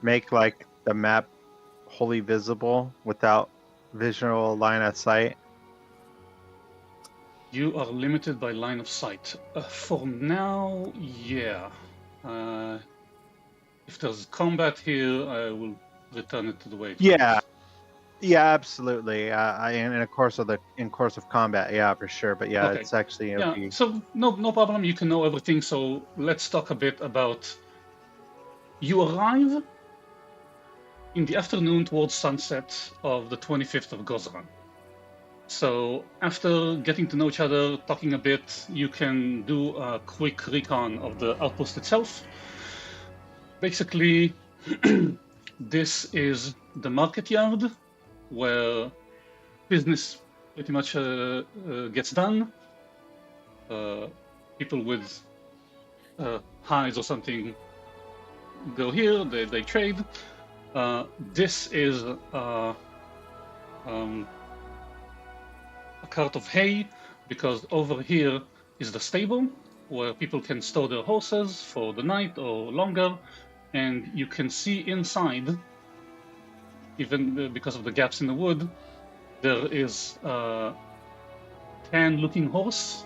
make like the map wholly visible without visual line of sight? You are limited by line of sight. For now, yeah. If there's combat here, I will return it to the way it Yeah. was. Yeah, absolutely. In course of combat, yeah, for sure. But yeah, Okay. it's actually it'll Yeah, be so no problem. You can know everything. So let's talk a bit about. You arrive in the afternoon towards sunset of the 25th of Gozran. So after getting to know each other, talking a bit, you can do a quick recon of the outpost itself. Basically, this is the market yard where business pretty much gets done. People with hides or something go here, they trade. This is a cart of hay, because over here is the stable where people can store their horses for the night or longer, and you can see inside, even because of the gaps in the wood, there is a tan-looking horse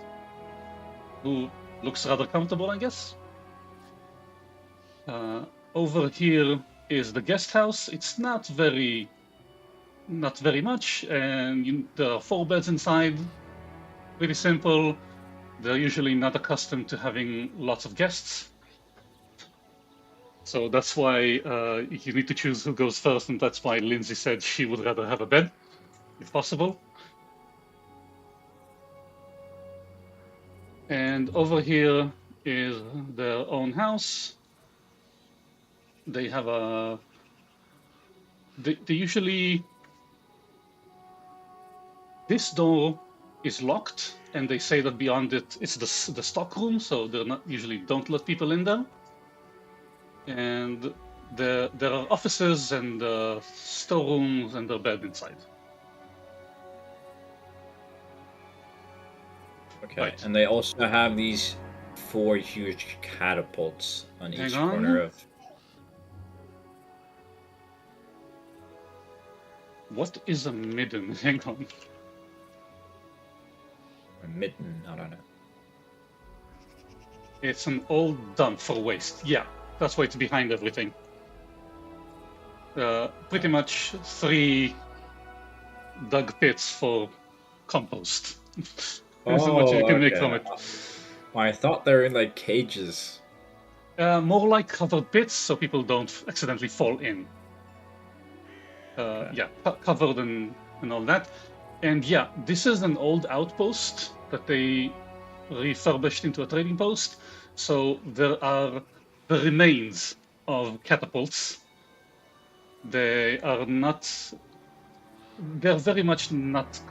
who looks rather comfortable, I guess. Over here is the guest house. It's not very much, and there are 4 beds inside. Pretty simple. They're usually not accustomed to having lots of guests, so that's why you need to choose who goes first, and that's why Lindsay said she would rather have a bed, if possible. And over here is their own house. They have a. They usually. This door is locked, and they say that beyond it, it's the stock room, so they're not usually don't let people in there. And there are offices and storerooms and their bed inside. Okay, Right. and they also have these 4 huge catapults on each Hang on. corner of. What is a midden? Hang on. A mitten, I don't know. It's an old dump for waste. Yeah, that's why it's behind everything. Pretty much 3 dug pits for compost. There's so much you can make from it. I thought they were in like cages. More like covered pits, so people don't accidentally fall in. Okay. Yeah, covered and all that. And yeah, this is an old outpost that they refurbished into a trading post. So there are the remains of catapults. They are not. They're very much not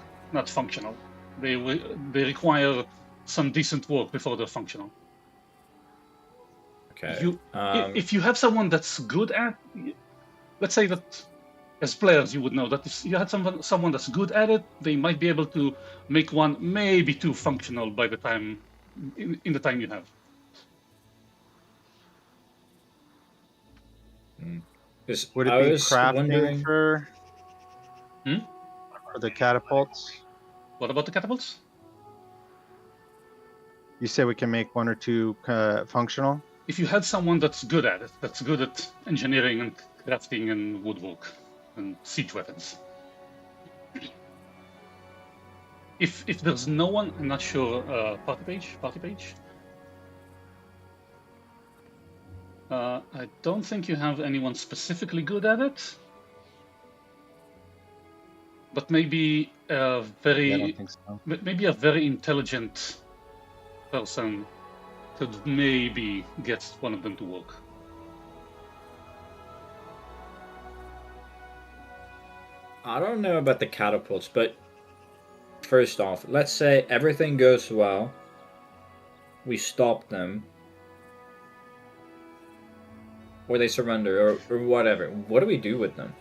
functional. They require some decent work before they're functional. Okay. If you have someone that's good at, let's say that as players you would know that if you had someone that's good at it, they might be able to make 1, maybe 2 functional by the time in the time you have. Would it be crafting for the catapults? What about the catapults? You say we can make 1 or 2 functional? If you had someone that's good at it, that's good at engineering and crafting and woodwork and siege weapons. If there's no one, I'm not sure. Party page. I don't think you have anyone specifically good at it, but maybe a very, I don't think so. Maybe a very intelligent person could maybe get one of them to work. I don't know about the catapults, but first off, let's say everything goes well. We stop them. Or they surrender, or whatever. What do we do with them?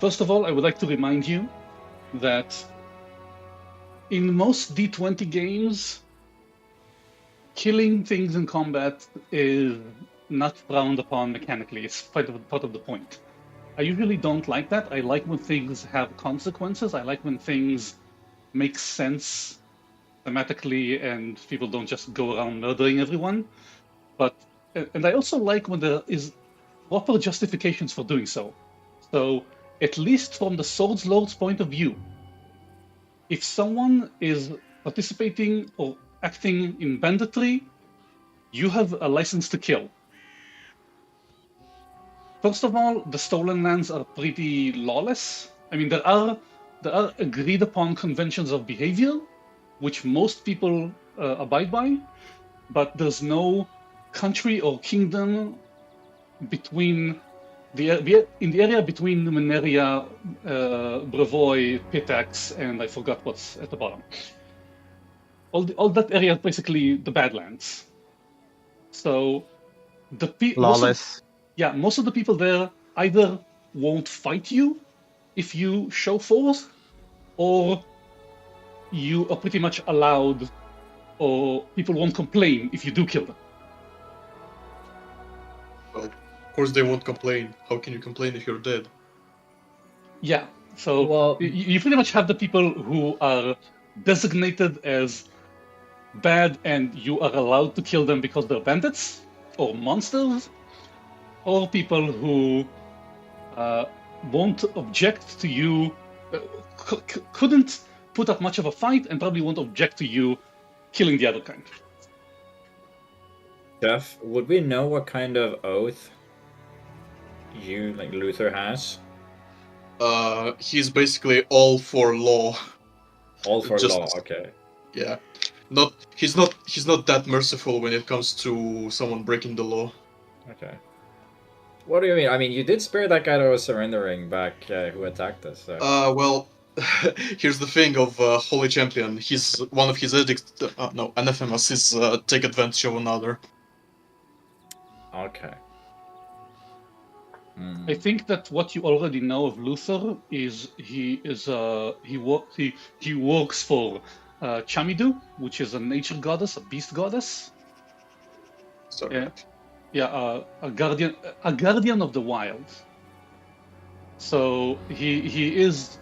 First of all, I would like to remind you that in most D20 games, killing things in combat is not frowned upon mechanically. It's part of the point. I usually don't like that. I like when things have consequences. I like when things make sense thematically and people don't just go around murdering everyone. And I also like when there is proper justifications for doing so. So, at least from the Swords Lord's point of view, if someone is participating or acting in banditry, you have a license to kill. First of all, the stolen lands are pretty lawless. I mean, there are agreed upon conventions of behavior, which most people abide by, but there's no country or kingdom between in the area between Numeneria, Brevoy, Pitax, and I forgot what's at the bottom. All that area is basically the Badlands. So Lawless. most of the people there either won't fight you if you show force, or you are pretty much allowed, or people won't complain if you do kill them. Well, of course they won't complain. How can you complain if you're dead? Yeah, so Well- you pretty much have the people who are designated as bad and you are allowed to kill them because they're bandits or monsters, or people who won't object to you, couldn't put up much of a fight, and probably won't object to you killing the other kind. Jeff, would we know what kind of oath Luther has? He's basically all for law. All for Just- law, okay. Yeah. He's not that merciful when it comes to someone breaking the law. Okay. What do you mean? I mean, you did spare that guy that was surrendering back who attacked us. So. Well, here's the thing of Holy Champion. He's one of his edicts. Anathemas is take advantage of another. Okay. I think that what you already know of Luther is he works for Chamidu, which is a nature goddess, a beast goddess. Sorry. Yeah, a guardian of the wild. So he is.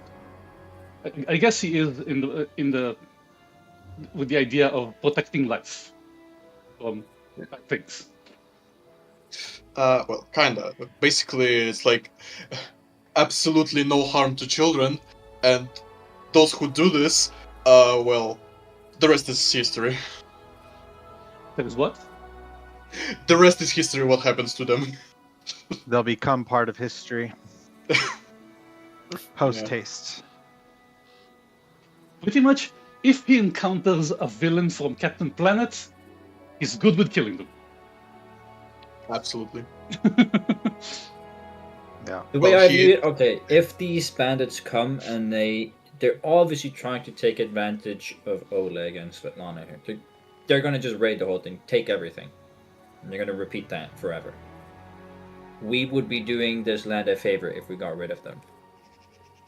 I guess he is in the with the idea of protecting life from bad things. Well, kinda. Basically, it's like absolutely no harm to children, and those who do this, well, the rest is history. That is what? The rest is history. What happens to them? They'll become part of history. Post haste. Pretty much, if he encounters a villain from Captain Planet, he's good with killing them. Absolutely. Yeah. The way Well, I he- view it, okay, if these bandits come and they're obviously trying to take advantage of Oleg and Svetlana here. They're gonna just raid the whole thing, take everything. And they're gonna repeat that forever. We would be doing this land a favor if we got rid of them.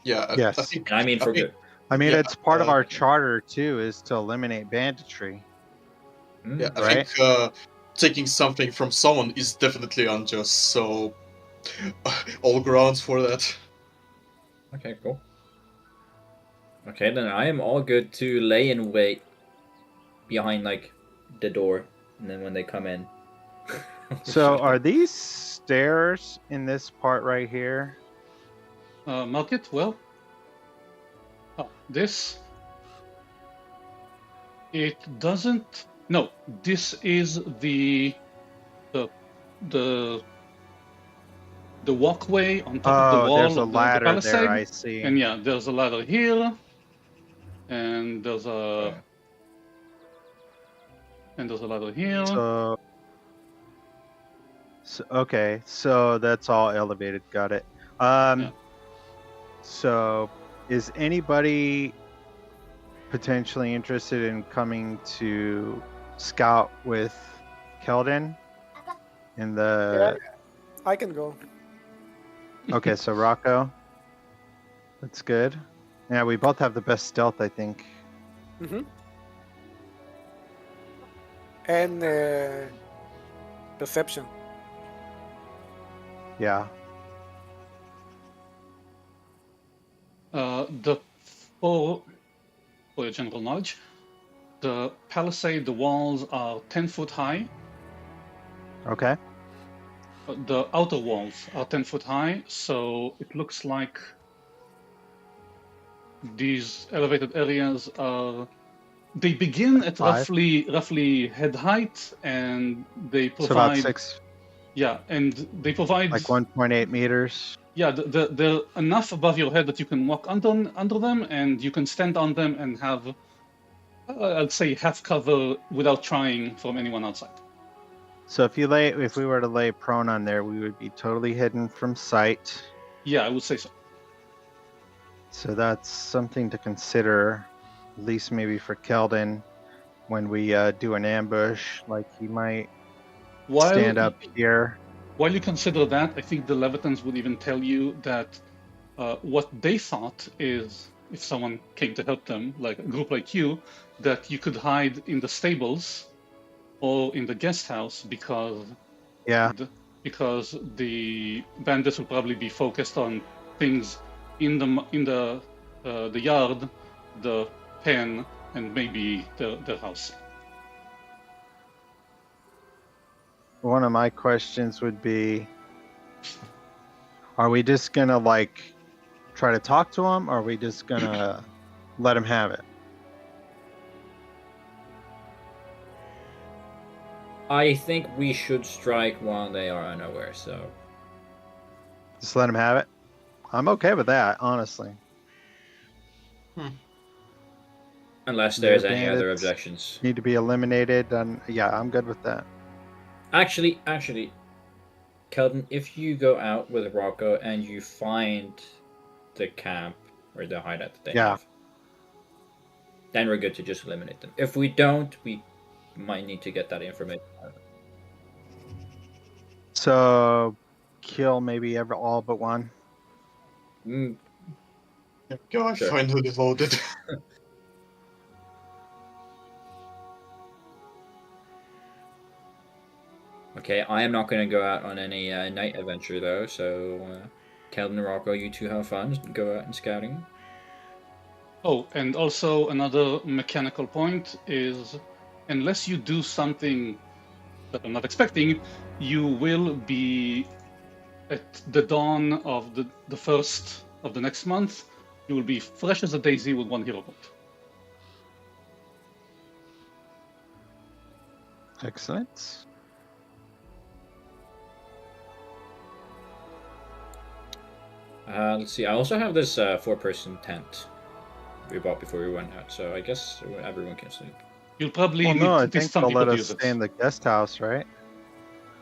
Yeah. Yes. I think. And I mean for think- good. I mean, Yeah, it's part of uh, our charter too, is to eliminate banditry. Yeah, I Right. think taking something from someone is definitely unjust. So, all grounds for that. Okay, cool. Okay, then I am all good to lay in wait behind the door, and then when they come in. So, are these stairs in this part right here? Market, well, this. It doesn't. No, this is the walkway on top of the wall there's a of the ladder palisade. there. I see. And yeah, there's a ladder here, and there's a ladder here. So okay, so that's all elevated. Got it. Yeah. So, is anybody potentially interested in coming to scout with Keldon in the? I can go. Okay, so Rocco, that's good. Yeah, we both have the best stealth, I think. Mm-hmm. And perception. Yeah. For your general knowledge, the palisade, the walls are 10 foot high. Okay. The outer walls are 10 foot high, so it looks like these elevated areas are. They begin at 5. roughly head height, and they So about provide 6, and they provide like 1.8 meters. they're enough above your head that you can walk under them, and you can stand on them and have I'd say half cover without trying from anyone outside. So if we were to lay prone on there, we would be totally hidden from sight. Yeah, I would say so. So that's something to consider, at least maybe for Keldon, when we do an ambush. Like he might stand up here. While you consider that, I think the Levitans would even tell you that what they thought is if someone came to help them, like a group like you, that you could hide in the stables or in the guest house because the bandits will probably be focused on things in the yard, the pen, and maybe their house. One of my questions would be, are we just gonna like try to talk to him, or are we just gonna let him have it? I think we should strike while they are unaware, so... Just let him have it? I'm okay with that, honestly. Unless there's Their any other bandits objections. need to be eliminated, and yeah, I'm good with that. Actually, Keldon, if you go out with Rocco and you find the camp or the hideout that they have, then we're good to just eliminate them. If we don't, we might need to get that information out. So, kill maybe all but one. Go, I Sure. finally loaded. Okay, I am not going to go out on any night adventure though, so Keldon and Rocco, you two have fun. Go out and scouting. Oh, and also another mechanical point is, unless you do something that I'm not expecting, you will be at the dawn of the first of the next month. You will be fresh as a daisy with 1 hero point. Excellent. Let's see. I also have this 4-person tent we bought before we went out, so I guess everyone can sleep. You'll probably Well, need no, I at least think some they'll people let to us use it. stay in the guest house, right?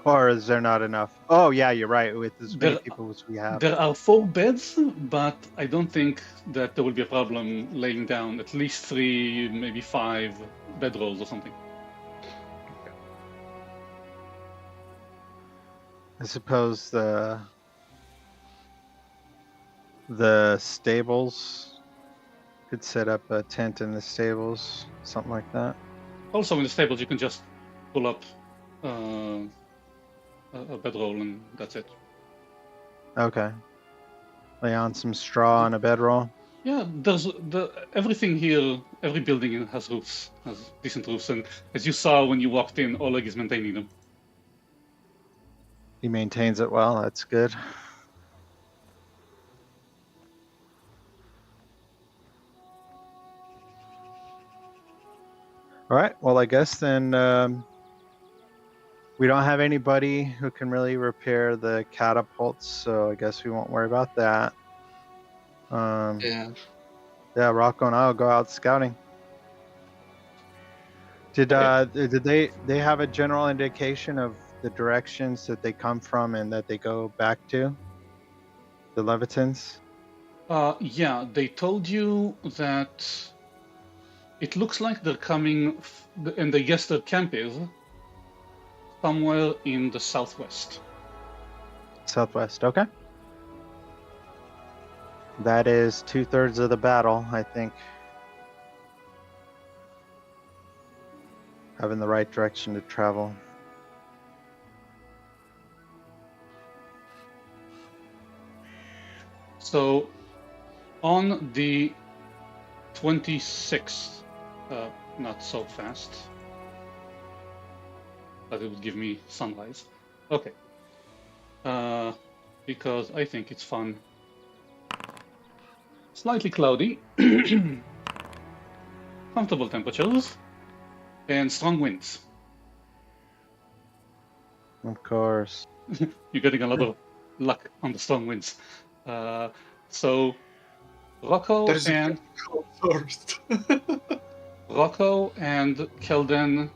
Or is there not enough? Oh, yeah, you're right. With as many people as we have. There are 4 beds, but I don't think that there will be a problem laying down at least 3, maybe 5 bedrolls or something. I suppose the stables could set up a tent in the stables, something like that. Also, in the stables, you can just pull up a bedroll and that's it. Okay. Lay on some straw on a bedroll. Yeah, there's everything here. Every building has roofs, has decent roofs, and as you saw when you walked in, Oleg is maintaining them. He maintains it well. That's good. All right. Well, I guess then we don't have anybody who can really repair the catapults, so I guess we won't worry about that. Yeah. Yeah, Rocco and I will go out scouting. Did they have a general indication of the directions that they come from and that they go back to? The Levitans? Yeah, they told you that it looks like they're coming, and I guess their camp is somewhere in the southwest. Southwest, okay. That is 2/3 of the battle, I think. Having the right direction to travel. So, on the 26th, not so fast, but it would give me sunrise. Okay. Because I think it's fun. Slightly cloudy, comfortable temperatures, and strong winds. Of course. You're getting a lot of luck on the strong winds. So Rocco That is and first. Rocco and Kelden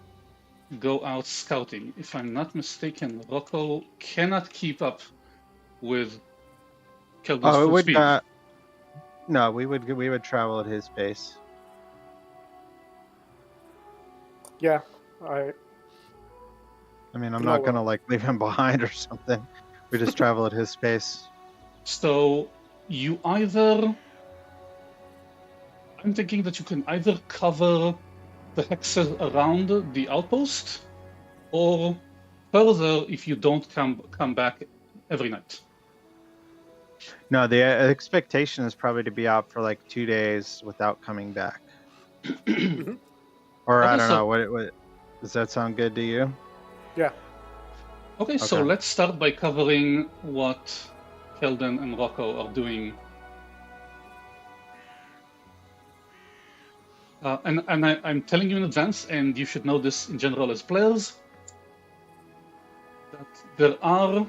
go out scouting. If I'm not mistaken, Rocco cannot keep up with Kelden's Oh, it full would speed. not. No, we would travel at his pace. Yeah, I mean, I'm No not gonna way. like leave him behind or something. We just travel at his pace. So you either, I'm thinking that you can either cover the hexes around the outpost, or further if you don't come back every night. No, the expectation is probably to be out for like 2 days without coming back. Or I Okay, don't so- know. What does that sound good to you? Yeah. Okay, so Okay. let's start by covering what Kelden and Rocco are doing. And I'm telling you in advance, and you should know this in general as players, that there are,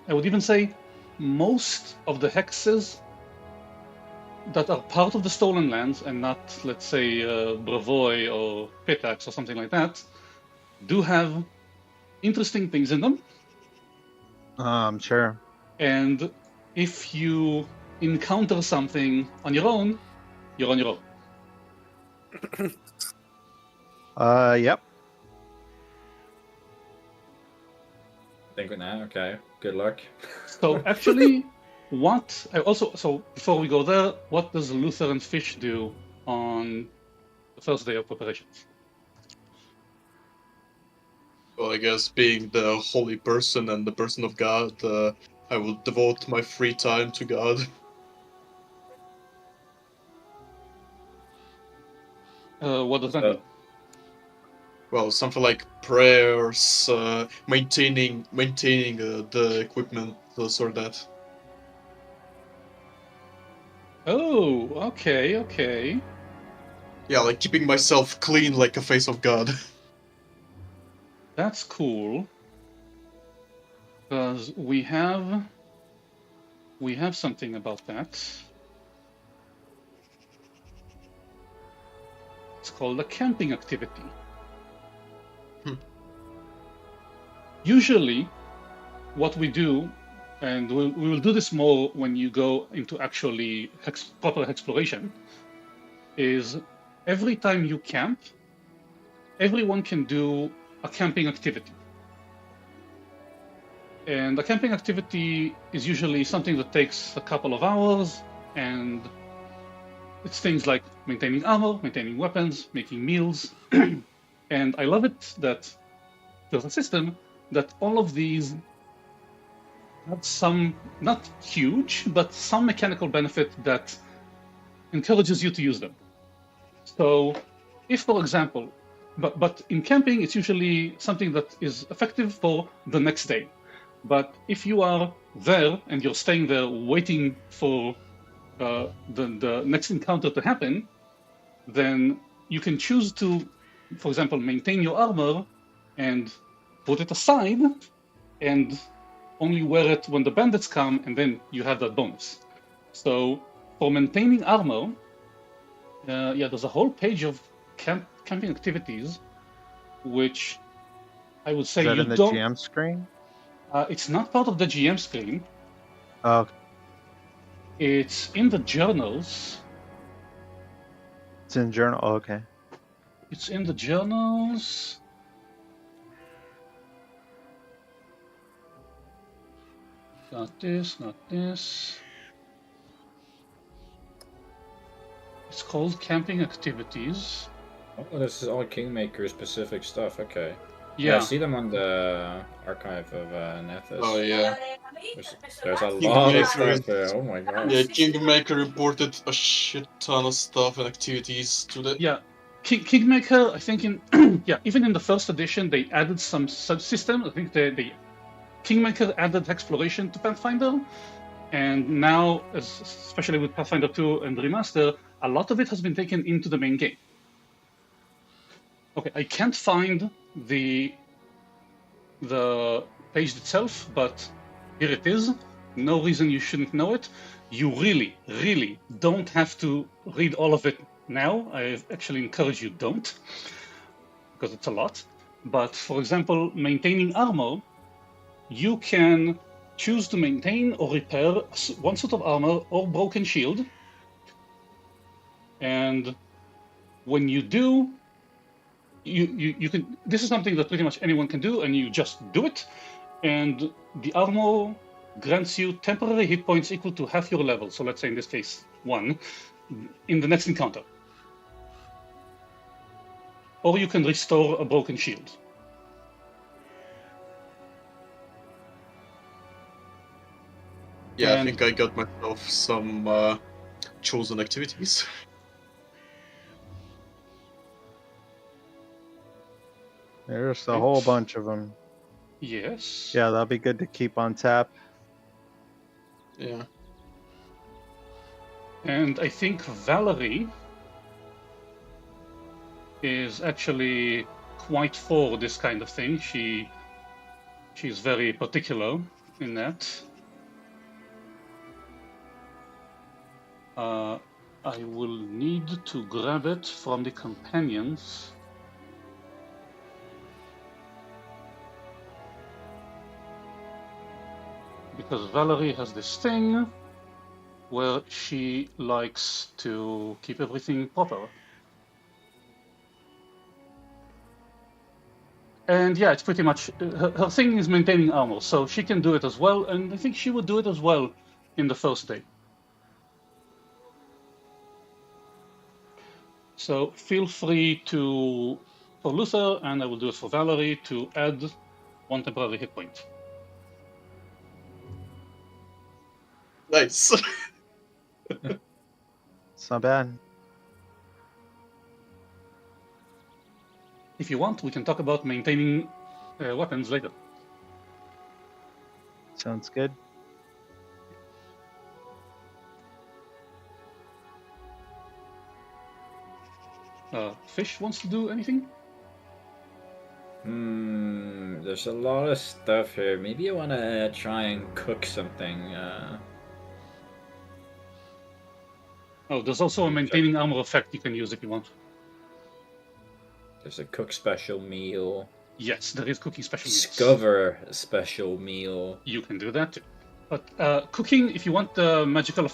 I would even say, most of the hexes that are part of the Stolen Lands and not, let's say, Bravoy or Pitax or something like that, do have interesting things in them. Sure. And if you encounter something on your own, you're on your own. Yep. Think now, okay. Good luck. So actually, so before we go there, what does Luther and Fish do on the first day of preparations? Well, I guess being the holy person and the person of God, I will devote my free time to God. What does that mean? Well, something like prayers, maintaining the equipment, sort of that. Oh, okay. Yeah, like keeping myself clean like a face of God. That's cool. Because we have something about that. It's called a camping activity. Usually, what we do, and we will do this more when you go into actually proper exploration, is every time you camp, everyone can do a camping activity. And a camping activity is usually something that takes a couple of hours, and it's things like maintaining armor, maintaining weapons, making meals. And I love it that there's a system that all of these have some, not huge, but some mechanical benefit that encourages you to use them. So if, for example, but in camping, it's usually something that is effective for the next day. But if you are there and you're staying there waiting for the next encounter to happen, then you can choose to, for example, maintain your armor and put it aside and only wear it when the bandits come, and then you have that bonus. So for maintaining armor, there's a whole page of camping activities, which I would say Is that you in the don't. GM screen? It's not part of the GM screen. Oh, It's in the journals. it's in journal. Oh, okay. It's in the journals. Not this, not this. It's called camping activities. Oh, this is all Kingmaker specific stuff. Okay. Yeah, I see them on the archive of Nethys. Oh yeah. There's a lot of Kingmaker. stuff there. Oh my god. Yeah, Kingmaker reported a shit ton of stuff and activities to the. Yeah, Kingmaker. I think in yeah, even in the first edition, they added some subsystems. I think the Kingmaker added exploration to Pathfinder, and now, especially with Pathfinder 2 and Remaster, a lot of it has been taken into the main game. Okay, I can't find the page itself, but here it is. No reason you shouldn't know it. You really, really don't have to read all of it now. I actually encourage you don't, because it's a lot. But for example, maintaining armor, you can choose to maintain or repair one suit of armor or broken shield. And when you do, you can. This is something that pretty much anyone can do, and you just do it. And the armor grants you temporary hit points equal to half your level. So let's say in this case 1 in the next encounter. Or you can restore a broken shield. Yeah, And- I think I got myself some chosen activities. There's a whole bunch of them. Yes. Yeah, that'll be good to keep on tap. Yeah. And I think Valerie is actually quite for this kind of thing. She's very particular in that. I will need to grab it from the companions. Because Valerie has this thing where she likes to keep everything proper. And yeah, it's pretty much, her thing is maintaining armor, so she can do it as well, and I think she would do it as well in the first day. So feel free to, for Luther, and I will do it for Valerie, to add 1 temporary hit point. Nice. It's not bad. If you want, we can talk about maintaining weapons later. Sounds good. Fish wants to do anything? There's a lot of stuff here. Maybe I want to try and cook something. Oh, there's also a maintaining armor effect you can use if you want. There's a cook special meal. Yes, there is cooking special meals. Discover a special meal. You can do that too. But cooking, if you want the magical,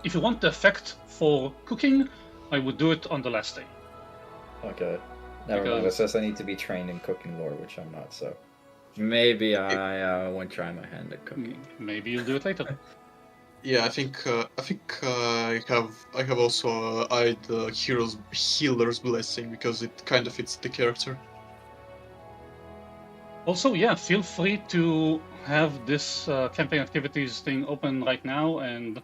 if you want the effect for cooking, I would do it on the last day. Okay. Never mind. It says I need to be trained in cooking lore, which I'm not, so maybe I won't try my hand at cooking. Maybe you'll do it later. Yeah, I think I have also eyed healer's blessing because it kind of fits the character. Also, yeah, feel free to have this campaign activities thing open right now and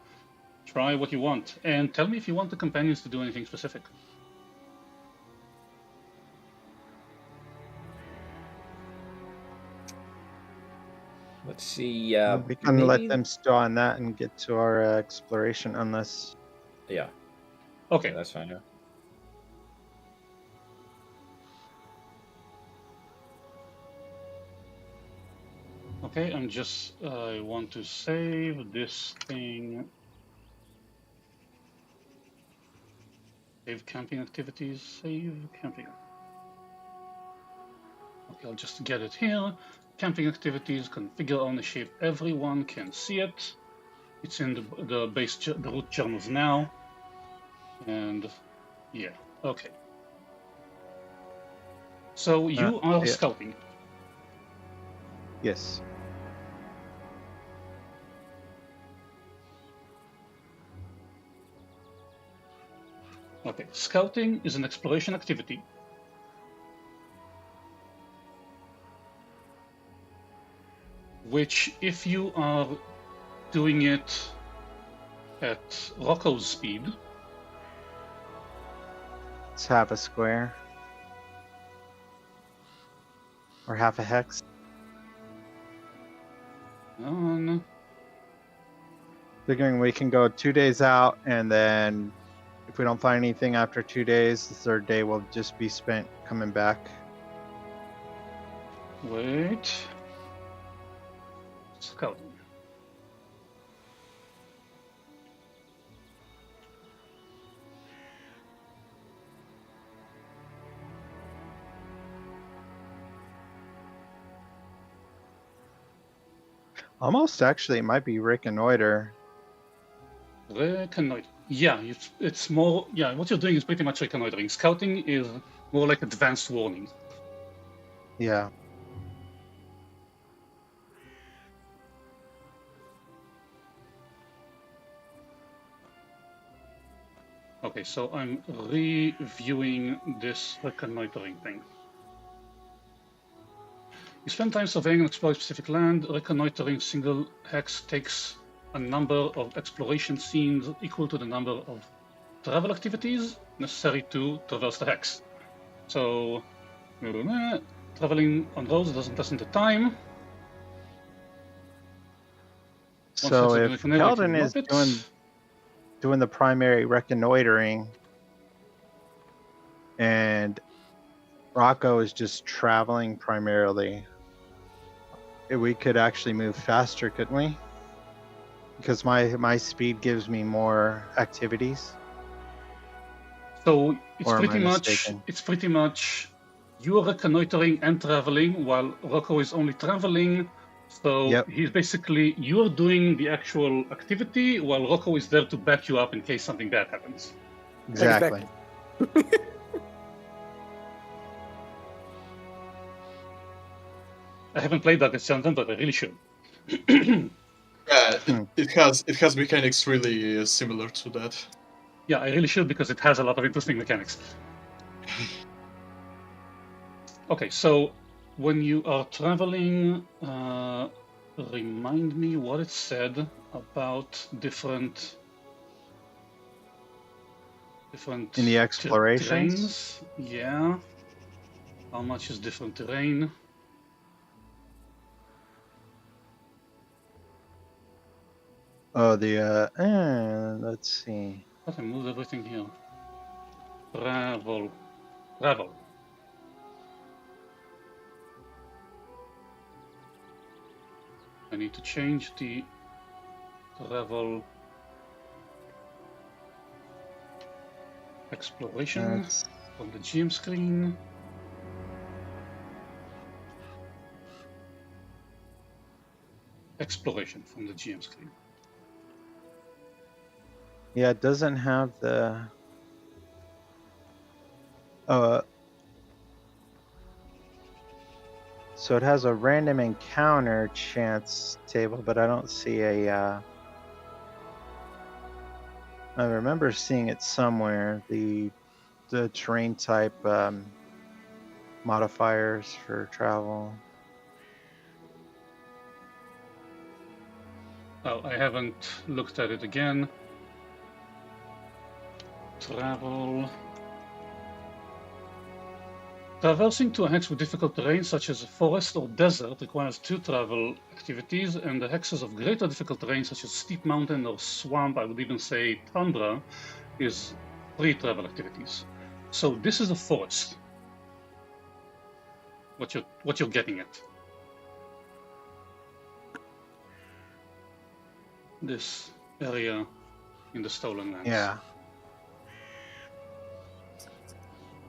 try what you want. And tell me if you want the companions to do anything specific. Let's see. We can let maybe- them stew on that and get to our exploration unless. Yeah. Okay. Yeah, that's fine. Yeah. Okay, I want to save this thing. Save camping activities, save camping. Okay, I'll just get it here. Camping activities, configure ownership, everyone can see it. It's in the root journals now. And yeah, okay. So you are yeah. scouting. Yes. Okay, scouting is an exploration activity. which, if you are doing it at Rocco's speed, It's half a square. Or half a hex. on Figuring we can go 2 days out, and then if we don't find anything after 2 days, the third day will just be spent coming back. wait, scouting. Almost actually, it might be reconnoiter. Reconnoiter. Yeah, it's more. Yeah, what you're doing is pretty much reconnoitering. Scouting is more like advanced warning. Yeah. Okay, so I'm reviewing this reconnoitering thing. You spend time surveying and exploring specific land. Reconnoitering single hex takes a number of exploration scenes equal to the number of travel activities necessary to traverse the hex. So, traveling on roads doesn't lessen the time. So if Keldon is doing the primary reconnoitering, and Rocco is just traveling primarily, we could actually move faster, couldn't we? Because my speed gives me more activities. So it's Or am I pretty much you are reconnoitering and traveling while Rocco is only traveling. So Yep. he's basically, you're doing the actual activity while Rocco is there to back you up in case something bad happens. Exactly. I haven't played Darkest Dungeon, but I really should. Yeah, it has mechanics really similar to that. Yeah, I really should because it has a lot of interesting mechanics. Okay, so when you are traveling, remind me what it said about different In the explorations? terrains. Yeah. How much is different terrain? Oh, let's see. But I moved everything here. Travel. I need to change the travel exploration from the GM screen. Exploration from the GM screen. Yeah, it doesn't have the. So it has a random encounter chance table, but I don't see a. I remember seeing it somewhere. The terrain type modifiers for travel. Oh, I haven't looked at it again. Travel. Traversing to a hex with difficult terrain, such as a forest or desert, requires 2 travel activities, and the hexes of greater difficult terrain, such as steep mountain or swamp, I would even say tundra, is 3 travel activities. So this is a forest. What you're getting at. This area in the Stolen Lands. Yeah.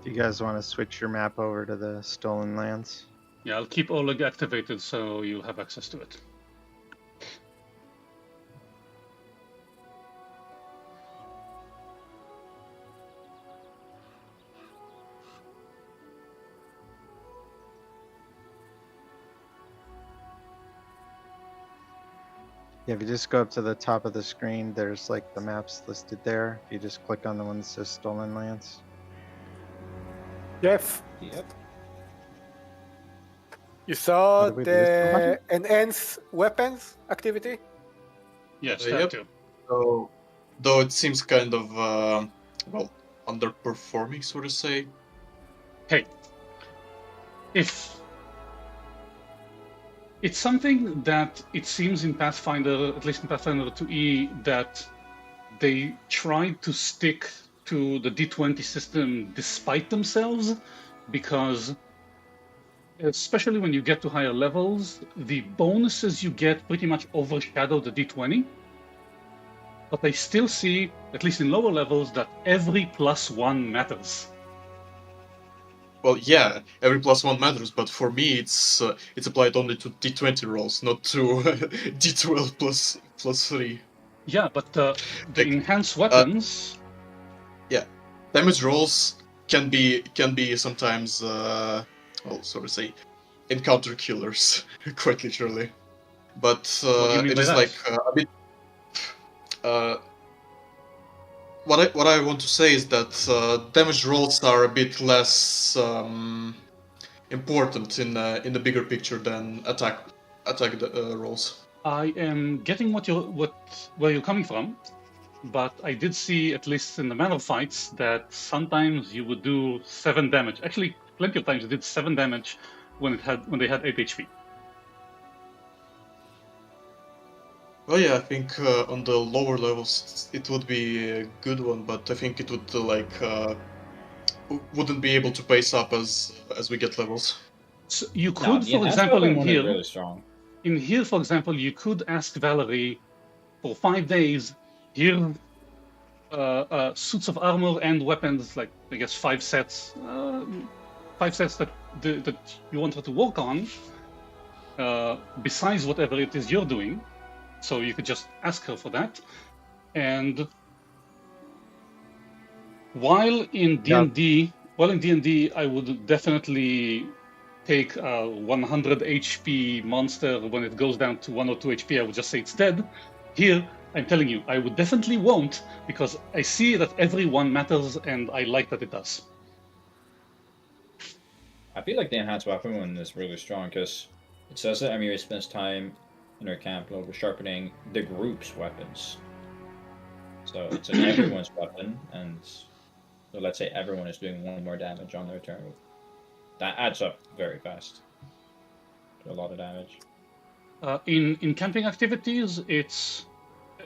Do you guys want to switch your map over to the Stolen Lands? Yeah, I'll keep Oleg activated so you'll have access to it. Yeah, if you just go up to the top of the screen, there's like the maps listed there. If you just click on the one that says Stolen Lands. Jeff. Yep. You saw What did we lose so much? the enhance weapons activity? Yes, Yep. that too. So, though it seems kind of well underperforming, so to say. Hey, if it's something that it seems in Pathfinder, at least in Pathfinder 2E, that they tried to stick to the D20 system despite themselves, because especially when you get to higher levels, the bonuses you get pretty much overshadow the D20. But I still see, at least in lower levels, that every +1 matters. Well, yeah, every +1 matters, but for me, it's applied only to D20 rolls, not to D12 plus 3. Yeah, but the Like, enhanced weapons. Yeah, damage rolls can be sometimes well, so to say, encounter killers, quite literally. But What do you mean it by is that? like a bit. What I want to say is that damage rolls are a bit less important in the bigger picture than attack rolls. I am getting where you're coming from, but I did see, at least in the manor fights, that sometimes you would do 7 damage. Actually, plenty of times you did 7 damage when they had 8 HP. Well, yeah, I think on the lower levels it would be a good one, but I think it would wouldn't be able to pace up as we get levels. So you No, could, the for enhanced example, weapon one is really strong. for example, you could ask Valerie for 5 days, here suits of armor and weapons, like I guess 5 sets, 5 sets that you want her to work on, besides whatever it is you're doing. So you could just ask her for that. And while in D&D, I would definitely take a 100 HP monster. When it goes down to 1 or 2 HP, I would just say it's dead. Here, I'm telling you, I would definitely won't, because I see that every one matters, and I like that it does. I feel like the enhanced weapon one is really strong because it says that Amira spends time in her camp over sharpening the group's weapons. So it's an everyone's weapon, and so let's say everyone is doing 1 more damage on their turn. That adds up very fast to a lot of damage. In camping activities, it's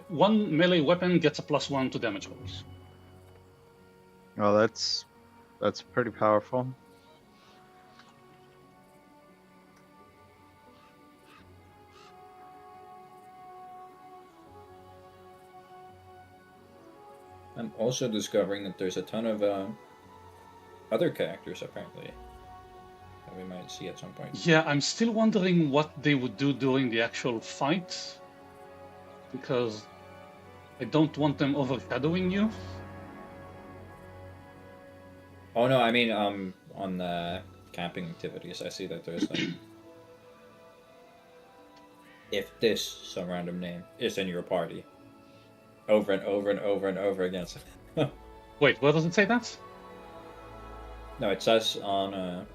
1 melee weapon gets a +1 to damage rolls. Well, that's pretty powerful. I'm also discovering that there's a ton of other characters apparently that we might see at some point. Yeah, I'm still wondering what they would do during the actual fight, because I don't want them overshadowing you. Oh no, I mean on the camping activities, I see that there's like if this some random name is in your party over and over and over and over again. Wait, where does it say that? No, it says on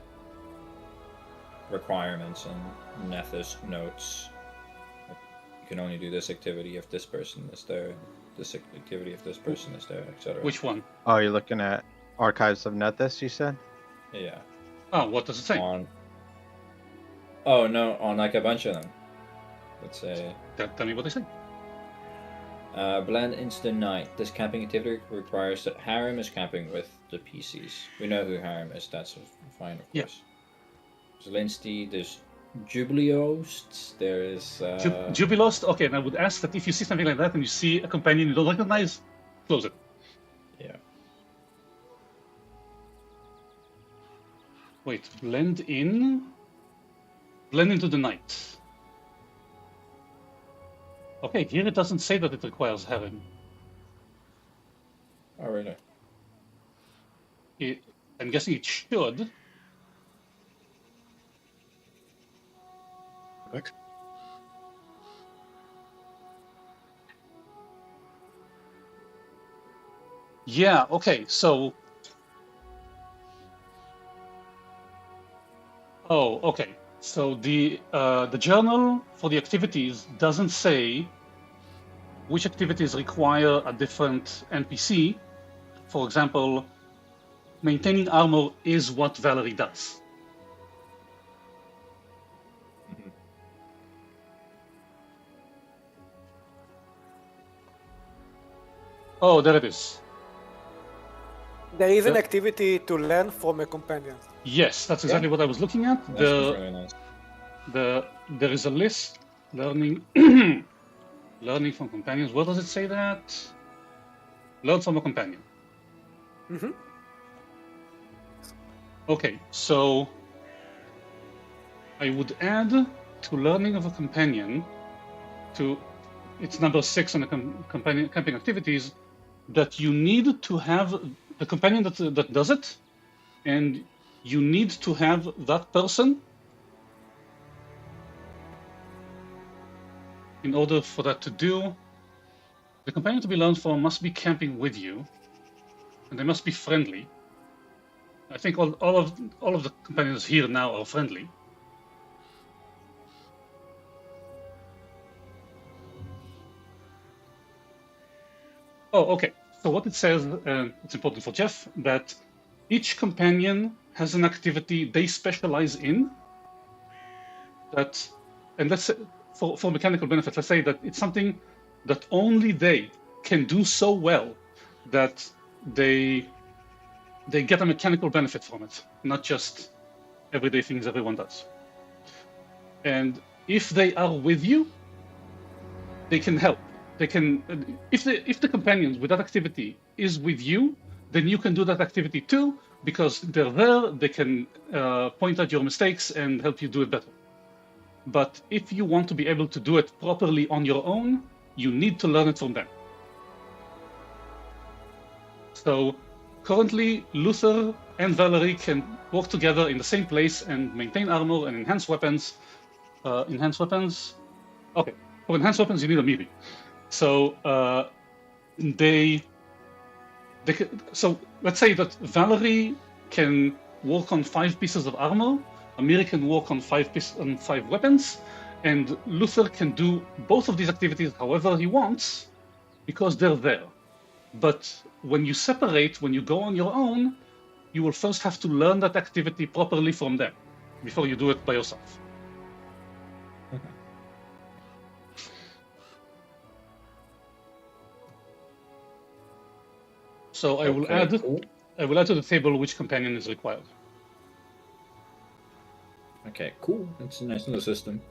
requirements and Nethys notes. You can only do this activity if this person is there, this activity if this person is there, etc. Which one? Oh, you're looking at Archives of Nethys, you said? Yeah. Oh, what does it say? Oh no, on like a bunch of them. Let's say. Tell me what they say. Blend into the night. This camping activity requires that Harem is camping with the PCs. We know who Harem is, that's fine, of course. Zelensky, there's Jubileost, there is... Jubilost? Okay, and I would ask that if you see something like that and you see a companion you don't recognize, close it. Yeah. Wait, blend in? Blend into the night. Okay, here it doesn't say that it requires Harem. Oh, really? I'm guessing it should. Back. Yeah, okay, so... Oh, okay. So the journal for the activities doesn't say which activities require a different NPC. For example, maintaining armor is what Valerie does. Oh, there it is. There is an Yeah. activity to learn from a companion. Yes, that's exactly what I was looking at. That's really nice. There is a list, learning learning from companions. Where does it say that? Learn from a companion. Mm-hmm. Okay, so I would add to learning of a companion to it's number 6 on the companion camping activities that you need to have the companion that does it, and you need to have that person in order for that to do. The companion to be learned from must be camping with you, and they must be friendly. I think all of the companions here now are friendly. Oh, okay. So what it says, it's important for Jeff, that each companion has an activity they specialize in. And let's say, for mechanical benefits, let's say that it's something that only they can do so well that they get a mechanical benefit from it, not just everyday things everyone does. And if they are with you, they can help. They can, if the companions with that activity is with you, then you can do that activity too, because they're there. They can point out your mistakes and help you do it better. But if you want to be able to do it properly on your own, you need to learn it from them. So currently, Luther and Valerie can work together in the same place and maintain armor and enhance weapons. Okay, for enhanced weapons, you need a melee. So so let's say that Valerie can work on 5 pieces of armor, Amir can work on 5 weapons, and Luther can do both of these activities however he wants, because they're there. But when you separate, when you go on your own, you will first have to learn that activity properly from them before you do it by yourself. Okay. So I will add to the table which companion is required. Okay, cool. That's a nice little system.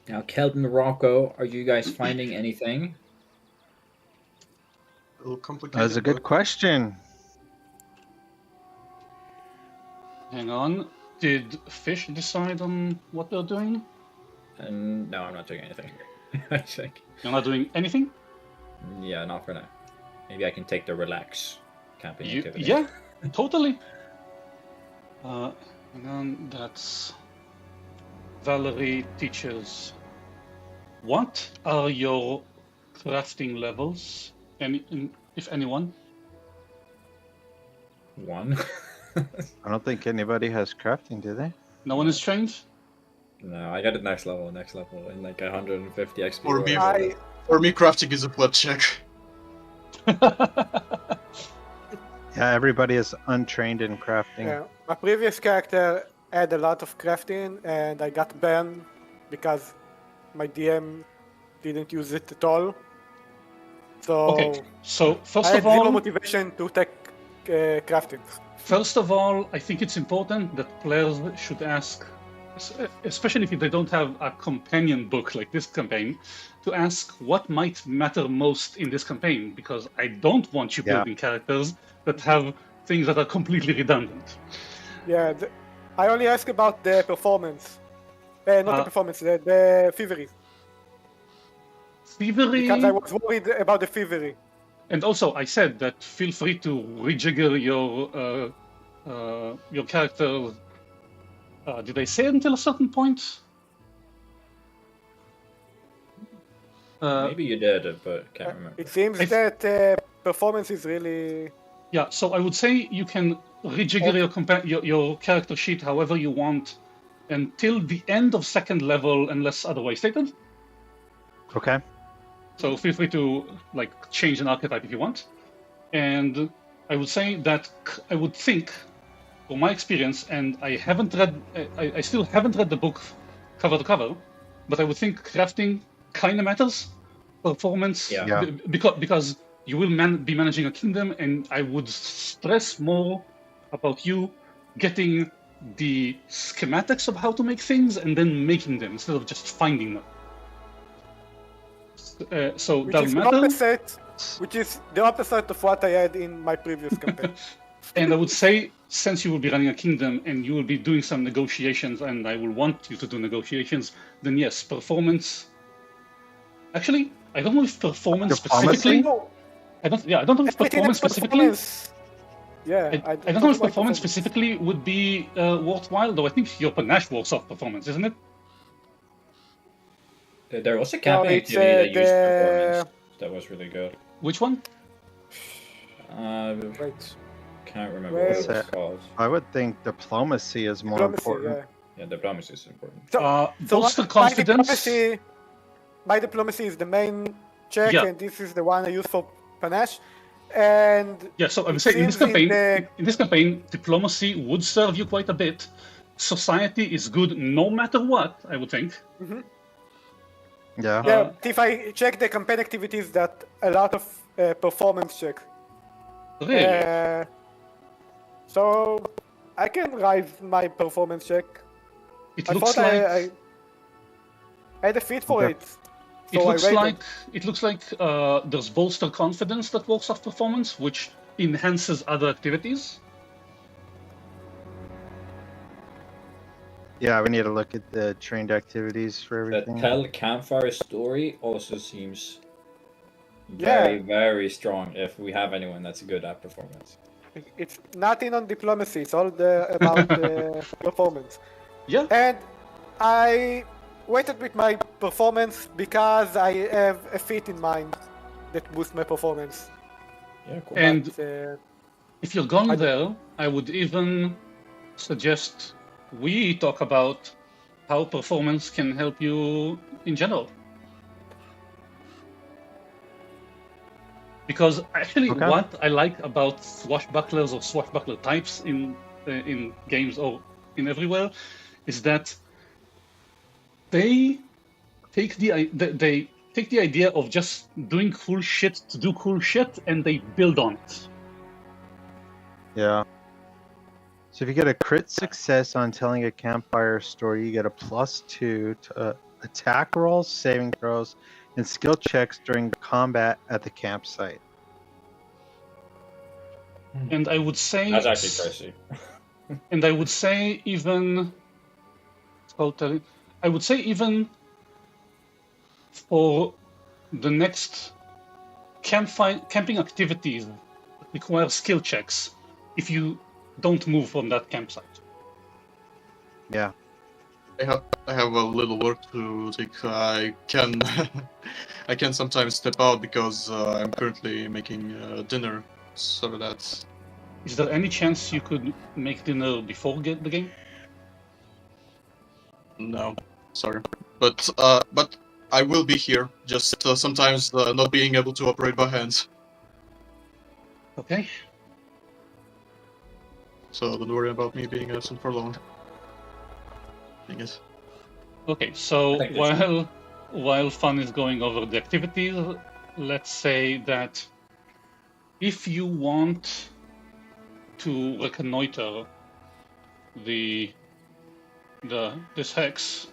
Now, Keldon, Morocco, are you guys finding anything? A little complicated. That's a good question. Hang on. Did Fish decide on what they're doing? No, I'm not doing anything. I think. You're not doing anything? Yeah, not for now. Maybe I can take the relax camping activity. Yeah, totally. And then that's Valerie teaches. What are your crafting levels? If anyone? 1. I don't think anybody has crafting, do they? No one is trained? No, I got it next level in like 150 XP. For me, crafting is a flat check. Yeah, everybody is untrained in crafting. Yeah, my previous character had a lot of crafting, and I got banned because my DM didn't use it at all. So Okay, so first I had of zero all, motivation to take crafting. First of all, I think it's important that players should ask, especially if they don't have a companion book like this campaign, to ask what might matter most in this campaign, because I don't want you building characters that have things that are completely redundant. Yeah, I only ask about the performance. Not the performance, the thievery. Thievery? Because I was worried about the thievery. And also, I said that feel free to rejigger your character. Did I say it until a certain point? Maybe you did, but can't remember. It seems that performance is really... Yeah, so I would say you can rejigger your character sheet however you want until the end of second level, unless otherwise stated. Okay. So feel free to change an archetype if you want. And I would say that I would think, from my experience, and I still haven't read the book cover to cover, but I would think crafting kind of matters. Performance, Yeah. because you will be managing a kingdom, and I would stress more about you getting the schematics of how to make things and then making them instead of just finding them. So Which that'll is matter. which is the opposite of what I had in my previous campaign. And I would say, since you will be running a kingdom and you will be doing some negotiations, and I will want you to do negotiations, then yes, performance. Actually, I don't know if performance specifically. I don't know if performance specifically. Yeah, I don't know if performance specifically would be worthwhile, though. I think your panache works off performance, isn't it? There was a campaign activity that used performance that was really good. Which one? Right. Can't remember what it was called. I would think diplomacy is more important. Yeah, diplomacy is important. Bolster confidence. My diplomacy is the main check, Yeah. and this is the one I use for panache. And yeah, so I would say in this campaign, diplomacy would serve you quite a bit. Society is good no matter what, I would think. Mm-hmm. Yeah. Yeah, if I check the campaign activities, that a lot of performance check. Really? So I can rise my performance check. It looks like I had a feat for it. It looks like there's bolster confidence that works off performance, which enhances other activities. Yeah, we need to look at the trained activities for everything. The Tell Campfire story also seems very strong if we have anyone that's good at performance. It's nothing on diplomacy, it's all about performance. Yeah. And I waited with my performance because I have a feat in mind that boosts my performance. Yeah, cool. And if you're going there, I would even suggest we talk about how performance can help you in general. Because actually, what I like about swashbucklers or swashbuckler types in games or in everywhere is that they take the idea of just doing cool shit to do cool shit, and they build on it. Yeah. So if you get a crit success on telling a campfire story, you get a +2 to attack rolls, saving throws, and skill checks during combat at the campsite. And I would say that's actually crazy. And I would say even for the next camping activities require skill checks if you don't move from that campsite. Yeah. I have a little work to take. I can sometimes step out because I'm currently making dinner, so that's. Is there any chance you could make dinner before the game? No, sorry, but I will be here. Just sometimes not being able to operate by hands. Okay. So don't worry about me being absent for long. Okay, so while Fun is going over the activities, let's say that if you want to reconnoiter this hex,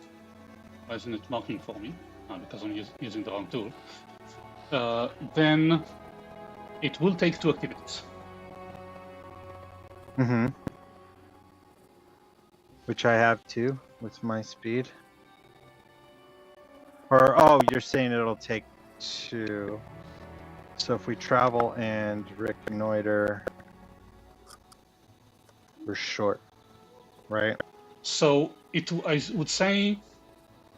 why isn't it marking for me? Because I'm using the wrong tool. Then it will take 2 activities. Mm-hmm. Which I have too, with my speed. Or, you're saying it'll take 2. So if we travel and reconnoiter, we're short, right? So I would say,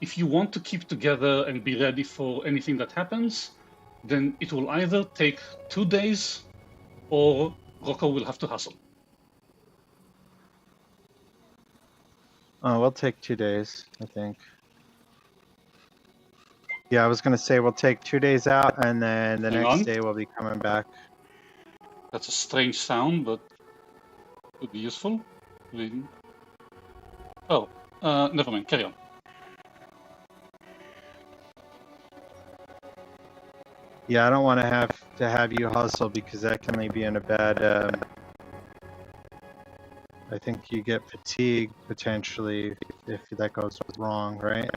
if you want to keep together and be ready for anything that happens, then it will either take 2 days, or Rocco will have to hustle. Oh, we'll take 2 days, I think. Yeah, I was gonna say we'll take 2 days out, and then the Hang next on. day we'll be coming back. That's a strange sound, but could be useful. Oh, never mind. Carry on. Yeah, I don't want to have you hustle because that can leave you in a bad. I think you get fatigued potentially if that goes wrong, right?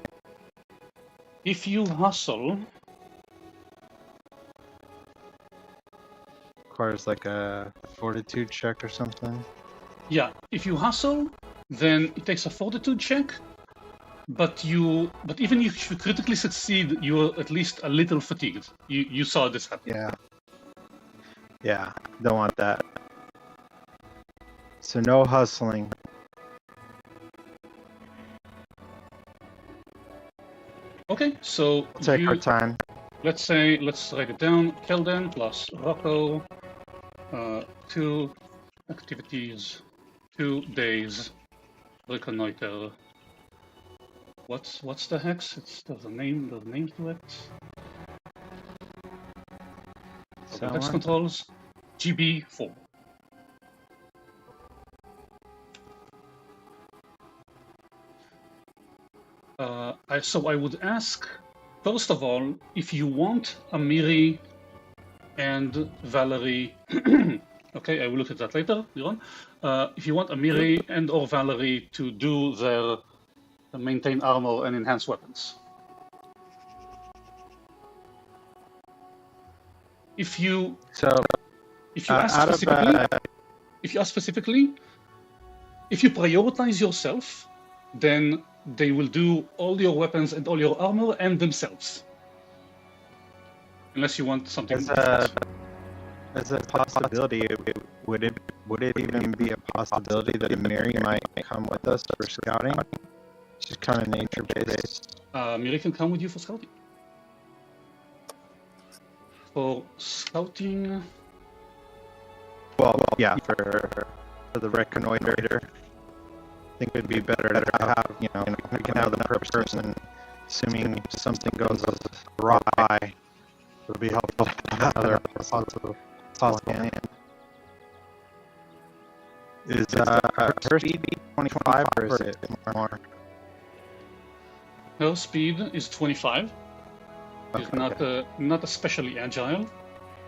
If you hustle, Requires like a fortitude check or something. yeah, if you hustle, then it takes a fortitude check. But even if you critically succeed, you're at least a little fatigued. You saw this happen. Yeah. Yeah, don't want that. So no hustling. Okay, so We'll take our time. let's write it down. Kelden plus Rocco, 2 activities, 2 days, reconnoiter. What's the hex? There's a name to it. So Hex controls, GB4. So I would ask, first of all, if you want Amiri and Valerie. Okay, I will look at that later, Liron. If you want Amiri and or Valerie to do their maintain armor and enhance weapons. If you ask specifically, if you prioritize yourself, then they will do all your weapons and all your armor and themselves. Unless you want something different. As a possibility, would it even be a possibility that Mary might come with us for scouting? She's kind of nature based. Miri can come with you for scouting. For scouting. Well, yeah, for the reconnoiter. I think it'd be better to have, we can have the person, assuming something goes awry, it'll be helpful to have another possible hand. Is her speed 25 or is it more? Her speed is 25. She's not especially agile.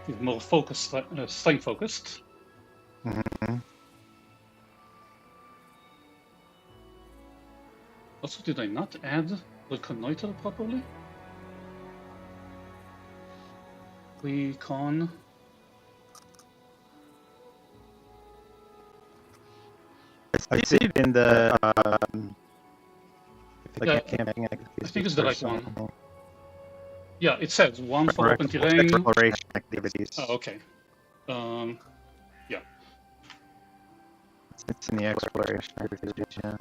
She's more focused, strength focused. Mm-hmm. Also, did I not add reconnoiter properly? Recon. I see it in the. Yeah, camping I think it's the right one. Yeah, it says 1 for open terrain. Exploration activities. Oh, okay. Yeah. It's in the exploration activities, yeah.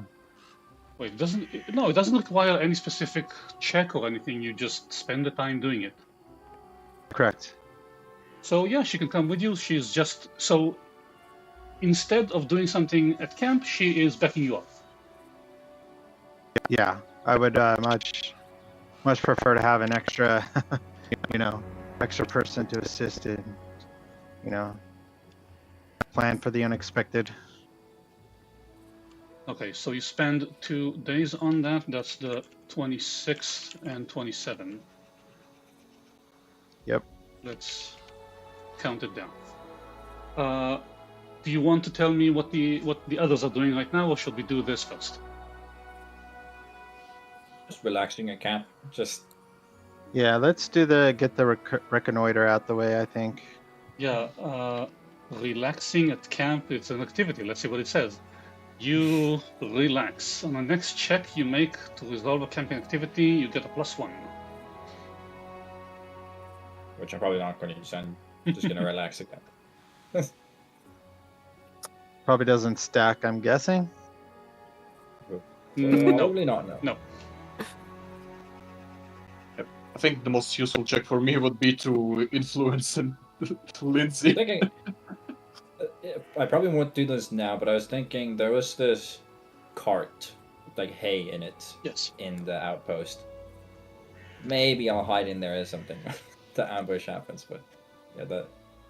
Wait, it doesn't require any specific check or anything. You just spend the time doing it. Correct. So yeah, she can come with you. She's just so. Instead of doing something at camp, she is backing you up. Yeah, I would much prefer to have an extra, extra person to assist in, plan for the unexpected. Okay, so you spend 2 days on that. That's the 26th and 27th. Yep. Let's count it down. Do you want to tell me what the others are doing right now, or should we do this first? Just relaxing at camp. Yeah, let's do get the reconnoiter out the way, I think. Yeah, relaxing at camp, it's an activity. Let's see what it says. You relax. On the next check you make to resolve a camping activity, you get a +1. Which I'm probably not going to use. I'm just going to relax again. Probably doesn't stack, I'm guessing. Probably not, no. No. I think the most useful check for me would be to influence Lindsay. I probably won't do this now, but I was thinking there was this cart like hay in it. Yes. In the outpost. Maybe I'll hide in there as something. The ambush happens, but yeah,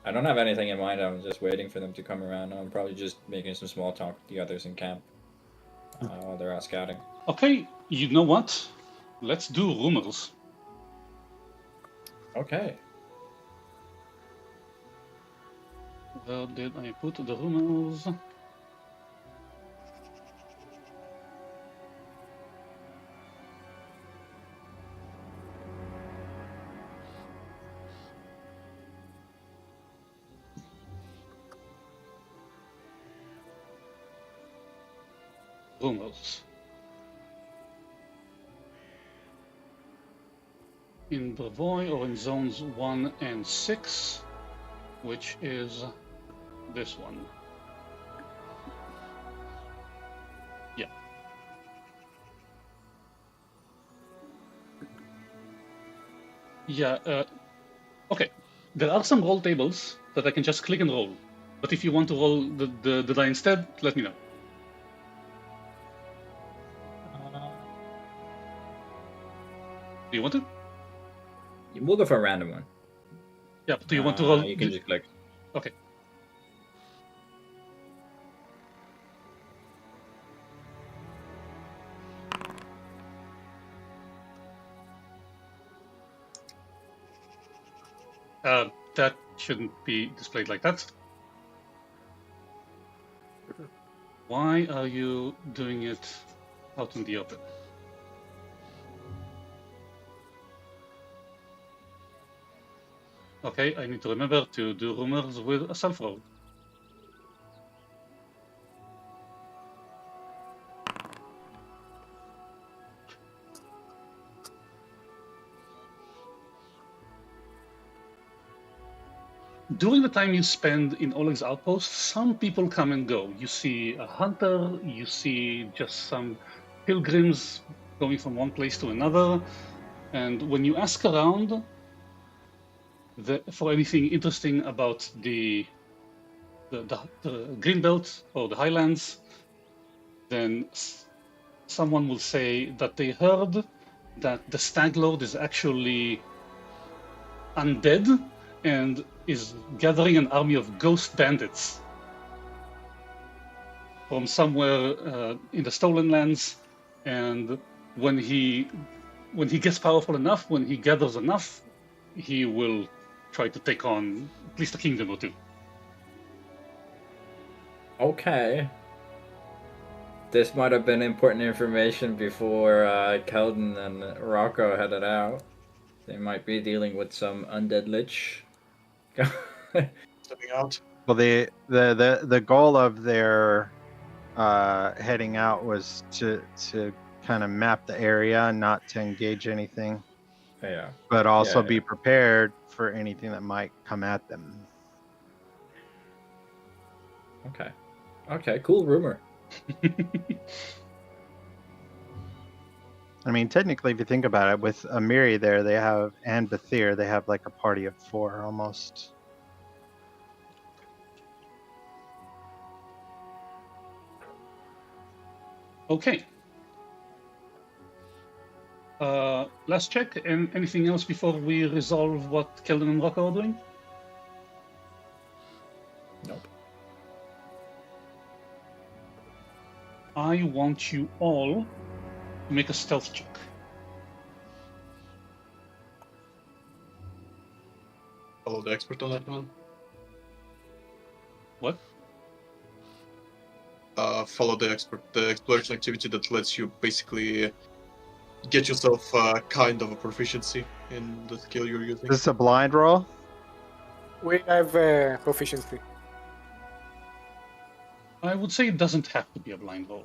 I don't have anything in mind. I'm just waiting for them to come around. I'm probably just making some small talk with the others in camp while they're out scouting. Okay, you know what? Let's do rumors. Okay. Where did I put the rumors? Rumors. In Brevoy or in zones 1 and 6, which is this one. Yeah. Yeah, okay. There are some roll tables that I can just click and roll. But if you want to roll the die instead, let me know. Do you want to? We'll go for a random one. Yeah, but do you want to roll? You can just click. Okay. That shouldn't be displayed like that. Why are you doing it out in the open? Okay, I need to remember to do rumors with a self roll. During the time you spend in Oleg's outpost, some people come and go. You see a hunter, you see just some pilgrims going from one place to another, and when you ask around for anything interesting about the Greenbelt or the Highlands, then someone will say that they heard that the Stag Lord is actually undead and is gathering an army of ghost bandits from somewhere in the Stolen Lands, and when he gets powerful enough, when he gathers enough, he will try to take on at least a kingdom or two. Okay. This might have been important information before Keldon and Rocco headed out. They might be dealing with some undead lich. Stepping out. Well, the goal of their heading out was to kind of map the area, not to engage anything. Yeah. But also be prepared for anything that might come at them. Okay. Okay, cool rumor. I mean, technically, if you think about it, with Amiri there, they have, and Bathir, they have like a party of 4 almost. Okay. Last check. And anything else before we resolve what Keldon and Rocco are doing? Nope. I want you all to make a stealth check. Follow the expert on that one. What? Follow the expert, the exploration activity that lets you basically get yourself kind of a proficiency in the skill you're using. Is this a blind roll? We have proficiency. I would say it doesn't have to be a blind roll.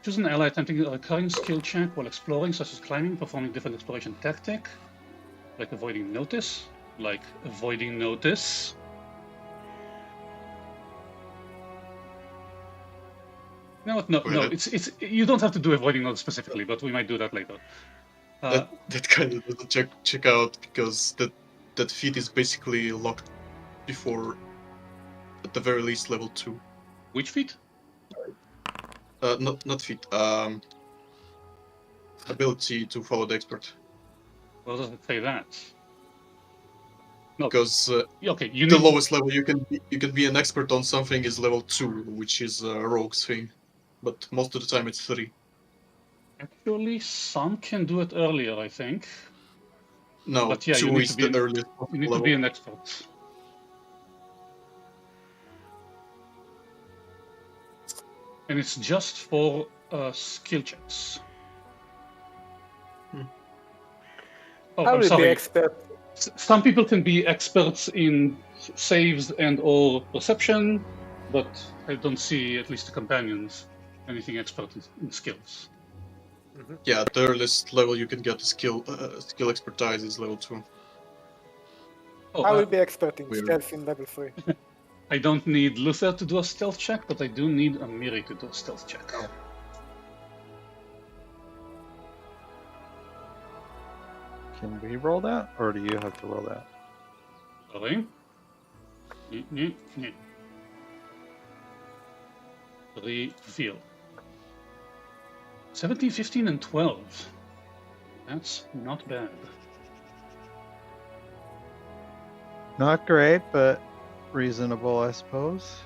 Choose an ally attempting a recurring skill check while exploring, such as climbing, performing different exploration tactic, like avoiding notice. No, it's you don't have to do avoiding notice specifically, but we might do that later. That kind of doesn't check out because that feat is basically locked before, at the very least, level 2. Which feat? not feat. Ability to follow the expert. Where does it say that? No. Because Okay, you the need. lowest level you can be an expert on something is level 2, which is a rogue's thing, but most of the time it's 3. Actually, some can do it earlier, I think. No, But yeah, 2 is the earliest you need level. to be an expert. And it's just for skill checks. Oh, I I'm will be sorry. expert. Some people can be experts in saves and or perception, but I don't see, at least the companions, anything expert in skills. Yeah, the earliest level you can get the skill expertise is level 2. Oh, I will be expert in Weird. stealth in level 3. I don't need Luther to do a stealth check, but I do need Amiri to do a stealth check. Oh. Can we roll that, or do you have to roll that? Sorry. Reveal. 17, 15, and 12. That's not bad. Not great, but reasonable, I suppose.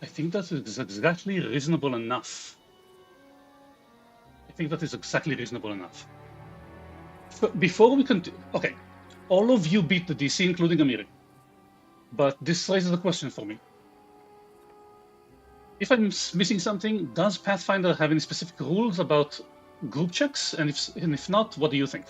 I think that is exactly reasonable enough. I think that is exactly reasonable enough. Before we continue, okay, all of you beat the DC, including Amiri. But this raises a question for me. If I'm missing something, does Pathfinder have any specific rules about group checks? And if not, what do you think?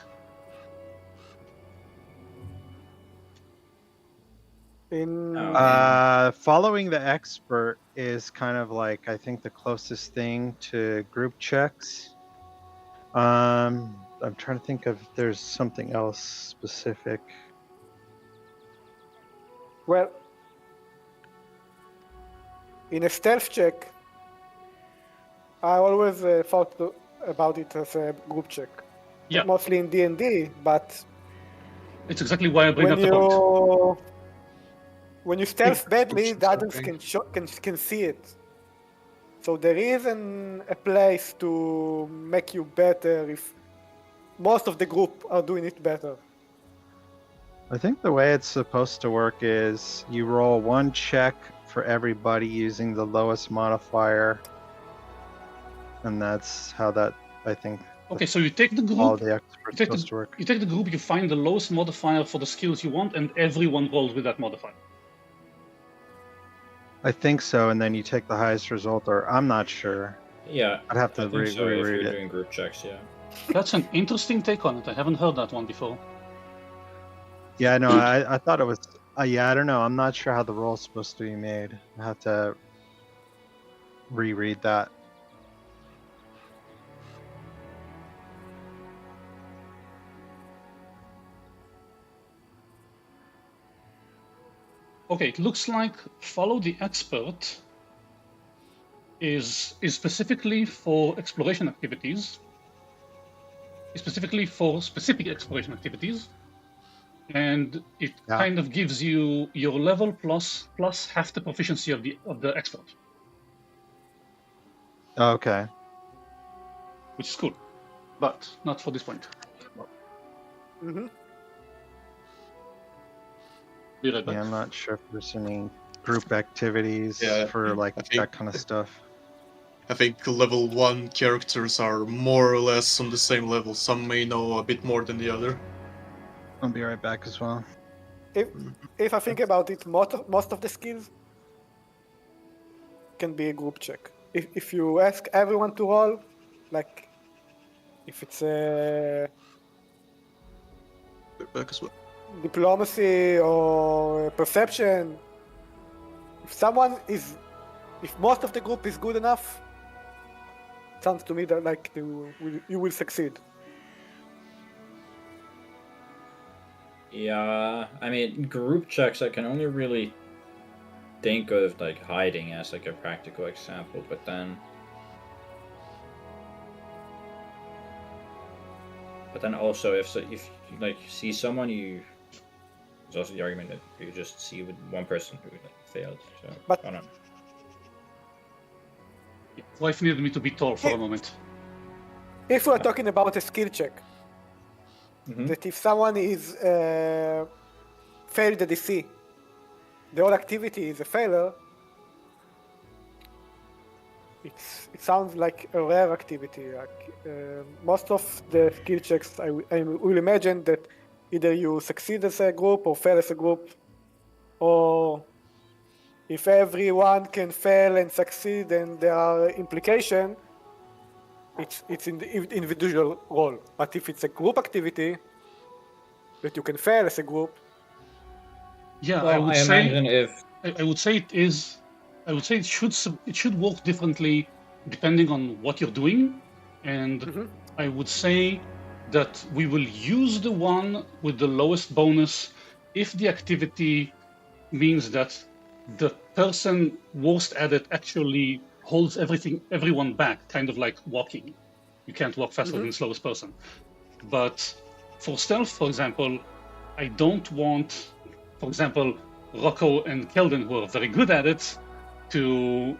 Following the expert is kind of like, I think, the closest thing to group checks. I'm trying to think if there's something else specific. Well, in a stealth check, I always thought about it as a group check. Yeah. Mostly in D&D, but it's exactly why I bring up the point. When you stealth badly, the others can see it. So there isn't a place to make you better if most of the group are doing it better. I think the way it's supposed to work is you roll one check for everybody using the lowest modifier. And that's how that, I think. Okay, so you take the group. All the experts supposed to work. You take the group, you find the lowest modifier for the skills you want, and everyone rolls with that modifier. I think so, and then you take the highest result, or I'm not sure. Yeah, I'd have to I think so, if reread you're it. doing group checks, yeah. That's an interesting take on it. I haven't heard that one before. Yeah, no, I thought it was. Yeah, I don't know. I'm not sure how the roll is supposed to be made. I have to reread that. Okay, it looks like follow the expert is specifically for exploration activities. Specifically for specific exploration activities. And it kind of gives you your level plus half the proficiency of the expert. Okay. Which is cool, but not for this point. Mm-hmm. Be right back. Yeah, I'm not sure if there's any group activities for like that kind of stuff. I think level 1 characters are more or less on the same level. Some may know a bit more than the other. I'll be right back as well. If I think about it, most of the skills can be a group check. If you ask everyone to roll, like if it's a back as well. Diplomacy or perception, if most of the group is good enough, it sounds to me that like you will succeed. Yeah, I mean, group checks, I can only really think of like hiding as like a practical example, but then also if you like see someone, there's also the argument that you just see with one person who like failed. So but I don't know. Wife needed me to be tall for a moment. If we're talking about a skill check, Mhm. that if someone is failed the DC, the whole activity is a failure. It sounds like a rare activity. Like, most of the skill checks, I will imagine that either you succeed as a group or fail as a group, or if everyone can fail and succeed and there are implications, it's in the individual role. But if it's a group activity that you can fail as a group, Yeah, Well, I imagine if I would say it is. I would say it should work differently depending on what you're doing, and I would say that we will use the one with the lowest bonus if the activity means that the person worst at it actually holds everyone back, kind of like walking. You can't walk faster than the slowest person. But for stealth, for example, I don't want, for example, Rocco and Keldon, who are very good at it, to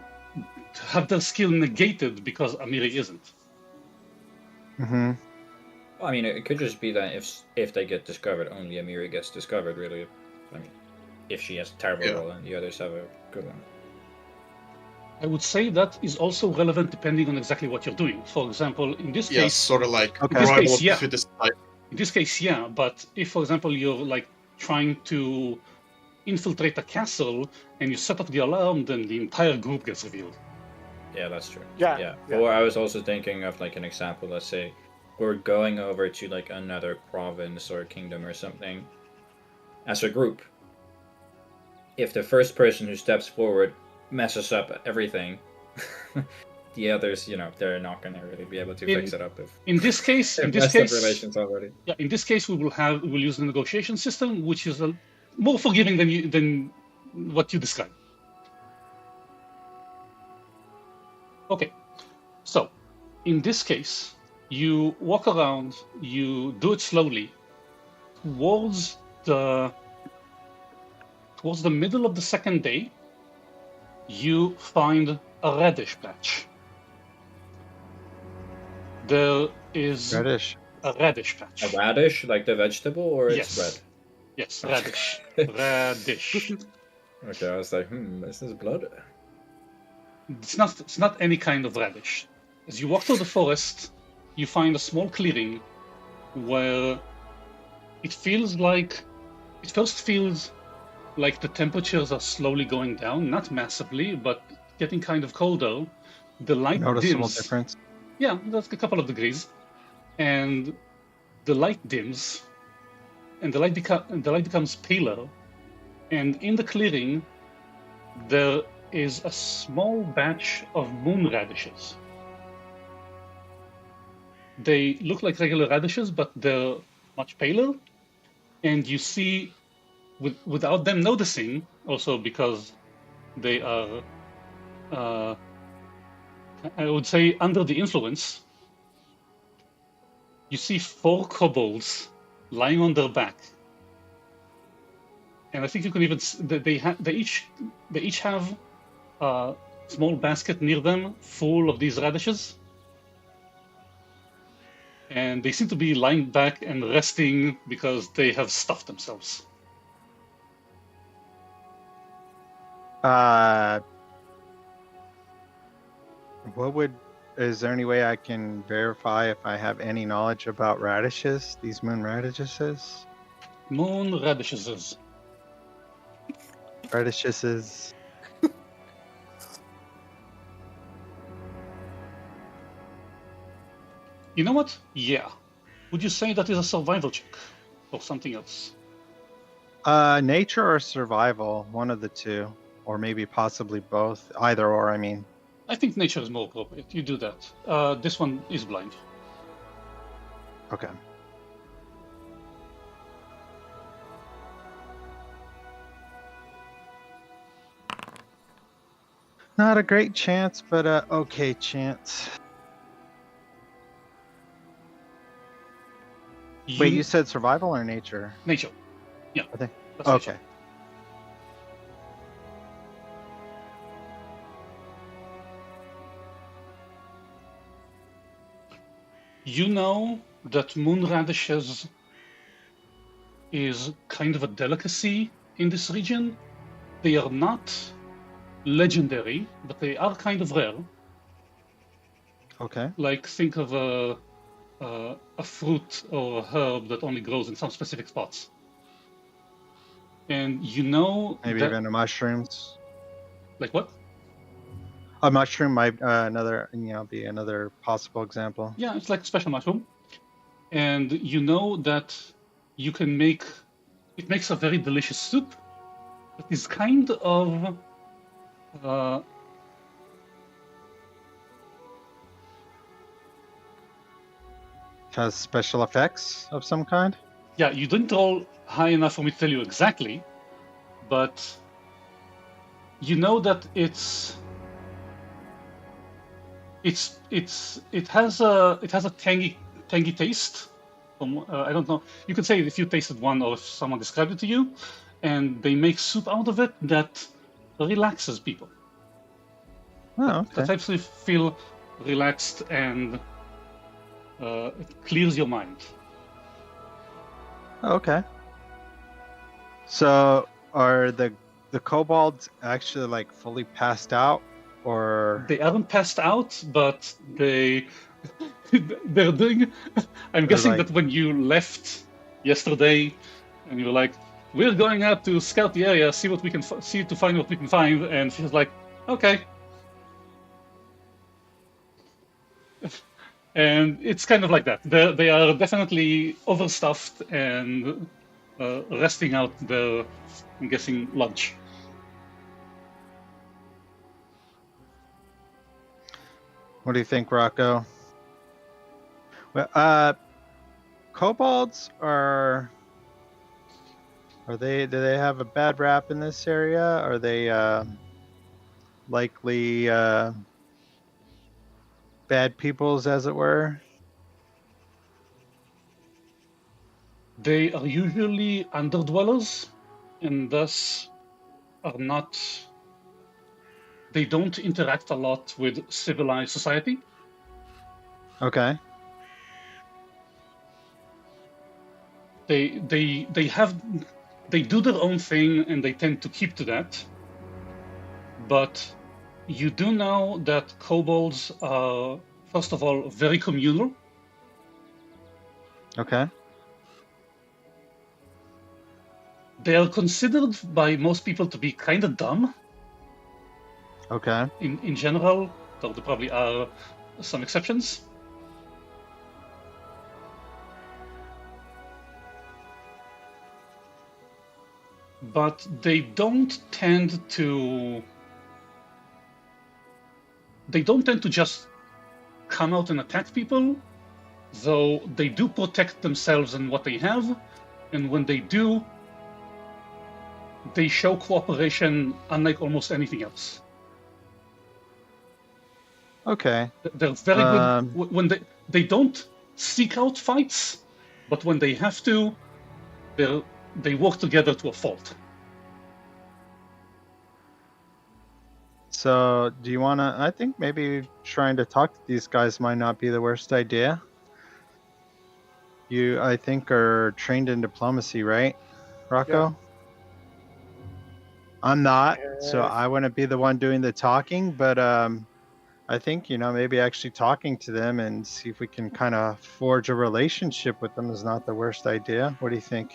have their skill negated because Amiri isn't. Mm-hmm. I mean, it could just be that if they get discovered, only Amiri gets discovered. Really, I mean, if she has a terrible roll and the others have a good one. I would say that is also relevant depending on exactly what you're doing. For example, in this case, sort of like in this rival case, of the yeah. fittest type. In this case, yeah. But if, for example, you're like trying to infiltrate a castle and you set off the alarm, then the entire group gets revealed. Yeah, that's true. Yeah. Or I was also thinking of like an example. Let's say we're going over to like another province or kingdom or something as a group. If the first person who steps forward messes up everything, the others, they're not going to really be able to fix it up. In this case, relations already. Yeah, in this case, we will use the negotiation system, which is more forgiving than what you described. Okay, so in this case, you walk around, you do it slowly towards the middle of the second day. You find a radish patch. There is Radish. a radish patch. A radish, like the vegetable, or it's Yes. red? Yes, radish. Radish. Okay, I was like, this is blood. It's not any kind of radish. As you walk through the forest, you find a small clearing where it first feels like the temperatures are slowly going down, not massively, but getting kind of colder. The light Noticeable dims. difference. Yeah, that's a couple of degrees. And the light dims, and the light becomes paler. And in the clearing, there is a small batch of moon radishes. They look like regular radishes, but they're much paler. And you see, without them noticing, also because they are, I would say, under the influence, you see 4 kobolds lying on their back. And I think you can even they each have a small basket near them full of these radishes, and they seem to be lying back and resting because they have stuffed themselves. Is there any way I can verify if I have any knowledge about radishes? These moon radishes? Moon radishes. Radishes. You know what? Yeah. Would you say that is a survival check or something else? Nature or survival, one of the two, or maybe possibly both. Either or, I mean. I think nature is more appropriate. You do that. This one is blind. Okay. Not a great chance, but okay chance. Wait, you said survival or nature? Nature. Yeah. I think. That's Okay. nature. You know that moon radishes is kind of a delicacy in this region. They are not legendary, but they are kind of rare. Okay. Like think of a fruit or a herb that only grows in some specific spots. And you know Maybe that, even mushrooms. like what? A mushroom might be another possible example. Yeah, it's like special mushroom. And you know that you can make, it makes a very delicious soup that is kind of Has special effects of some kind. yeah, you didn't roll high enough for me to tell you exactly, but you know that it has a tangy taste. From I don't know. You could say if you tasted one or if someone described it to you, and they make soup out of it that relaxes people. Oh, okay. That helps you feel relaxed and it clears your mind. Okay. So are the kobolds actually like fully passed out, or They aren't passed out, but they're doing. I'm guessing like- that when you left yesterday, and you were like, "We're going out to scout the area, see what we can see to find what we can find," and she's like, "Okay." And it's kind of like that. They are definitely overstuffed and resting out their, I'm guessing, lunch. what do you think, Rocco? Well, kobolds are they? Do they have a bad rap in this area? Are they likely bad peoples, as it were? They are usually underdwellers, and thus are not. They don't interact a lot with civilized society. Okay. They do their own thing, and they tend to keep to that. But you do know that kobolds are, first of all, very communal. Okay. They are considered by most people to be kind of dumb. Okay. In general, though there probably are some exceptions. But they don't tend to just come out and attack people, though they do protect themselves and what they have, and when they do, they show cooperation unlike almost anything else. Okay. They're very good when they don't seek out fights, but when they have to, they work together to a fault. So, do you want to? I think maybe trying to talk to these guys might not be the worst idea. You, I think, are trained in diplomacy, right, Rocco? Yeah. I'm not, so I wouldn't be the one doing the talking, but I think, maybe actually talking to them and see if we can kind of forge a relationship with them is not the worst idea. What do you think?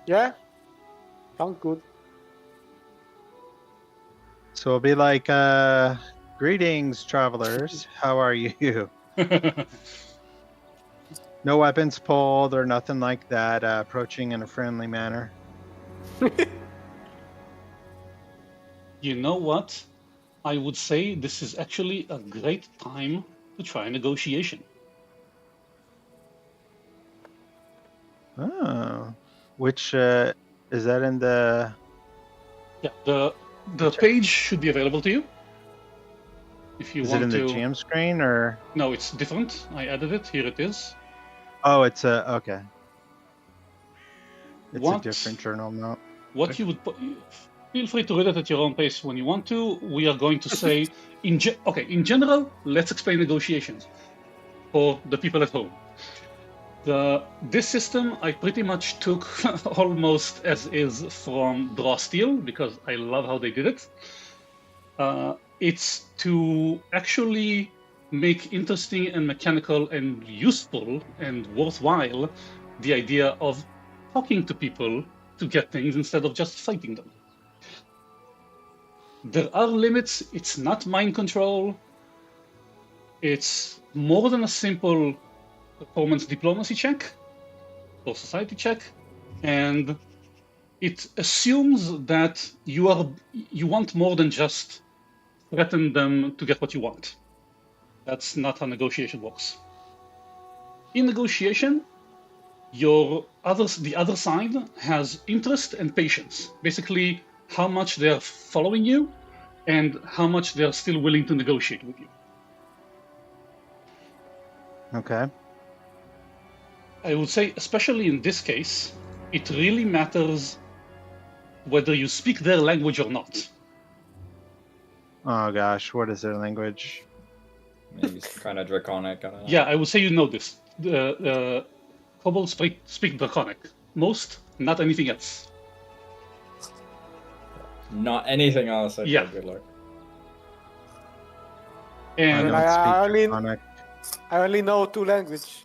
Yeah, sounds good. So it'll be like, greetings, travelers. How are you? No weapons pulled or nothing like that. Approaching in a friendly manner. You know what? I would say this is actually a great time to try a negotiation. Oh, which is that in the? Yeah, the page should be available to you. If you Is want it in to. the GM screen or? No, it's different. I added it. Here it is. Oh, it's okay. It's What? a different journal note. What you would feel free to read it at your own pace when you want to. We are going to say in general, let's explain negotiations. for the people at home. This system I pretty much took almost as is from Draw Steel because I love how they did it. It's to actually make interesting and mechanical and useful and worthwhile the idea of talking to people to get things instead of just fighting them. There are limits. It's not mind control. It's more than a simple performance diplomacy check or society check, and it assumes that you want more than just threaten them to get what you want. That's not how negotiation works. In negotiation, the other side has interest and patience. Basically, how much they're following you and how much they're still willing to negotiate with you. Okay. I would say, especially in this case, it really matters whether you speak their language or not. Oh gosh, what is their language? Maybe kind of draconic. I don't know. Yeah, I would say you know this. The kobolds speak draconic. Most, not anything else. Not anything else. I Yeah. feel good luck. And don't speak Draconic. I only know 2 languages.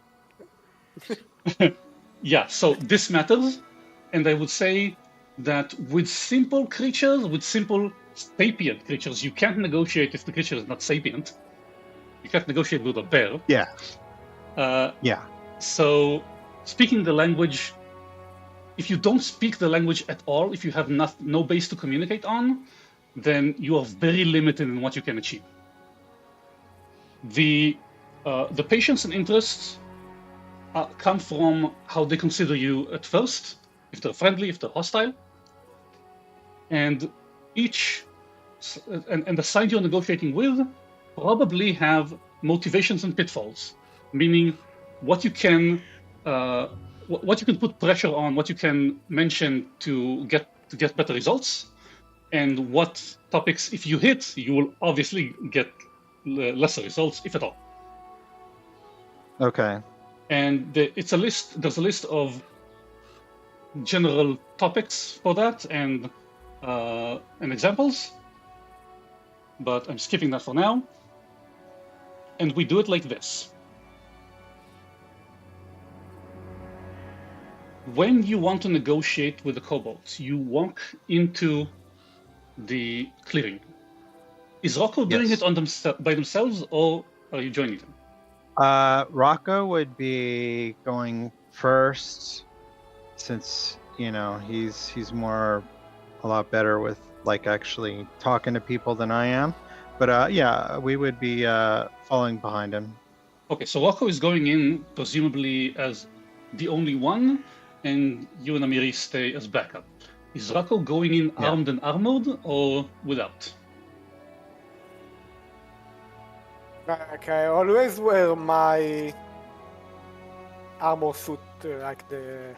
yeah, so this matters. And I would say that with simple creatures, with simple sapient creatures, you can't negotiate if the creature is not sapient. You can't negotiate with a bear. Yeah. Yeah. So speaking the language, if you don't speak the language at all, if you have no base to communicate on, then you are very limited in what you can achieve. The patience and interests come from how they consider you at first, if they're friendly, if they're hostile, and the side you're negotiating with probably have motivations and pitfalls, meaning what you can put pressure on, what you can mention to get better results, and what topics, if you hit, you will obviously get lesser results, if at all. Okay. And there's a list of general topics for that and examples, but I'm skipping that for now. And we do it like this. When you want to negotiate with the kobolds, you walk into the clearing. Is Rocco doing it by themselves, or are you joining them? Rocco would be going first, since he's a lot better with actually talking to people than I am. But yeah, we would be following behind him. Okay, so Rocco is going in presumably as the only one, and you and Amiri stay as backup. Is Rocco going in armed and armored, or without? I always wear my armor suit, like the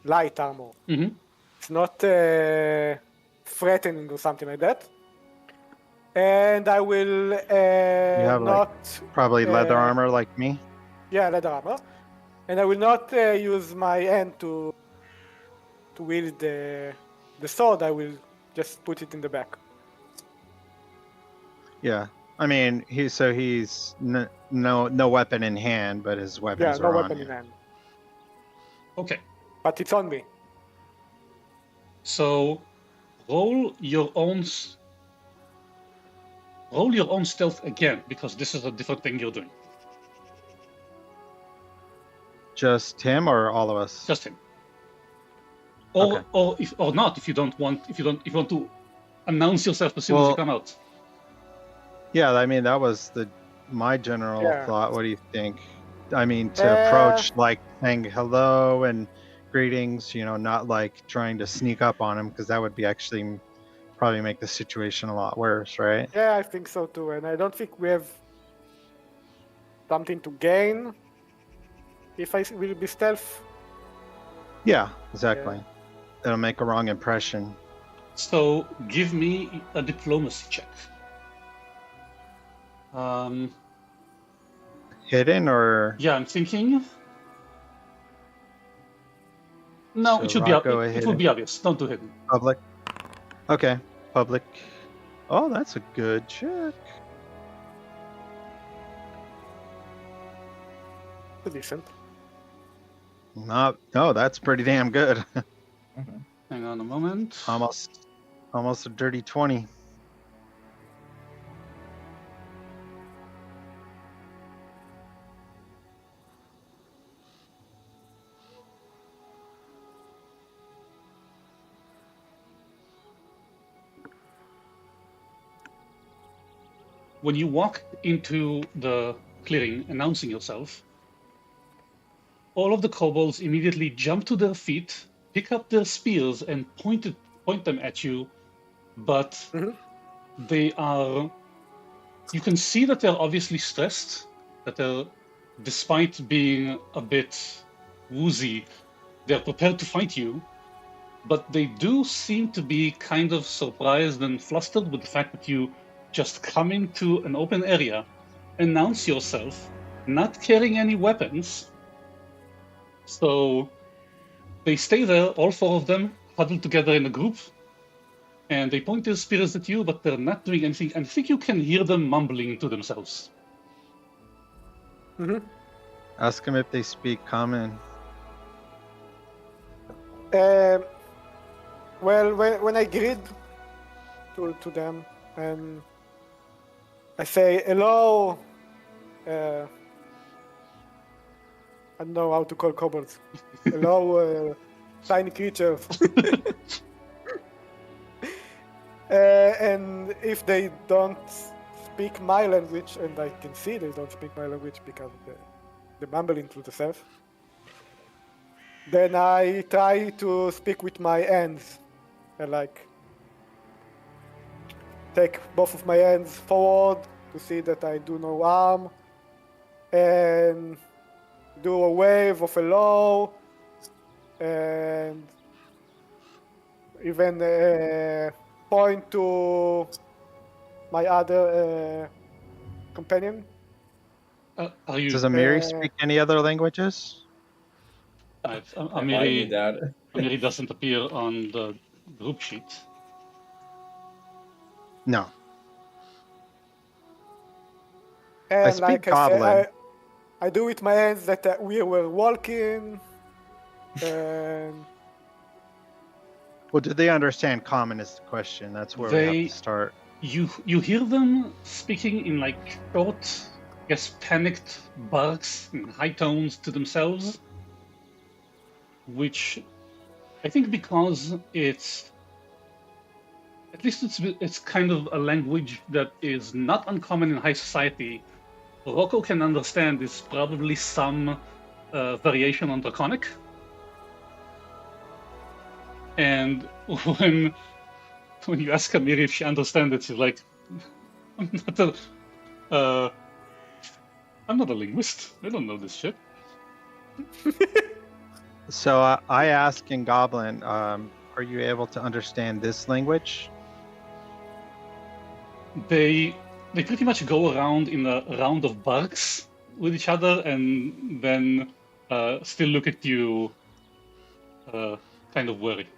light armor. Mm-hmm. It's not threatening or something like that. And I will You have not... probably leather armor like me? Yeah, leather armor. And I will not use my hand to wield the sword. I will just put it in the back. Yeah. I mean, he's no weapon in hand, but his weapons no are weapon on in him. hand. Okay. But it's on me. So roll your own stealth again, because this is a different thing you're doing. Just him or all of us? Just him. Or Okay. or not if you want to announce yourself as soon as you come out. Yeah, I mean that was my general thought. What do you think? I mean, to approach saying hello and greetings, not trying to sneak up on him, because that would be actually probably make the situation a lot worse, right? Yeah, I think so too. And I don't think we have something to gain if I will be stealth. Yeah, exactly. It'll make a wrong impression. So give me a diplomacy check. hidden or? Yeah, I'm thinking. No, So it should Rocco be. It hidden. would be obvious. Don't do hidden. Public. Okay, public. Oh, that's a good check. Decent. No, that's pretty damn good. Hang on a moment. Almost a dirty 20. When you walk into the clearing announcing yourself, all of the kobolds immediately jump to their feet, pick up their spears, and point them at you. But they are. You can see that they're obviously stressed. That they're, despite being a bit woozy, they're prepared to fight you. But they do seem to be kind of surprised and flustered with the fact that you just come into an open area, announce yourself, not carrying any weapons. So they stay there, all four of them, huddled together in a group, and they point their spears at you, but they're not doing anything. And I think you can hear them mumbling to themselves. Ask them if they speak common. Well, when I greet to them and I say hello, I don't know how to call kobolds. Hello, tiny creatures. And if they don't speak my language, and I can see they don't speak my language because of the mumbling to themselves, then I try to speak with my hands. I take both of my hands forward to see that I do no harm, and do a wave of hello, and even point to my other companion. Are you? Does Amiri speak any other languages? Amiri doesn't appear on the group sheet. No. And I speak like Goblin. I say, I do with my hands that we were walking, and Well, do they understand common is the question. That's where we have to start. You hear them speaking in like short, panicked barks and high tones to themselves, which I think because it's kind of a language that is not uncommon in high society. Rocco can understand is probably some variation on Draconic. And when you ask Amiri if she understands it, she's like, I'm not a linguist. I don't know this shit. So I ask in Goblin, are you able to understand this language? They pretty much go around in a round of barks with each other, and then still look at you, kind of worried.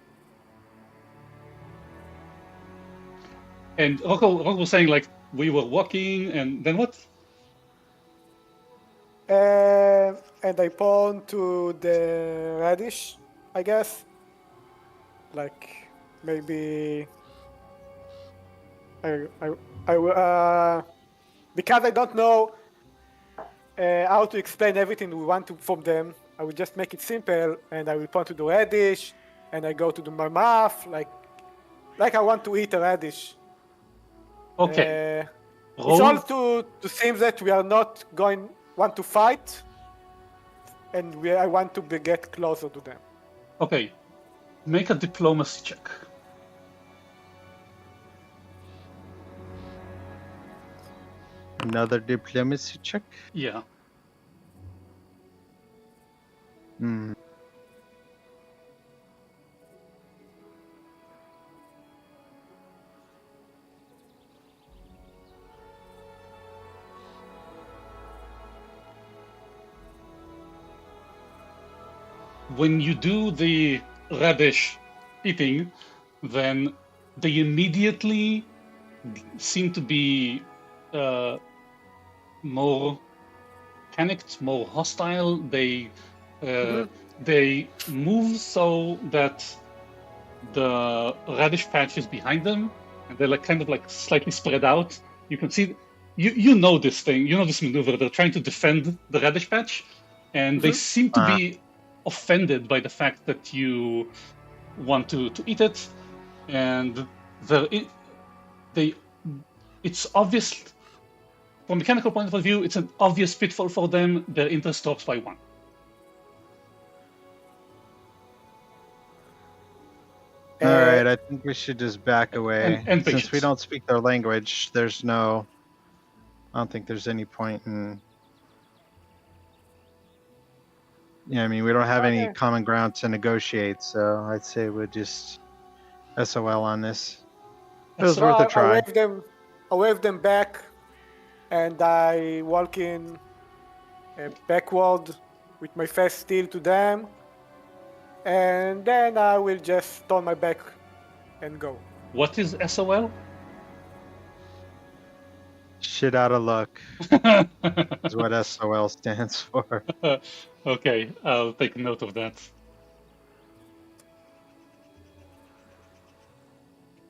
And Rocco was saying, like, we were walking, and then what? And I point to the radish, I guess. Like maybe I because I don't know how to explain everything we want from them. I will just make it simple, and I will point to the radish, and I go to my mouth, like I want to eat a radish. Okay. It's all to seem that we are not want to fight, and I want to get closer to them. Okay. Make a diplomacy check. Another diplomacy check? Yeah. when you do the radish eating, then they immediately seem to be more panicked, more hostile. They move so that the radish patch is behind them, and they're like kind of like slightly spread out. You can see, you know this thing, you know this maneuver. They're trying to defend the radish patch, and they seem to be offended by the fact that you want to eat it, and it's obvious from a mechanical point of view. It's an obvious pitfall for them. Their interest drops by 1. All right, I think we should just back away. And Since we patience. don't speak their language, I don't think there's any point in. Yeah, I mean, we don't have any common ground to negotiate, so I'd say we'll just SOL on this. It was worth a try. I wave them back, and I walk in backward with my face still to them, and then I will just turn my back and go. What is SOL? Shit out of luck is what SOL stands for. Okay, I'll take note of that.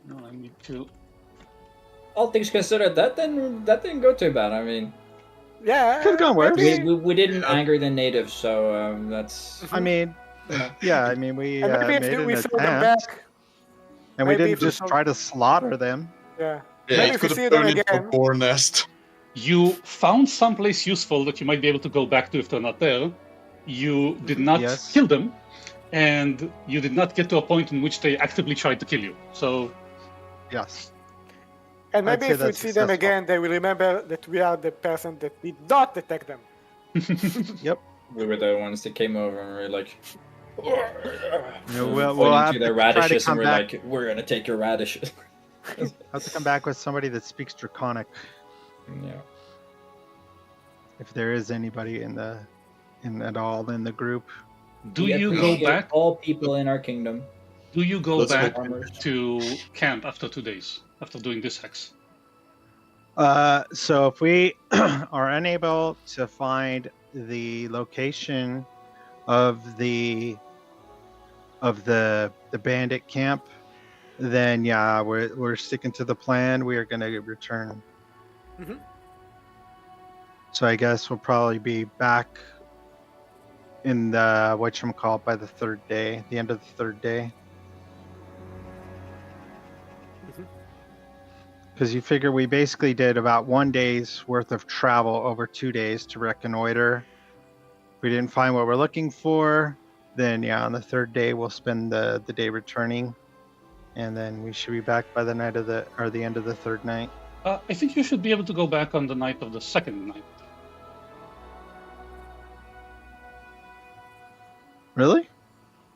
No, I need to. All things considered, that didn't go too bad. I mean, yeah, could have gone worse. We didn't anger the natives, so that's. I mean, yeah, I mean, we and maybe made if an we throw them attempt, back, and we maybe didn't if we just throw- try to slaughter them. yeah. Yeah, Maybe it if we could see have them turned into a again. boar nest. You found someplace useful that you might be able to go back to if they're not there. You did not Yes. kill them, and you did not get to a point in which they actively tried to kill you. So, Yes. And maybe I'd say if we that's see them successful. again, they will remember that we are the person that did not attack them. Yep. We were the ones that came over and we were like, We'll pointing have to to their try to radishes, come and we're back. like, we're gonna take your radishes. Have to come back with somebody that speaks Draconic, Yeah. if there is anybody at all in the group. do We you go appreciate back? all people in our kingdom. Do you go Let's back hope- to camp after 2 days after doing this hex? So if we are unable to find the location of the bandit camp, then yeah, we're sticking to the plan. We are going to return. Mhm. So I guess we'll probably be back in the whatchamacallit by the third day, the end of the third day. Because you figure we basically did about 1 day's worth of travel over 2 days to reconnoiter. If we didn't find what we're looking for, then yeah, on the third day we'll spend the day returning, and then we should be back by the end of the third night. I think you should be able to go back on the night of the second night. Really?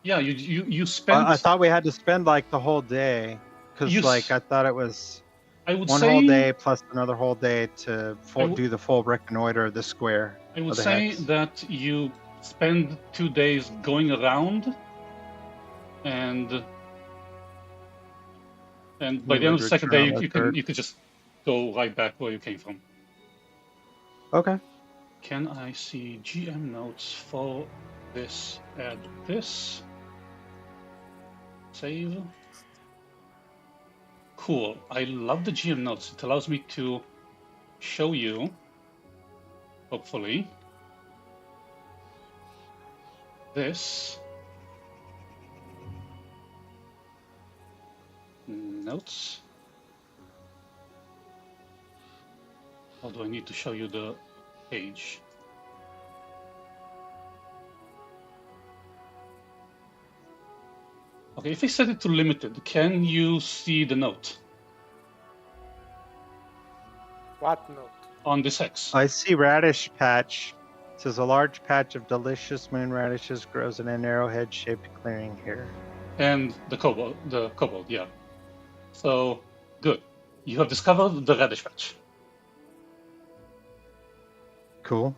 Yeah, you spent. I thought we had to spend like the whole day, because You like s- I thought it was I would one say, whole day plus another whole day to would- do the full reconnoiter of the square. I would of the say hex. that you spend 2 days going around, and by We the end of would the second return day, on the you can third. you could just go right back where you came from. Okay. Can I see GM notes for this? Add this. Save. Cool. I love the GM notes. It allows me to show you, hopefully, this. Notes. Or do I need to show you the page? Okay, if I set it to limited, can you see the note What note? on this hex? I see radish patch. It says a large patch of delicious moon radishes grows in an arrowhead-shaped clearing here. And the kobold, yeah. So, good. You have discovered the radish patch. Cool.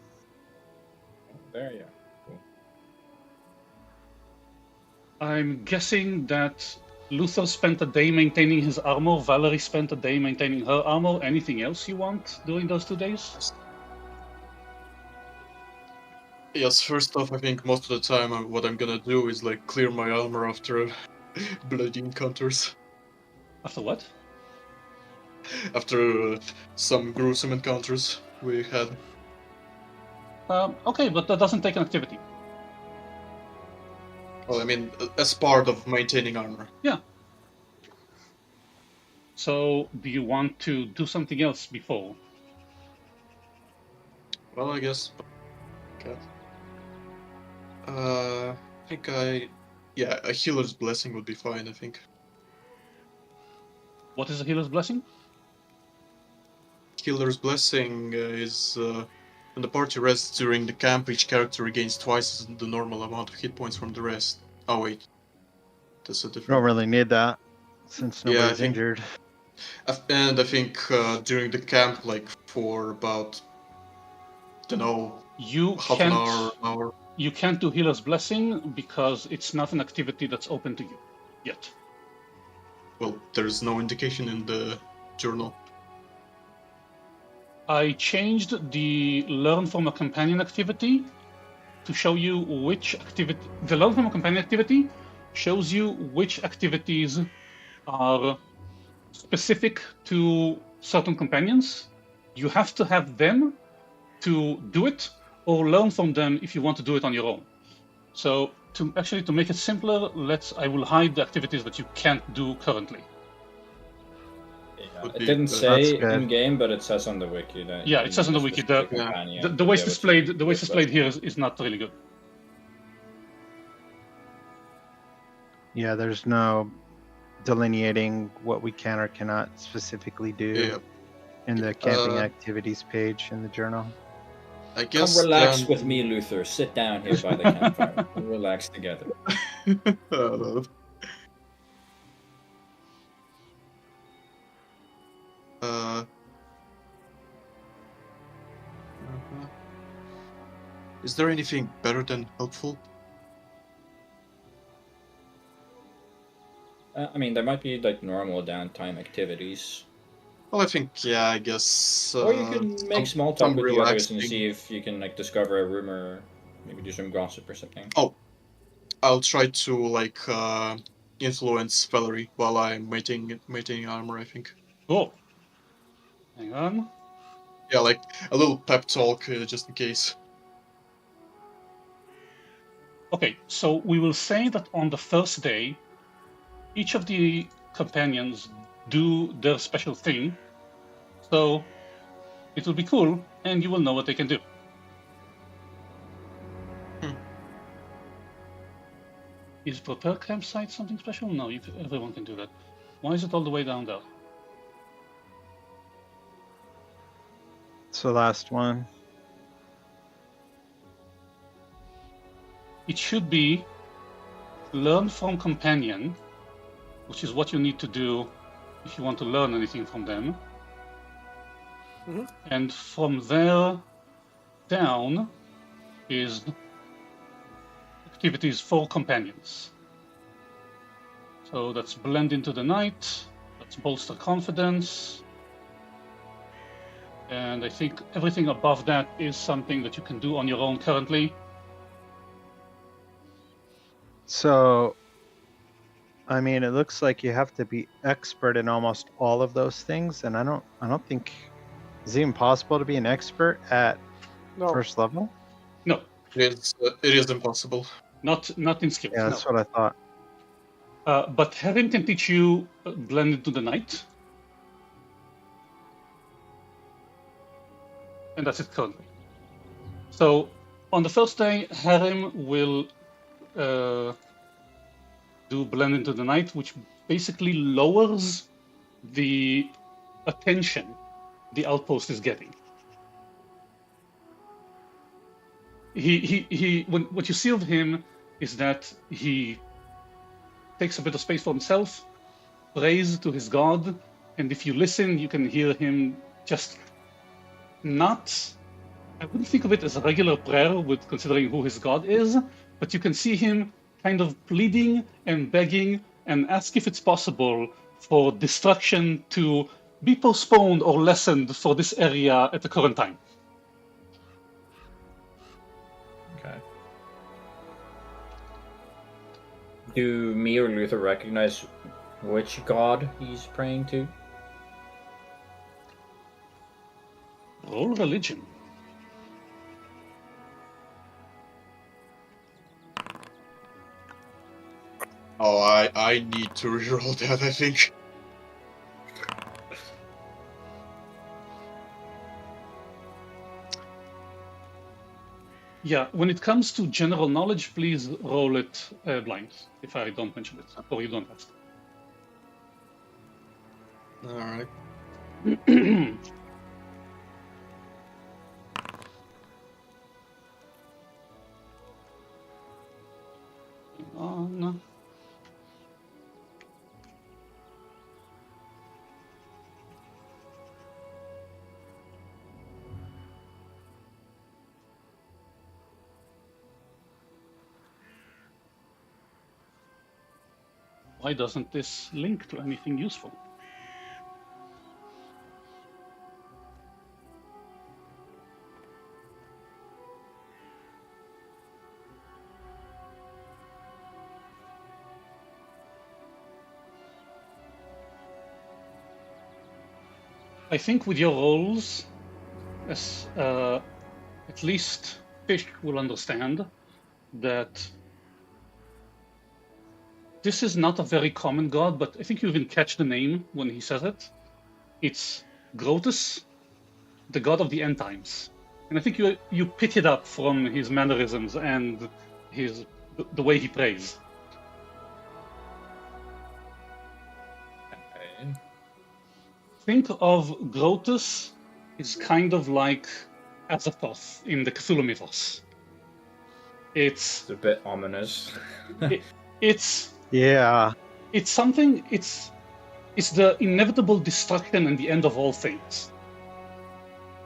There you go. I'm guessing that Luther spent a day maintaining his armor, Valerie spent a day maintaining her armor. Anything else you want during those 2 days? Yes, first off, I think most of the time what I'm gonna do is like clear my armor after bloody encounters. After what? After some gruesome encounters we had. Okay, but that doesn't take an activity. Well, I mean, as part of maintaining armor. Yeah. So, do you want to do something else before? Well, I guess. Okay. I think yeah, a healer's blessing would be fine, I think. What is a healer's blessing? Healer's blessing is when the party rests during the camp, each character regains twice the normal amount of hit points from the rest. Oh wait, that's a different. Don't really need that since Yeah, nobody's injured. And I think during the camp, like for about, I don't know, half an hour. You can't do healer's blessing because it's not an activity that's open to you yet. Well, there's no indication in the journal. I changed the learn from a companion activity to show you which activity. The learn from a companion activity shows you which activities are specific to certain companions. You have to have them to do it, or learn from them if you want to do it on your own. So to make it simpler, I will hide the activities that you can't do currently. Yeah, it didn't say in game, but it says on the wiki that. Yeah, it says on the wiki. The way it's displayed here is not really good. Yeah, there's no delineating what we can or cannot specifically do in the camping activities page in the journal. I guess. Come relax with me, Luther. Sit down here by the campfire. We'll relax together. Is there anything better than helpful? I mean, there might be like normal downtime activities. Well, I think, yeah, I guess. Or you can make small talk with the others and see if you can like discover a rumor, maybe do some gossip or something. Oh, I'll try to like influence Valerie while I'm maintaining armor, I think. Cool. Hang on. Yeah, like a little pep talk just in case. Okay, so we will say that on the first day, each of the companions do their special thing, so it will be cool, and you will know what they can do. Is prepare campsite something special? No, everyone can do that. Why is it all the way down there? It's the last one. It should be learn from companion, which is what you need to do if you want to learn anything from them. Mm-hmm. And from there down is activities for companions. So that's blend into the night, that's bolster confidence, and I think everything above that is something that you can do on your own currently. So, I mean, it looks like you have to be expert in almost all of those things, and I don't think is it even possible to be an expert at first level? No, it is impossible. Not in skills. Yeah, that's what I thought. But Herim can teach you blend into the night, and that's it currently. So on the first day, Herim will do blend into the night, which basically lowers the attention the outpost is getting. What you see of him is that he takes a bit of space for himself, prays to his god, and if you listen, you can hear him just I wouldn't think of it as a regular prayer with considering who his god is, but you can see him kind of pleading and begging and ask if it's possible for destruction to be postponed or lessened for this area at the current time. Okay. Do me or Luther recognize which god he's praying to? Roll religion. Oh, I need to reroll that, I think. Yeah, when it comes to general knowledge, please roll it blind if I don't mention it, or you don't ask. Alright. On. Why doesn't this link to anything useful? I think with your rolls, as at least Fish will understand that this is not a very common god, but I think you even catch the name when he says it. It's Grotus, the god of the end times. And I think you pick it up from his mannerisms and the way he prays. Okay. Think of Grotus is kind of like Azathoth in the Cthulhu mythos. It's a bit ominous. it's Yeah. It's something. It's the inevitable destruction and the end of all things.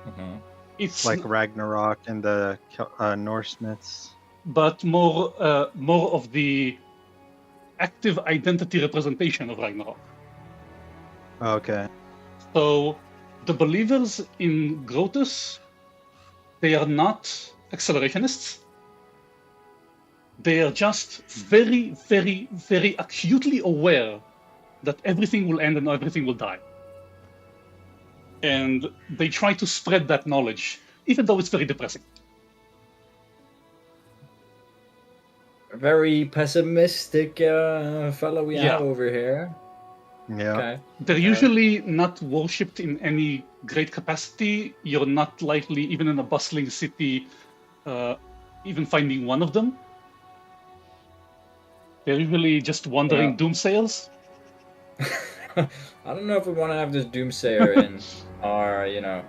Mm-hmm. It's like Ragnarok and the Norse myths. But more of the active identity representation of Ragnarok. Okay. So the believers in Grotus, they are not accelerationists. They are just very, very, very acutely aware that everything will end and everything will die. And they try to spread that knowledge, even though it's very depressing. A very pessimistic fellow we have over here. Yeah. Okay. They're usually not worshipped in any great capacity. You're not likely, even in a bustling city, even finding one of them. They're usually just wandering doomsayers. I don't know if we want to have this doomsayer in our,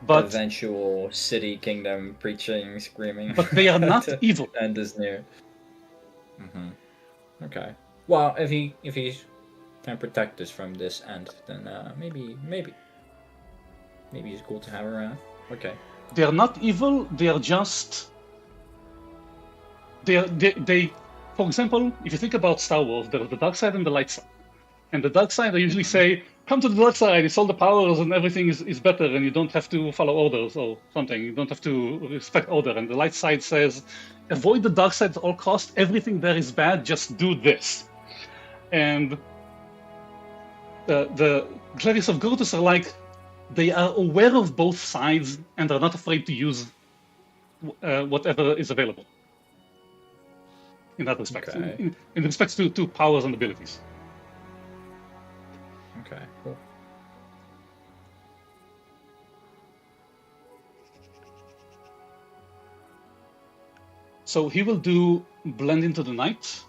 but eventual city kingdom preaching, screaming. But they are not evil. End is near. Mm-hmm. Okay. Well, if he can protect us from this end, then maybe he's cool to have around. Okay. They are not evil. They are just. They. For example, if you think about Star Wars, there's the dark side and the light side. And the dark side, they usually say, come to the dark side, it's all the powers and everything is better and you don't have to follow orders or something. You don't have to respect order. And the light side says, avoid the dark side at all costs. Everything there is bad, just do this. And the clerics of Grotus are like, they are aware of both sides and are not afraid to use whatever is available. In that respect, okay. in respect to powers and abilities. Okay, cool. So he will do Blend into the Night,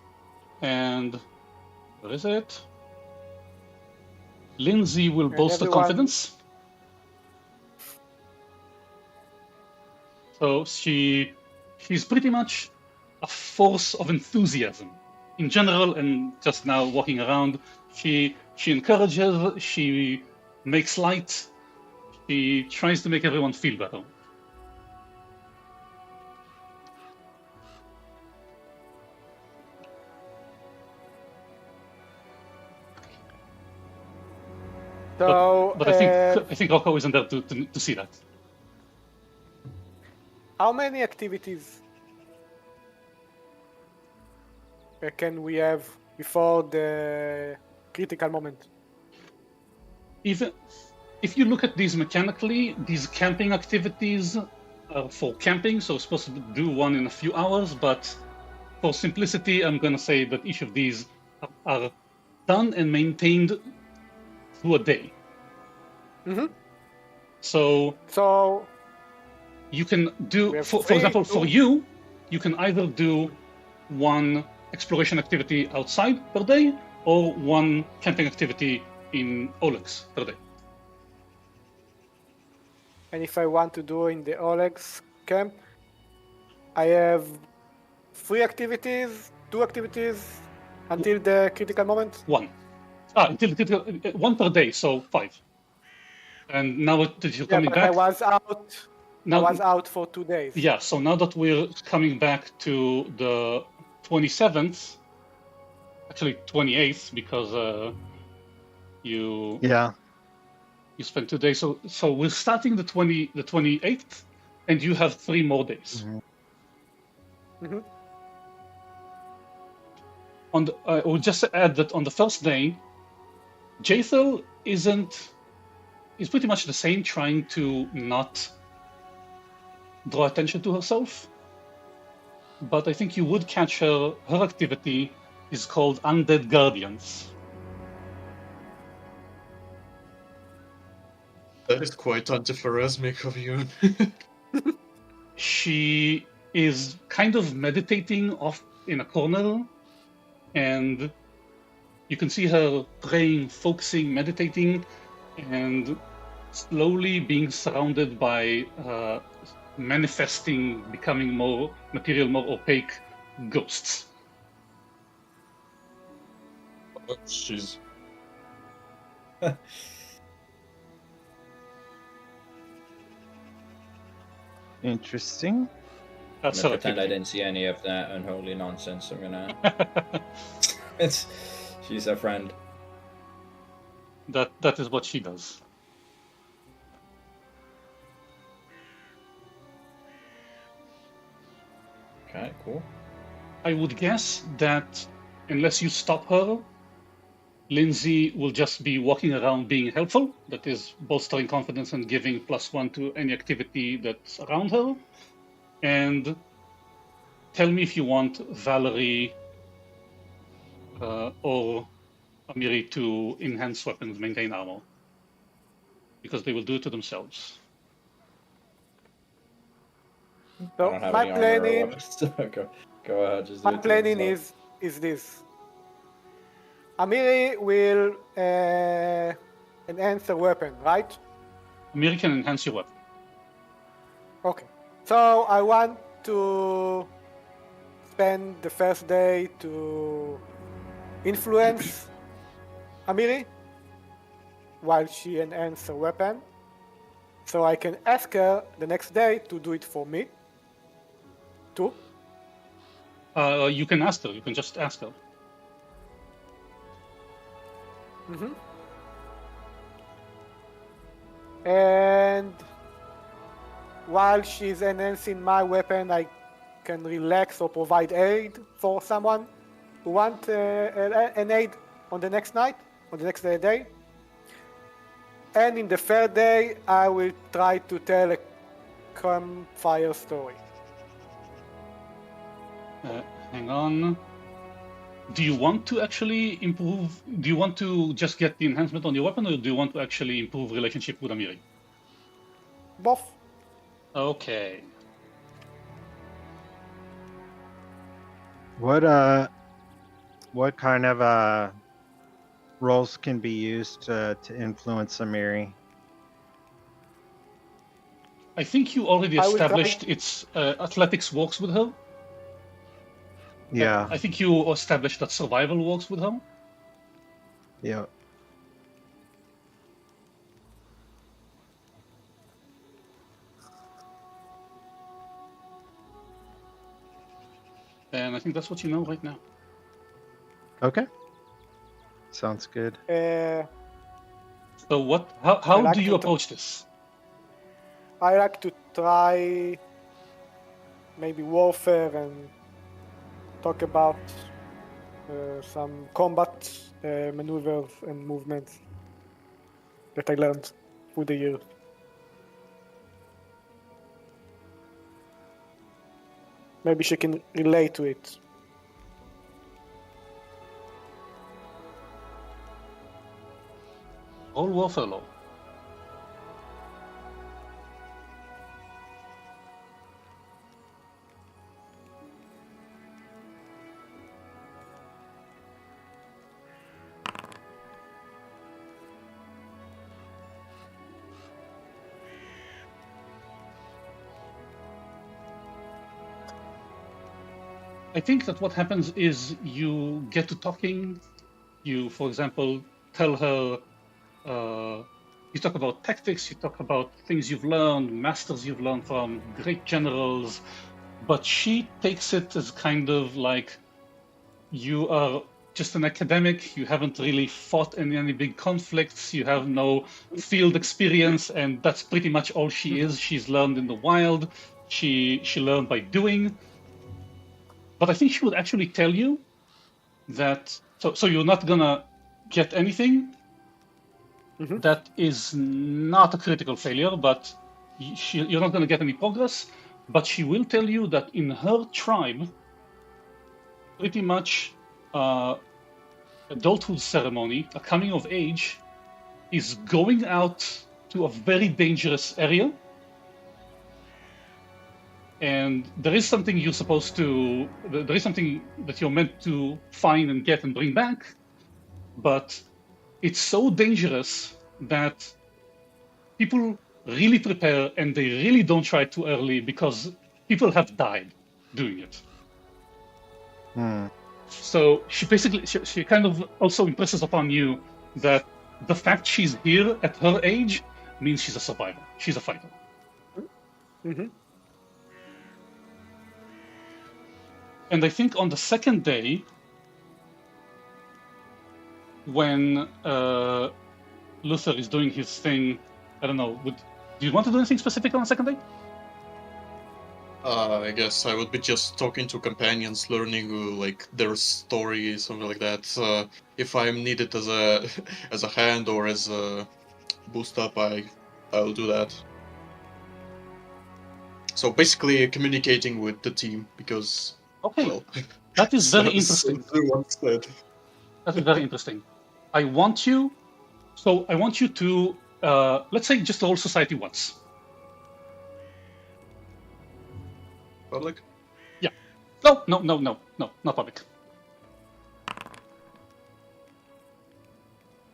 and where is it? Lindsay will bolster confidence. So she's pretty much a force of enthusiasm in general, and just now walking around, she encourages, she makes light, she tries to make everyone feel better. So, But I think Rocco isn't there to see that. how many activities can we have before the critical moment? Even if you look at these mechanically, these camping activities are for camping, so we're supposed to do one in a few hours, but for simplicity, I'm going to say that each of these are done and maintained through a day. Mm-hmm. So you can do, for example, for you can either do one exploration activity outside per day or one camping activity in Oleg's per day. And if I want to do in the Oleg's camp, I have 3 activities, 2 activities until the critical moment? One. Until critical, one per day, so 5. And now that you're coming back, I was out for 2 days. Yeah, so now that we're coming back to the 27th, actually 28th, because you spent 2 days. So we're starting the 28th, and you have 3 more days. Mm-hmm. We'll just add that on the first day, Jaethel is pretty much the same, trying to not draw attention to herself. But I think you would catch her activity is called Undead Guardians. That is quite anti-pharasmic of you. She is kind of meditating off in a corner, and you can see her praying, focusing, meditating, and slowly being surrounded by manifesting, becoming more material, more opaque ghosts. Oh, jeez. Interesting. I'm gonna pretend I didn't see any of that unholy nonsense. I'm gonna. She's a friend. That is what she does. Okay, cool. I would guess that unless you stop her, Lindsay will just be walking around being helpful. That is bolstering confidence and giving +1 to any activity that's around her. And tell me if you want Valerie or Amiri to enhance weapons, maintain armor, because they will do it to themselves. So my planning, go ahead. Just my planning is this. Amiri will enhance the weapon, right? Amiri can enhance your weapon. Okay. So I want to spend the first day to influence Amiri while she enhances her weapon. So I can ask her the next day to do it for me. Too. You can ask her. You can just ask her. Mm-hmm. And while she's enhancing my weapon, I can relax or provide aid for someone who wants an aid on the next night, on the next day. And in the third day, I will try to tell a campfire story. Hang on. Do you want to actually improve? Do you want to just get the enhancement on your weapon, or do you want to actually improve relationship with Amiri? Both. Okay. What kind of roles can be used to influence Amiri? I think you already established its athletics works with her. Yeah. I think you established that survival works with her. Yeah. And I think that's what you know right now. Okay. Sounds good. So what? How like do you to approach this? I like to try maybe warfare and talk about some combat maneuvers and movements that I learned through the years. Maybe she can relate to it. Roll warfare law. I think that what happens is you get to talking. You, for example, tell her. You talk about tactics. You talk about things you've learned, masters you've learned from great generals. But she takes it as kind of like you are just an academic. You haven't really fought in any big conflicts. You have no field experience, and that's pretty much all she is. She's learned in the wild. She learned by doing. But I think she would actually tell you that so you're not gonna get anything. That is not a critical failure, but you're not gonna get any progress. But she will tell you that in her tribe, pretty much adulthood ceremony, a coming of age, is going out to a very dangerous area. And there is something you're supposed to, there is something that you're meant to find and get and bring back, but it's so dangerous that people really prepare and they really don't try too early because people have died doing it. So she basically, she kind of also impresses upon you that the fact she's here at her age means she's a survivor. She's a fighter. And I think on the second day, when Luther is doing his thing, I don't know, do you want to do anything specific on the second day? I guess I would be just talking to companions, learning like their story, something like that. If I'm needed as a as a hand or as a boost up, I'll do that. So basically, communicating with the team because well, that is very interesting. That is very interesting. I want you to let's say just roll society once. Public? Yeah. No, not public.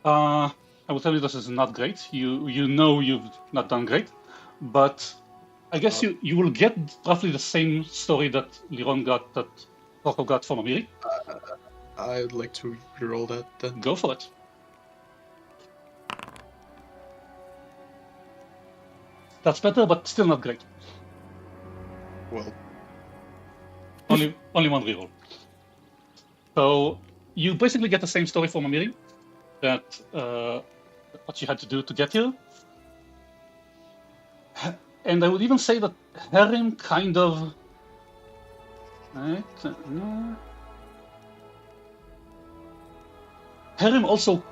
I will tell you this is not great. You know you've not done great, but I guess you will get roughly the same story that Liron got, that Rocco got from Amiri. I'd like to reroll that then. Go for it. That's better, but still not great. Well, only one reroll. So you basically get the same story from Amiri, that what she had to do to get here. And I would even say that Harim kind of. Harim also,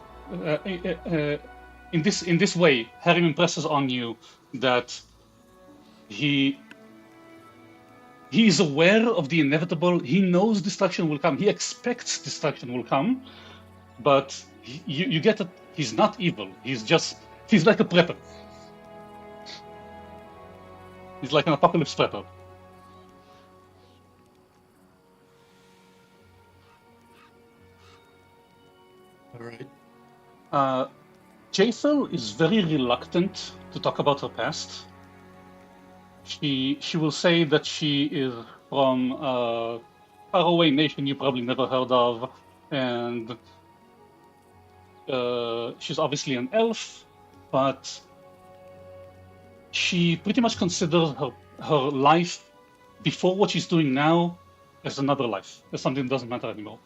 in this way, Harim impresses on you that he is aware of the inevitable. He knows destruction will come. He expects destruction will come, but you get that he's not evil. He's like a prepper. He's like an apocalypse prepper. All right. Jaethel is very reluctant to talk about her past. She will say that she is from a faraway nation you probably never heard of, and she's obviously an elf, but she pretty much considers her life before what she's doing now as another life, as something that doesn't matter anymore.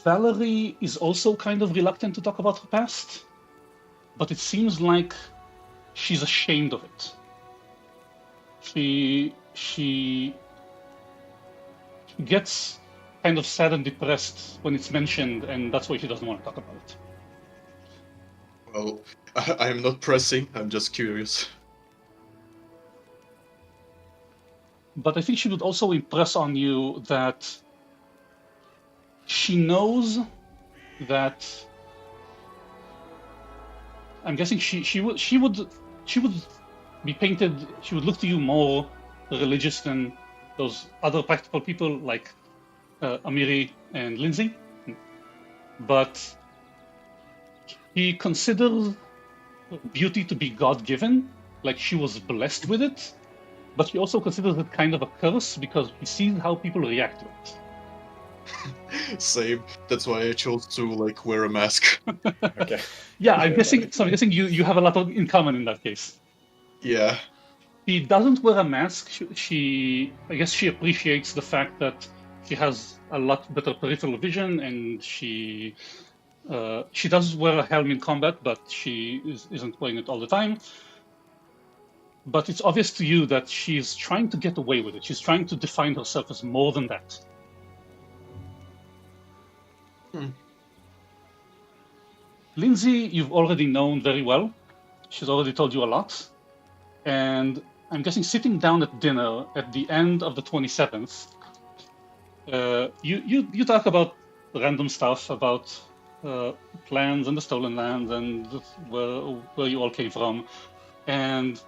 Valerie is also kind of reluctant to talk about her past, but it seems like she's ashamed of it. She gets kind of sad and depressed when it's mentioned, and that's why she doesn't want to talk about it. Well, I'm not pressing, I'm just curious. But I think she would also impress on you that she knows that. I'm guessing she would be painted. She would look to you more religious than those other practical people like Amiri and Lindsay, but he considers beauty to be God-given, like she was blessed with it, but he also considers it kind of a curse because he sees how people react to it. Same. That's why I chose to like wear a mask. Okay. Yeah, I'm guessing. So I'm guessing you have a lot in common in that case. Yeah. She doesn't wear a mask. I guess she appreciates the fact that she has a lot better peripheral vision, and she does wear a helm in combat, but she isn't wearing it all the time. But it's obvious to you that she's trying to get away with it. She's trying to define herself as more than that. Lindsay, you've already known very well. She's already told you a lot. And I'm guessing sitting down at dinner at the end of the 27th, you talk about random stuff, about plans and the stolen lands and where you all came from. And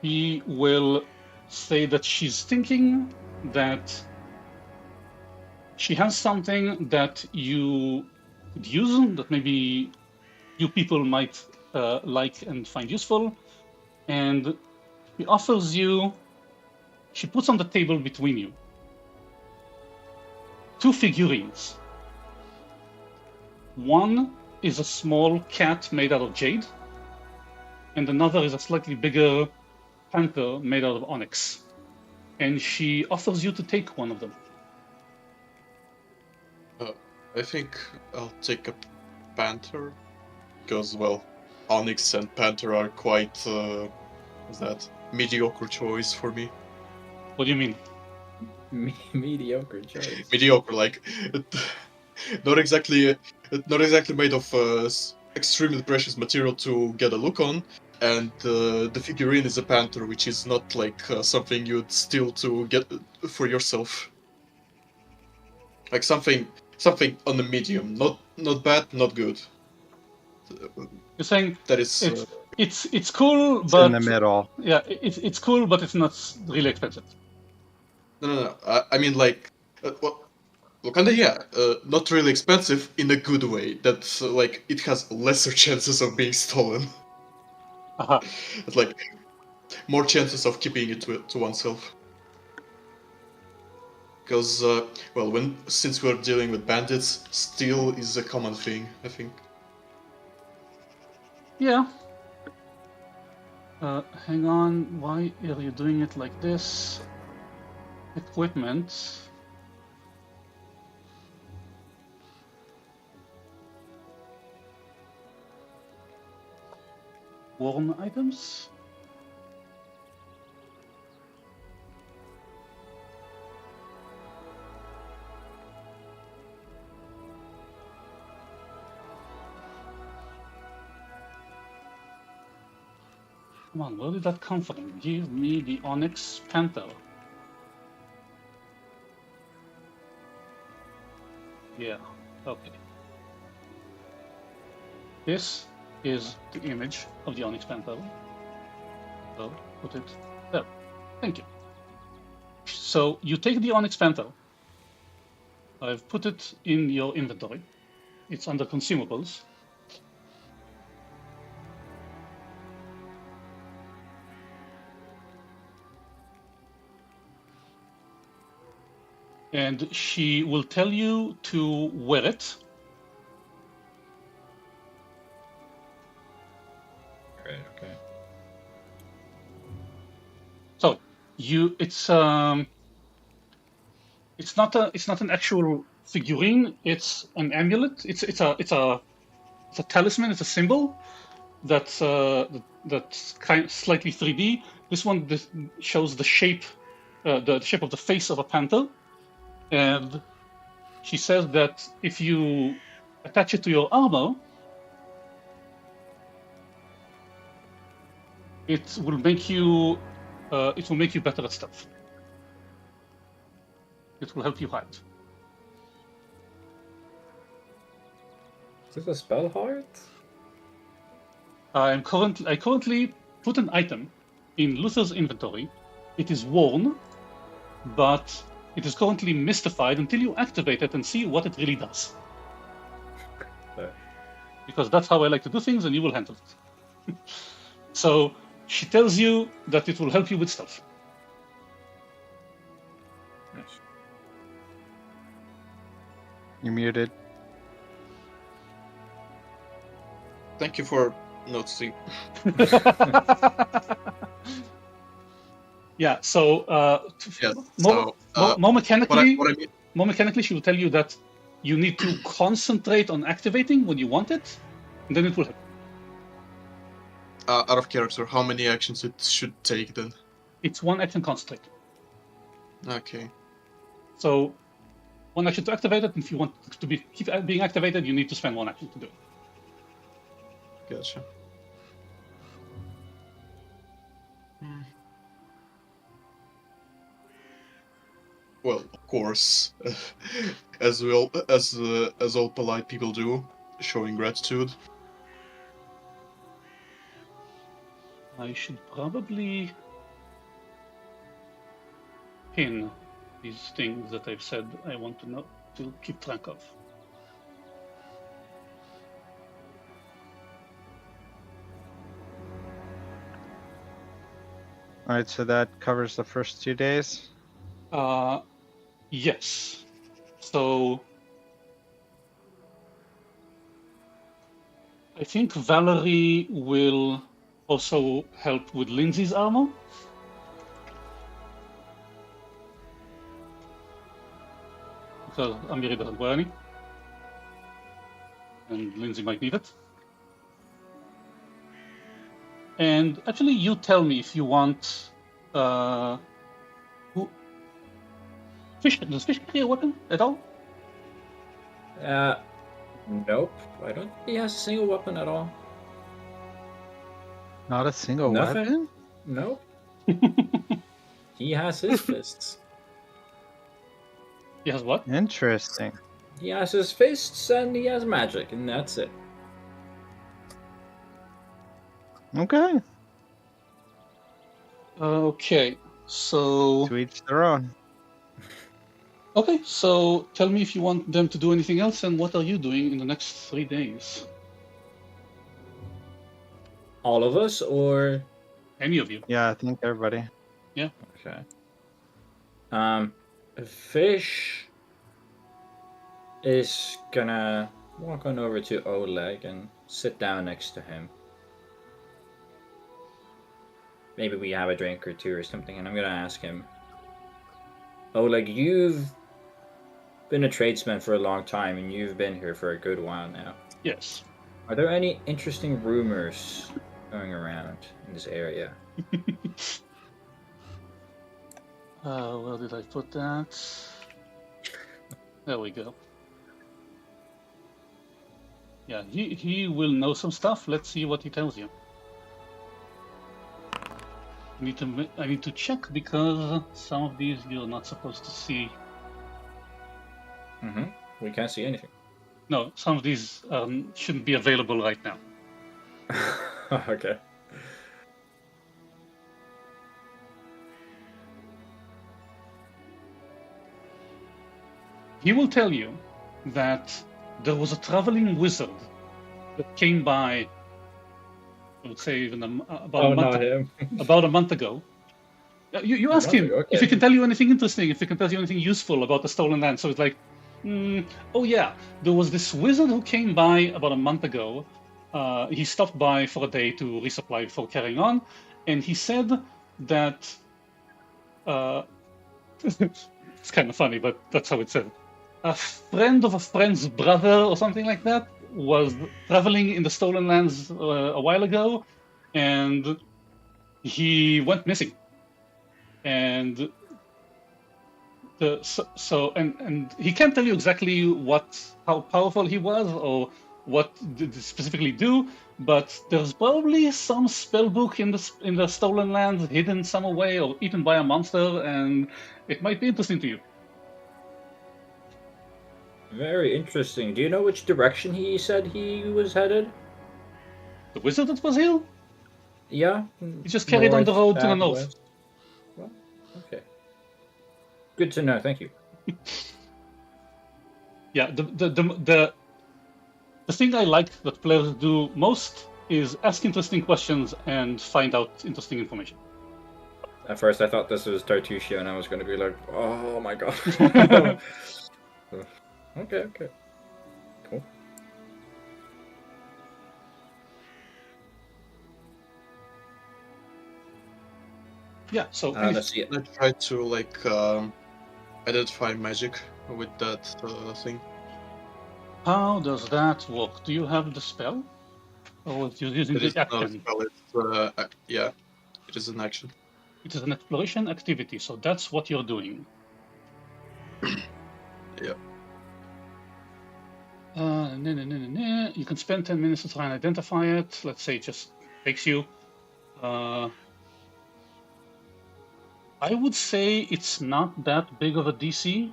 she will say that she's thinking that she has something that you could use, that maybe you people might like and find useful, and she offers you, she puts on the table between you 2 figurines. One is a small cat made out of jade, and another is a slightly bigger panther made out of onyx. And she offers you to take one of them. I think I'll take a panther, because, well, onyx and panther are quite, what's that, mediocre choice for me. What do you mean? Mediocre choice. Mediocre, like, not exactly made of extremely precious material to get a look on, and the figurine is a panther, which is not like something you'd steal to get for yourself. Like something on the medium, not bad, not good. You're saying that is it's cool, It's but in the middle. Yeah, it's cool, but it's not really expensive. No. I mean, like, well, kinda, yeah. Not really expensive in a good way. That's like it has lesser chances of being stolen. Uh-huh. It's like more chances of keeping it to oneself. Because, well, since we're dealing with bandits, steal is a common thing, I think. Yeah. Hang on, why are you doing it like this? Equipment. Worn items? Come on, where did that come from? Give me the Onyx Panther. Yeah, okay. This is the image of the Onyx Panther. So put it there. Thank you. So you take the Onyx Panther. I've put it in your inventory. It's under consumables. And she will tell you to wear it. Right, okay. So it's It's not an actual figurine. It's an amulet. It's a talisman. It's a symbol that's slightly 3D. This one shows the shape of the face of a panther, and she says that if you attach it to your armor, it will make you better at stuff. It will help you hide. Is this a spell heart? I currently put an item in Luther's inventory. It is worn, but it is currently mystified until you activate it and see what it really does. There. Because that's how I like to do things, and you will handle it. So she tells you that it will help you with stuff. Nice. You're muted. Thank you for noticing. Yeah. So Yeah. more mechanically, what I mean, more mechanically, she will tell you that you need to concentrate on activating when you want it, and then it will help. out of character, how many actions it should take then? It's one action concentrate. Okay. So one action to activate it, and if you want it to keep being activated, you need to spend one action to do it. Gotcha. Well, of course, as all polite people do, showing gratitude. I should probably pin these things that I've said I want to know to keep track of. All right, so that covers the first 2 days. Yes. So I think Valerie will also help with Lindsay's armor. Because Amiri doesn't wear any. And Lindsay might need it. And actually, you tell me if you want. Does Fish carry a weapon at all? Nope. I don't think he has a single weapon at all. Not a single Nothing? weapon? Nope. He has his fists. He has what? Interesting. He has his fists and he has magic, and that's it. Okay. Okay, so To each their own. okay, so tell me if you want them to do anything else, and what are you doing in the next 3 days? All of us, or Any of you? Yeah, I think everybody. okay. Fish is gonna walk on over to Oleg and sit down next to him. Maybe we have a drink or two or something, and I'm gonna ask him, Oleg, you've been a tradesman for a long time, and you've been here for a good while now. Yes. Are there any interesting rumors going around in this area? Where did I put that? There we go. Yeah, he will know some stuff. Let's see what he tells you. I need to check because some of these you're not supposed to see. Mm-hmm. We can't see anything. No, some of these shouldn't be available right now. Okay. He will tell you that there was a traveling wizard that came by, I would say even about a month ago. You ask him Okay. if he can tell you anything interesting, if he can tell you anything useful about the stolen land. So it's like, oh yeah, there was this wizard who came by about a month ago. He stopped by for a day to resupply before carrying on, and he said that It's kind of funny, but that's how it said. A friend of a friend's brother or something like that was traveling in the Stolen Lands a while ago, and he went missing. And and he can't tell you exactly how powerful he was or what did he specifically do, but there's probably some spell book in the Stolen Lands hidden some away or eaten by a monster, and it might be interesting to you. Very interesting. Do you know which direction he said he was headed? The wizard that was here? Yeah. He just carried on the road to the south, north. west? Well, okay. Good to know. Thank you. Yeah, the thing I like that players do most is ask interesting questions and find out interesting information. At first, I thought this was Tartusio, and I was going to be like, "Oh my god." Okay. Cool. Yeah, so let's see it. I try to like identify magic with that thing. how does that work? Do you have the spell? Or you're using It is the not a action? spell, it's yeah, it is an action. It is an exploration activity, so that's what you're doing. Yeah. You can spend 10 minutes to try and identify it. Let's say it just takes you. I would say it's not that big of a DC.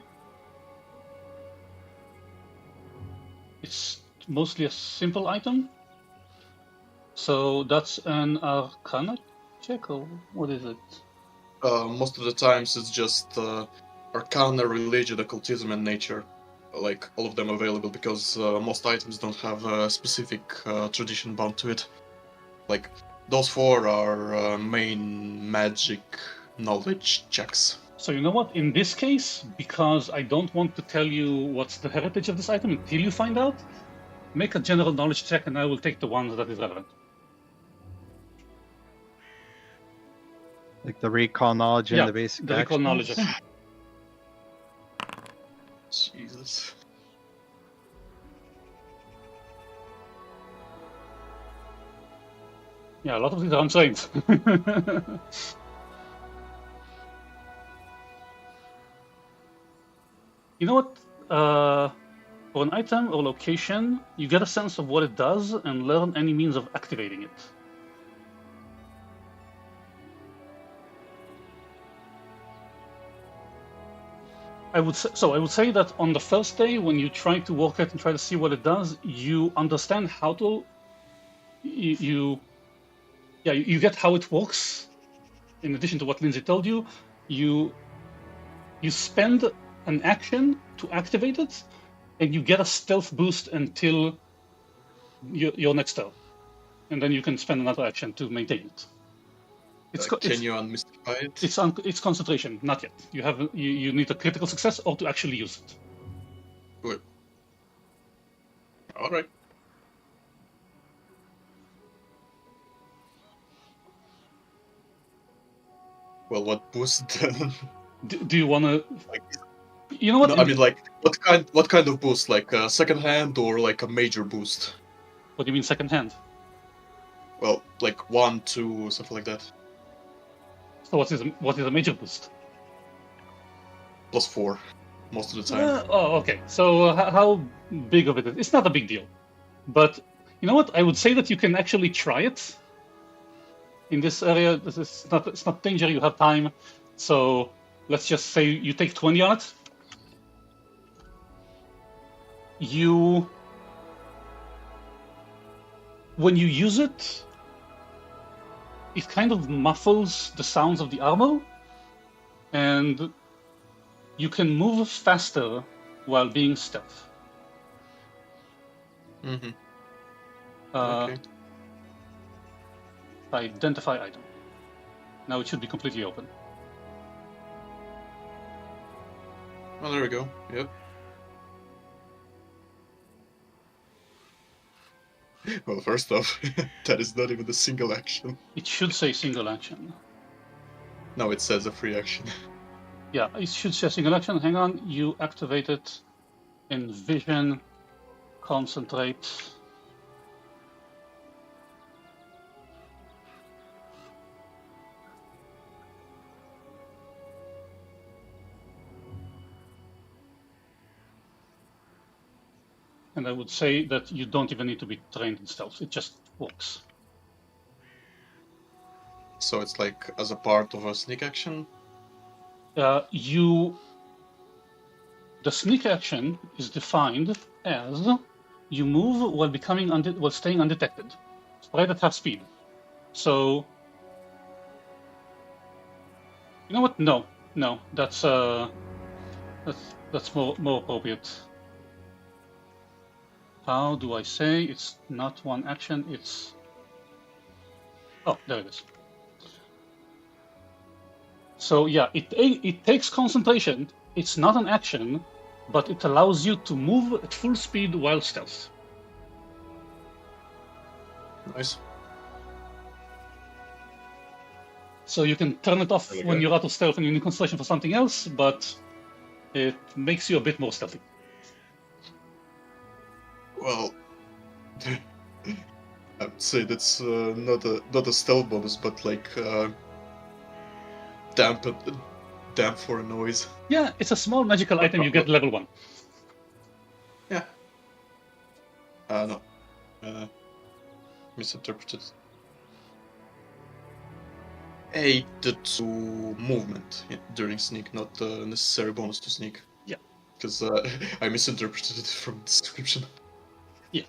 It's mostly a simple item. So that's an Arcana check, or what is it? Most of the times it's just Arcana, Religion, Occultism, and Nature. Like all of them available because most items don't have a specific tradition bound to it. Like those four are main magic knowledge checks. So you know what? In this case, because I don't want to tell you what's the heritage of this item until you find out, make a general knowledge check, and I will take the one that is relevant. Like the recall knowledge and the basic the recall knowledge. Jesus. Yeah, a lot of these are untrained. You know what? For an item or location, you get a sense of what it does and learn any means of activating it. I would say that on the first day, when you try to work it and try to see what it does, you understand how to. You get how it works. In addition to what Lindsay told you, you spend an action to activate it, and you get a stealth boost until your next turn, and then you can spend another action to maintain it. Can you unmystify it? It's concentration, not yet. You need a critical success or to actually use it. Good. All right. Well, what boost then? Do you want to? Like, you know what? No, I mean, like, what kind of boost? Like a second hand or like a major boost? What do you mean second hand? Well, like 1, 2, something like that. So what is a major boost? +4, most of the time. Okay. So how big of it is? It's not a big deal, but you know what? I would say that you can actually try it. In this area, it's not danger. You have time, so let's just say you take 20 on it. When you use it, it kind of muffles the sounds of the armor, and you can move faster while being stealth. Mm-hmm. Okay. Identify item. Now it should be completely open. Oh, there we go. Yep. Well, first off, that is not even a single action. It should say single action. No, it says a free action. Yeah, it should say single action. Hang on, you activate it in vision, concentrate. And I would say that you don't even need to be trained in stealth. It just works. So it's like as a part of a sneak action? The sneak action is defined as you move while staying undetected, right at half speed. So, you know what? No, that's more appropriate. How do I say it's not one action? It's there it is. So yeah, it takes concentration. It's not an action, but it allows you to move at full speed while stealth. Nice. So you can turn it off Really when good. you're out of stealth and you need concentration for something else, but it makes you a bit more stealthy. Well, I would say that's not a stealth bonus, but like damp for a noise. Yeah, it's a small magical item you get level 1. Yeah. No. Misinterpreted. To movement during sneak, not a necessary bonus to sneak. Yeah. Because I misinterpreted it from the description. Yeah.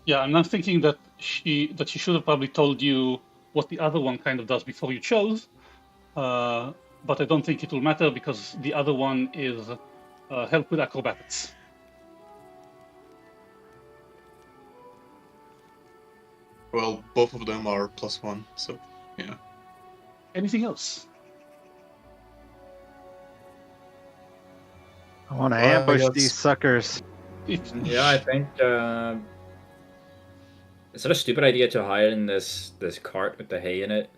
Yeah, and I'm thinking that she should have probably told you what the other one kind of does before you chose, but I don't think it will matter because the other one is help with acrobatics. Well, both of them are +1, so yeah. Anything else? I want to Well, I ambush guess- these suckers. Yeah, I think is it a stupid idea to hide in this cart with the hay in it?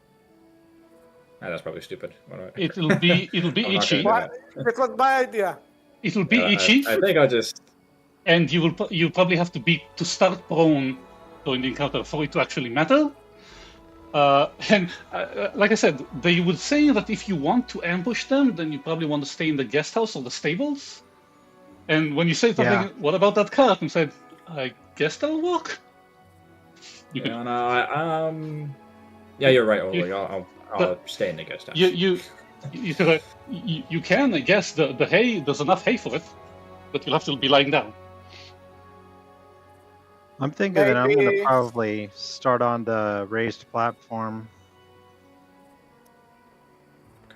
That's probably stupid. It'll be I'm not gonna itchy. do that. That was my idea. It'll be itchy, I think I'll just. and you probably have to start prone during the encounter for it to actually matter. And like I said, they would say that if you want to ambush them, then you probably want to stay in the guest house or the stables. And when you say something, Yeah. what about that cart? And said, I guess that'll work. You can, Yeah, no, yeah, you're right, Oleg. I'll stay in the guest house. you can, I guess. The hay, there's enough hay for it, but you'll have to be lying down. I'm thinking that I'm going to Maybe- probably start on the raised platform.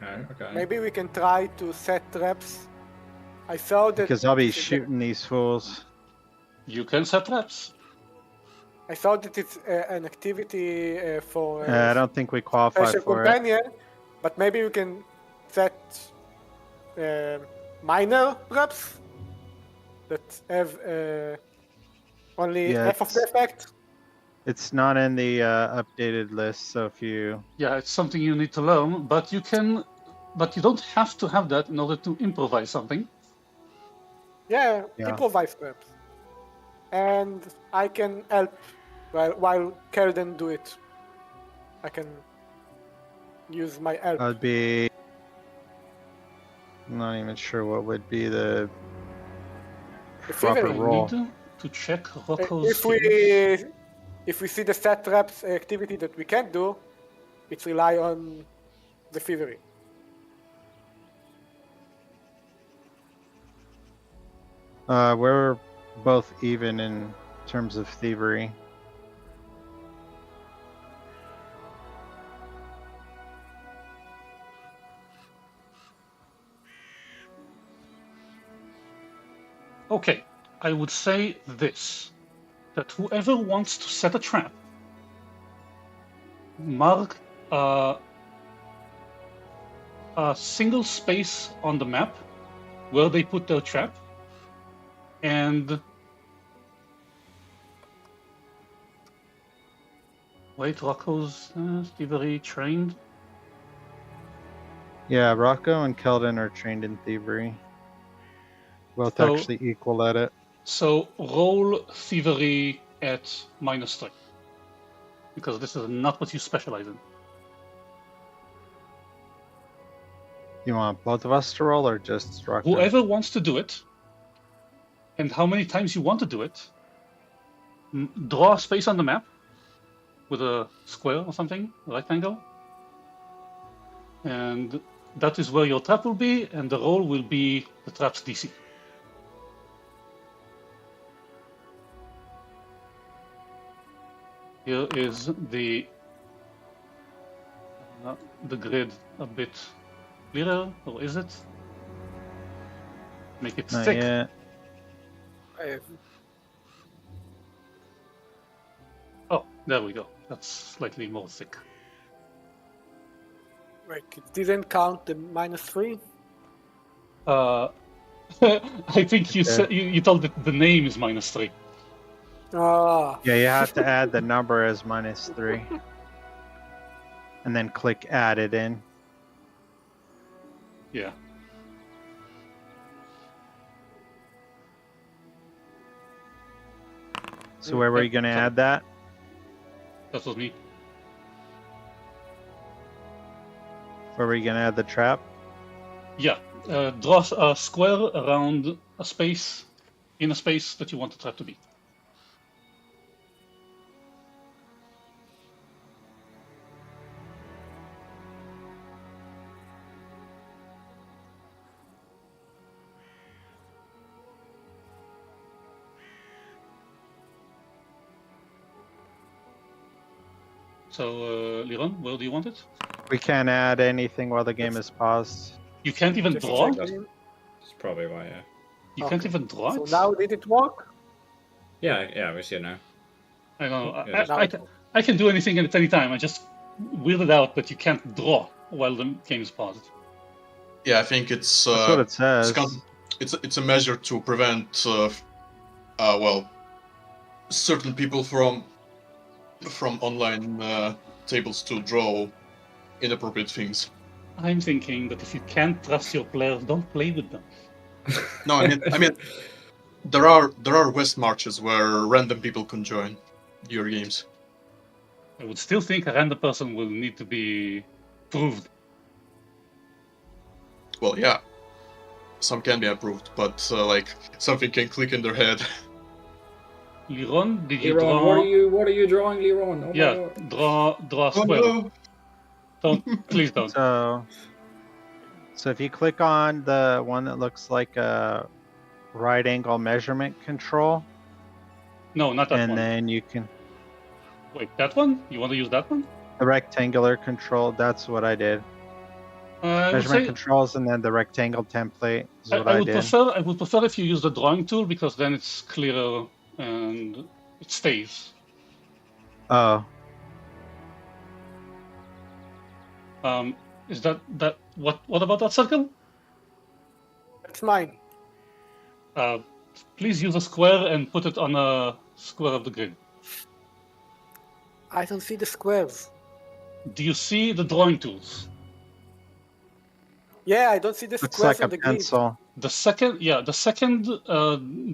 Okay. Maybe we can try to set traps. I saw that Because I'll be shooting these fools. You can set traps. I saw that it's an activity for I don't think we qualify special for it. companion, but maybe we can set minor traps that have only Yeah, half of the effect. It's not in the updated list, so if you... Yeah, it's something you need to learn, but you don't have to have that in order to improvise something. Yeah, Yeah. improvise traps. And I can help while Kelden do it. I can use my help. I'd be... I'm not even sure what would be the The proper thievery. roll. Need to check Rocco's If we see the set traps activity that we can't do, it's rely on the thievery. We're both even in terms of thievery. Okay, I would say this, that whoever wants to set a trap, mark a single space on the map where they put their trap, and Wait, Rocco's thievery trained? Yeah, Rocco and Keldon are trained in thievery. Both So- actually equal at it. So roll thievery at -3. Because this is not what you specialize in. You want both of us to roll or just Rocco? Whoever wants to do it, and how many times you want to do it, draw a space on the map with a square or something, a rectangle, and that is where your trap will be, and the roll will be the trap's DC. Here is the grid a bit clearer, or is it? Make it Not thick. yet. Oh, there we go. That's slightly more thick. Wait, it didn't count the -3? I think you said you told that the name is -3. Ah. Yeah, you have to add the number as -3. And then click add it in. Yeah. So where were you going to add that? That was me. Where were you going to add the trap? Yeah. Draw a square around a space, in a space that you want the trap to be. So, Liron, where do you want it? We can't add anything while the game is paused. You can't even Just draw? check That's in. probably why, yeah. You Okay. can't even draw So it? now did it work? Yeah, we see it now. I know. Yeah, I can do anything at any time. I just weirded out that you can't draw while the game is paused. Yeah, I think it's That's what it says. it's a measure to prevent well, certain people from online tables to draw inappropriate things. I'm thinking that if you can't trust your players, don't play with them. No, I mean, there are West marches where random people can join your games. I would still think a random person will need to be proved. Well, yeah, some can be approved, but like something can click in their head. Liron, did you Liron, draw? what are you drawing, Liron? Oh my Yeah, God. draw a Oh square. no! Please don't. So if you click on the one that looks like a right angle measurement control, No, not that and one. then you can Wait, that one? You want to use that one? the rectangular control. That's what I did. I would Measurement say controls and then the rectangle template is what I I would did. prefer if you use the drawing tool because then it's clearer and it stays. Oh, Is that what about that circle? That's mine. Please use a square and put it on a square of the grid. I don't see the squares. Do you see the drawing tools? Yeah, I don't see the looks squares like a on the grid. pencil. The second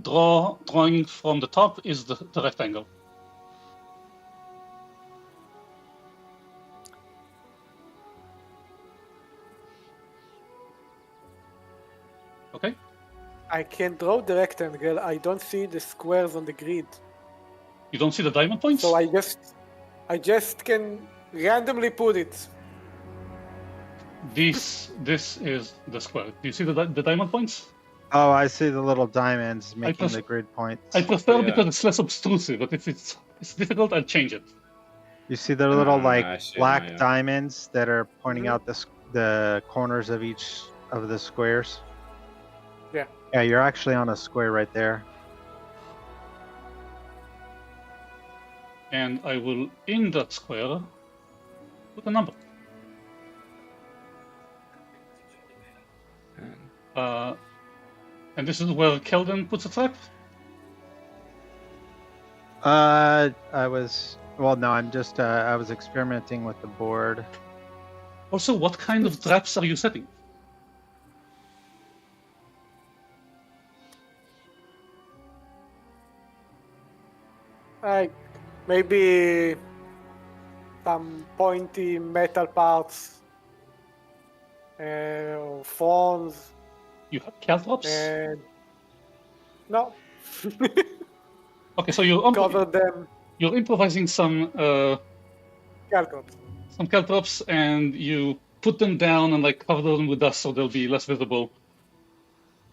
drawing from the top is the rectangle. Okay. I can draw the rectangle. I don't see the squares on the grid. You don't see the diamond points? So I just can randomly put it. This is the square. Do you see the diamond points? Oh, I see the little diamonds making pref- the grid points. I prefer Yeah. because it's less obtrusive, but if it's difficult, I'll change it. You see the little I like see black now, yeah. diamonds that are pointing Mhm. out the corners of each of the squares. Yeah. Yeah, you're actually on a square right there. And I will, in that square, put a number. And this is where Keldon puts a trap? I was Well, no, I'm just I was experimenting with the board. Also, what kind of traps are you setting? Like maybe some pointy metal parts, or phones, You have caltrops? and no, Okay, so you're cover them you're improvising some caltrops. caltrops, and you put them down and like cover them with dust so they'll be less visible.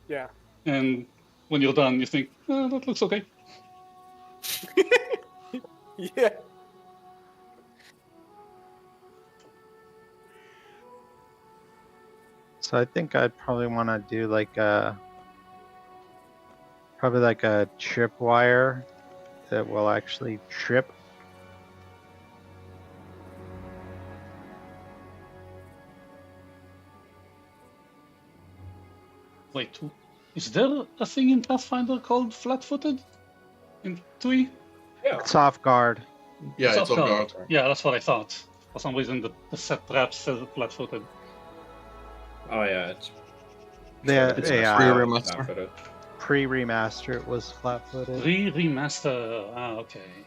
Yeah. And when you're done, you think, that looks okay. Yeah. So I think I'd probably want to do like a trip wire that will actually trip. Wait, is there a thing in Pathfinder called flat-footed? In TUI? Yeah. It's off guard. Yeah, it's off guard. Yeah, that's what I thought. For some reason, the set trap says flat-footed. Oh yeah, it's It's pre-remaster. Pre-remaster, it was flat-footed. Remaster. Okay.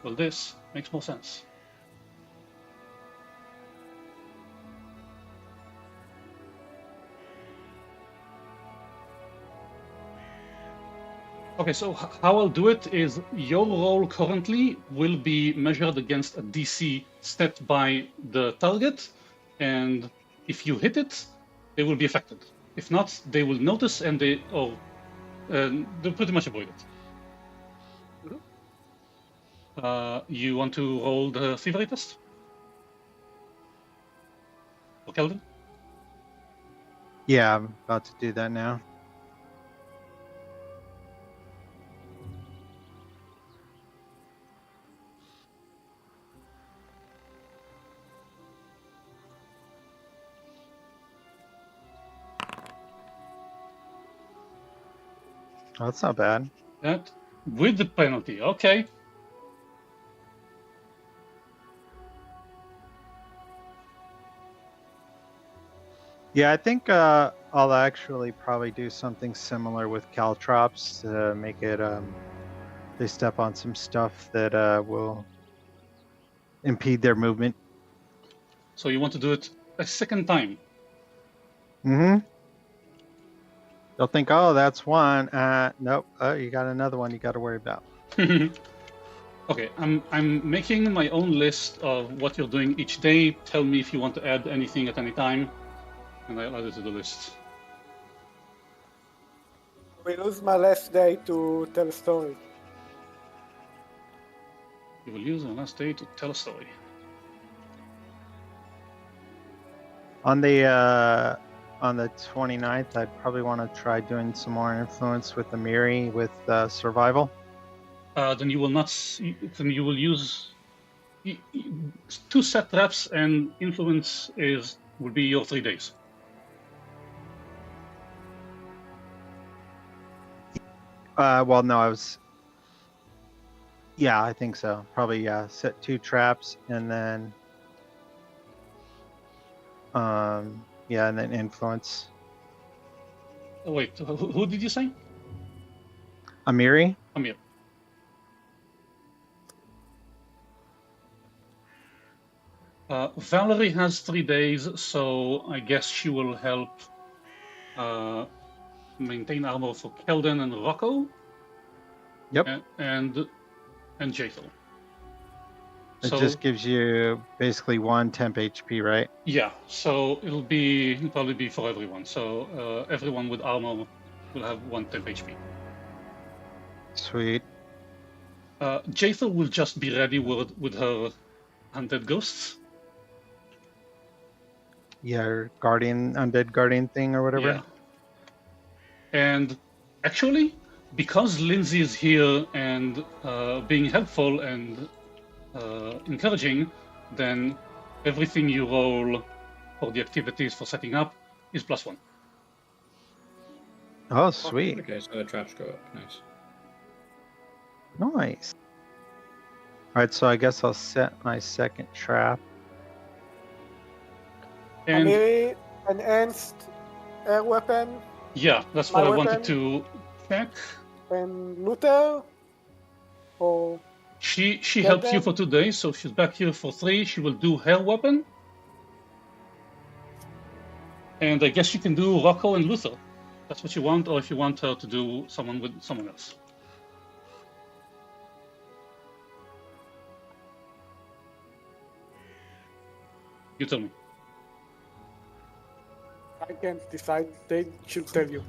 Well, this makes more sense. Okay, so how I'll do it is your roll currently will be measured against a DC set by the target, and if you hit it, they will be affected. If not, they will notice and they'll pretty much avoid it. You want to roll the thievery test? For Kelvin? Yeah, I'm about to do that now. Oh, that's not bad. That with the penalty, okay. Yeah, I think I'll actually probably do something similar with caltrops to make it they step on some stuff that will impede their movement. So you want to do it a second time? Mm-hmm. They'll think, oh, that's one. Nope. Oh, you got another one you got to worry about. Okay, I'm making my own list of what you're doing each day. Tell me if you want to add anything at any time, and I'll add it to the list. We lose my last day to tell a story. You will use the last day to tell a story. On the 29th, I'd probably want to try doing some more influence with Amiri with survival. Then you will not. Then you will use 2 set traps, and influence will be your 3 days. Well, no, I was. Yeah, I think so. Probably set 2 traps and then. Yeah, and then influence. Oh, wait, who did you say? Amiri? Amir. Valerie has 3 days, so I guess she will help maintain armor for Kelden and Rocco. Yep. And Jathel. It just gives you basically 1 temp HP, right? Yeah, so it'll probably be for everyone. So everyone with armor will have 1 temp HP. Sweet. Jathel will just be ready with her undead ghosts. Yeah, or undead guardian thing or whatever. Yeah. And actually, because Lindsay is here and being helpful and encouraging, then everything you roll for the activities for setting up is +1. Oh, sweet. Okay, so the traps go up. Nice. Nice. All right, so I guess I'll set my second trap. And Amiri, enhanced air weapon, yeah, that's my what I wanted weapon. to check. and Luther, or She Get helped you them? for 2 days, so she's back here for 3. She will do her weapon. And I guess you can do Rocco and Luther. That's what you want, or if you want her to do someone with someone else. You tell me. I can't decide. They should tell you.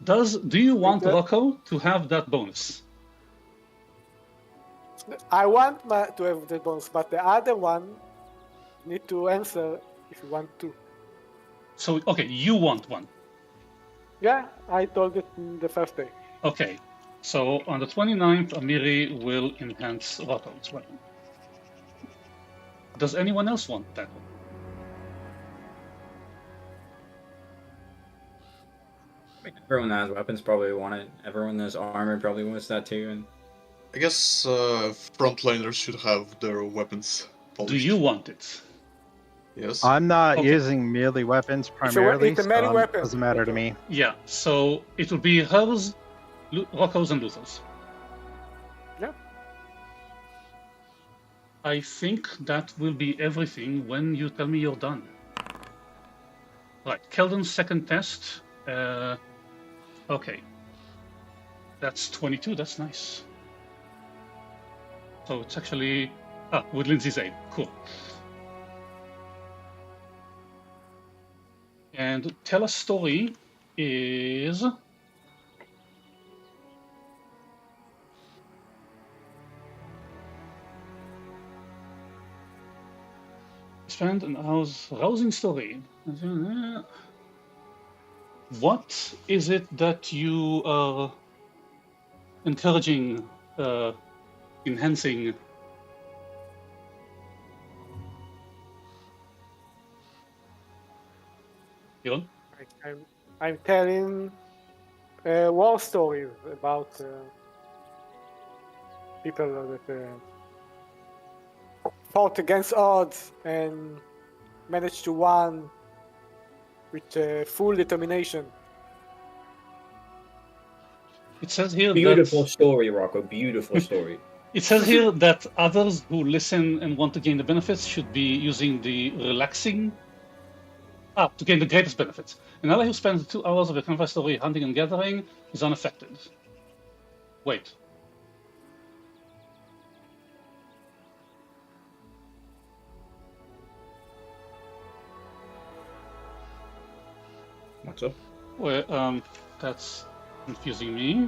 Do you want Okay. Rocco to have that bonus? I want to have the bonus, but the other one need to answer if you want to. So, okay, you want one. Yeah, I told it in the first day. Okay, so on the 29th, Amiri will enhance Rocco's weapon. Does anyone else want that one? Everyone that has weapons probably want it. Everyone that has armor probably wants that too. And I guess frontliners should have their weapons polished. Do you want it? Yes. I'm not Okay. using melee weapons primarily, it's a so melee weapon. doesn't matter to me. Yeah, so it will be hers, Rocco's, and Luther's. Yeah. I think that will be everything when you tell me you're done. Right, Keldon's second test. Okay. That's 22, that's nice. So it's actually... with Lindsay's aid, cool. And Tell a Story is... Spend an hour's rousing story. What is it that you are encouraging, enhancing? Yon? I'm telling war stories about people that fought against odds and managed to win with full determination. It says here beautiful that... story, Rocco. Beautiful story. It says here that others who listen and want to gain the benefits should be using the relaxing... to gain the greatest benefits. An ally who spends 2 hours of a campfire story hunting and gathering is unaffected. Wait. What's up? Well, that's confusing me.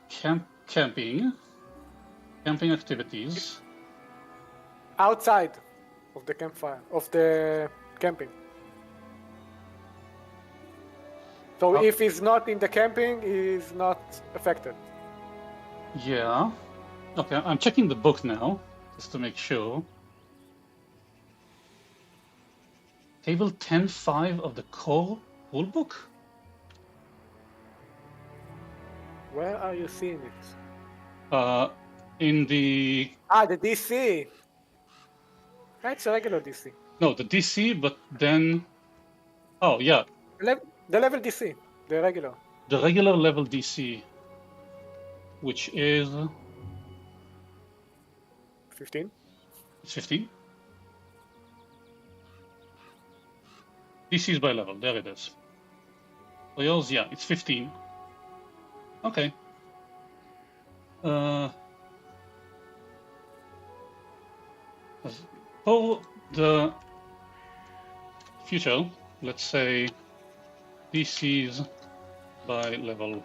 Camping activities. Outside of the campfire, of the camping. So if he's not in the camping, he's not affected. Yeah. Okay, I'm checking the book now, just to make sure. Table 10.5 of the core rulebook? Where are you seeing it? In the... The DC. That's a regular DC. No, the DC, but then... Oh, yeah. The level DC. The regular. The regular level DC, which is... 15. It's 15? DC is by level, there it is. For yours, yeah, it's 15. Okay. For the future, let's say DCs by level.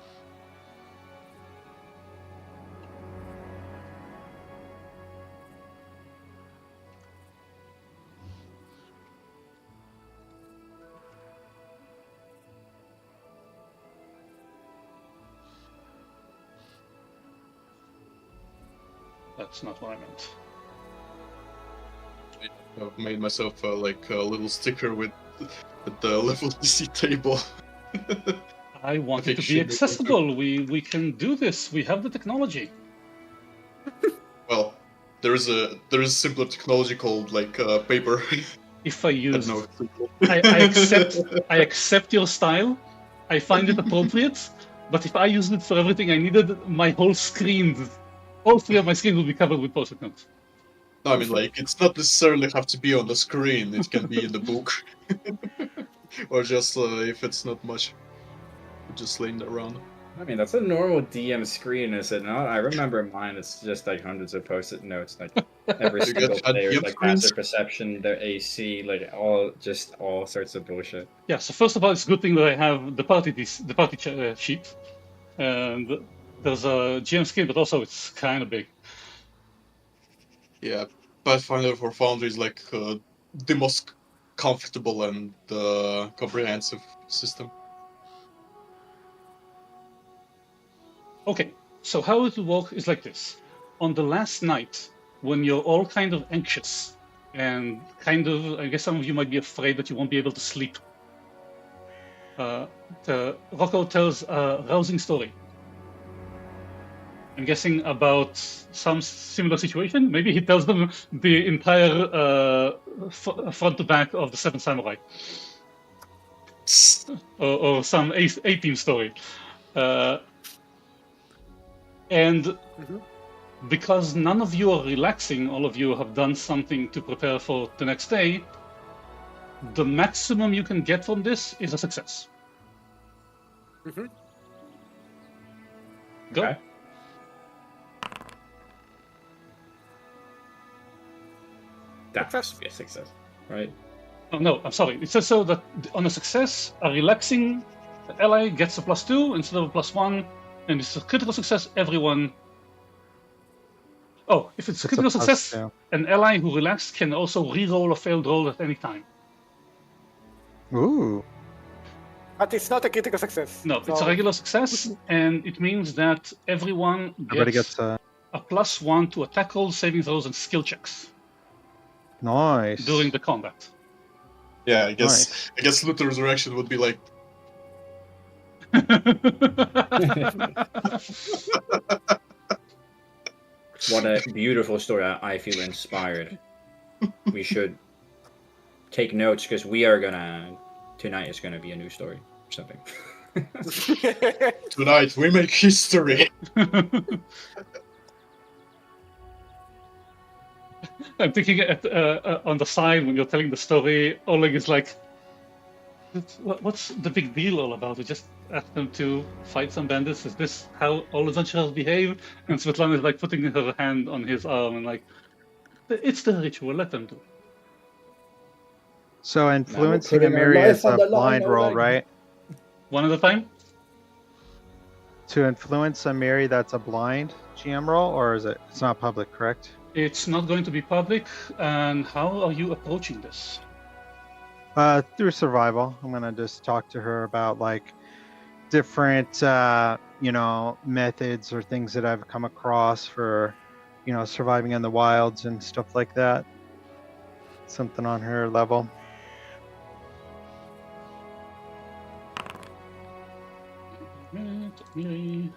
That's not what I meant. I've made myself like a little sticker with at the level DC table. I want I it to think be should be accessible. We can do this. We have the technology. Well, there is simpler technology called like paper. If I I use, don't I accept your style. I find it appropriate. But if I used it for everything I needed, my whole screen, all three of my screens will be covered with post-it notes. No, I mean, like, it's not necessarily have to be on the screen. It can be in the book, or just if it's not much, just laying around. I mean, that's a normal DM screen, is it not? I remember mine. It's just like hundreds of post-it notes, like every You single get player, DM like screens? passive perception, their AC, like all sorts of bullshit. Yeah. So first of all, it's a good thing that I have the party sheet, and there's a GM screen, but also it's kind of big. Yeah, Pathfinder for Foundry is like the most comfortable and comprehensive system. Okay, so how it will work is like this. On the last night, when you're all kind of anxious and kind of, I guess some of you might be afraid that you won't be able to sleep, Rocco tells a rousing story. I'm guessing about some similar situation. Maybe he tells them the entire front to back of the Seven Samurai, or some A-Team story. And because none of you are relaxing, all of you have done something to prepare for the next day, the maximum you can get from this is a success. Go. Okay. That has to be a success, right? Oh, no, I'm sorry. It says so that on a success, a relaxing ally gets a +2 instead of a +1, and it's a critical success, everyone. Oh, if it's a critical success, an ally who relaxed can also re-roll a failed roll at any time. Ooh. But it's not a critical success. No, it's a regular success, and it means that everyone gets a +1 to attack rolls, saving throws, and skill checks. Nice. During the combat. Yeah, I guess Luther's reaction would be like, what a beautiful story. I feel inspired. We should take notes because tonight is gonna be a new story or something. tonight we make history. I'm thinking on the side when you're telling the story, Oleg is like, what's the big deal all about? We just asked them to fight some bandits. Is this how all adventurers behave? And Svetlana is like putting her hand on his arm and like, it's the ritual, let them do it. So influencing a Mary is a blind roll, right? One at a time? To influence a Mary, that's a blind GM roll, or is it? It's not public, correct? It's not going to be public. And how are you approaching this? Through survival. I'm gonna just talk to her about like different, methods or things that I've come across for, surviving in the wilds and stuff like that. Something on her level. Miri.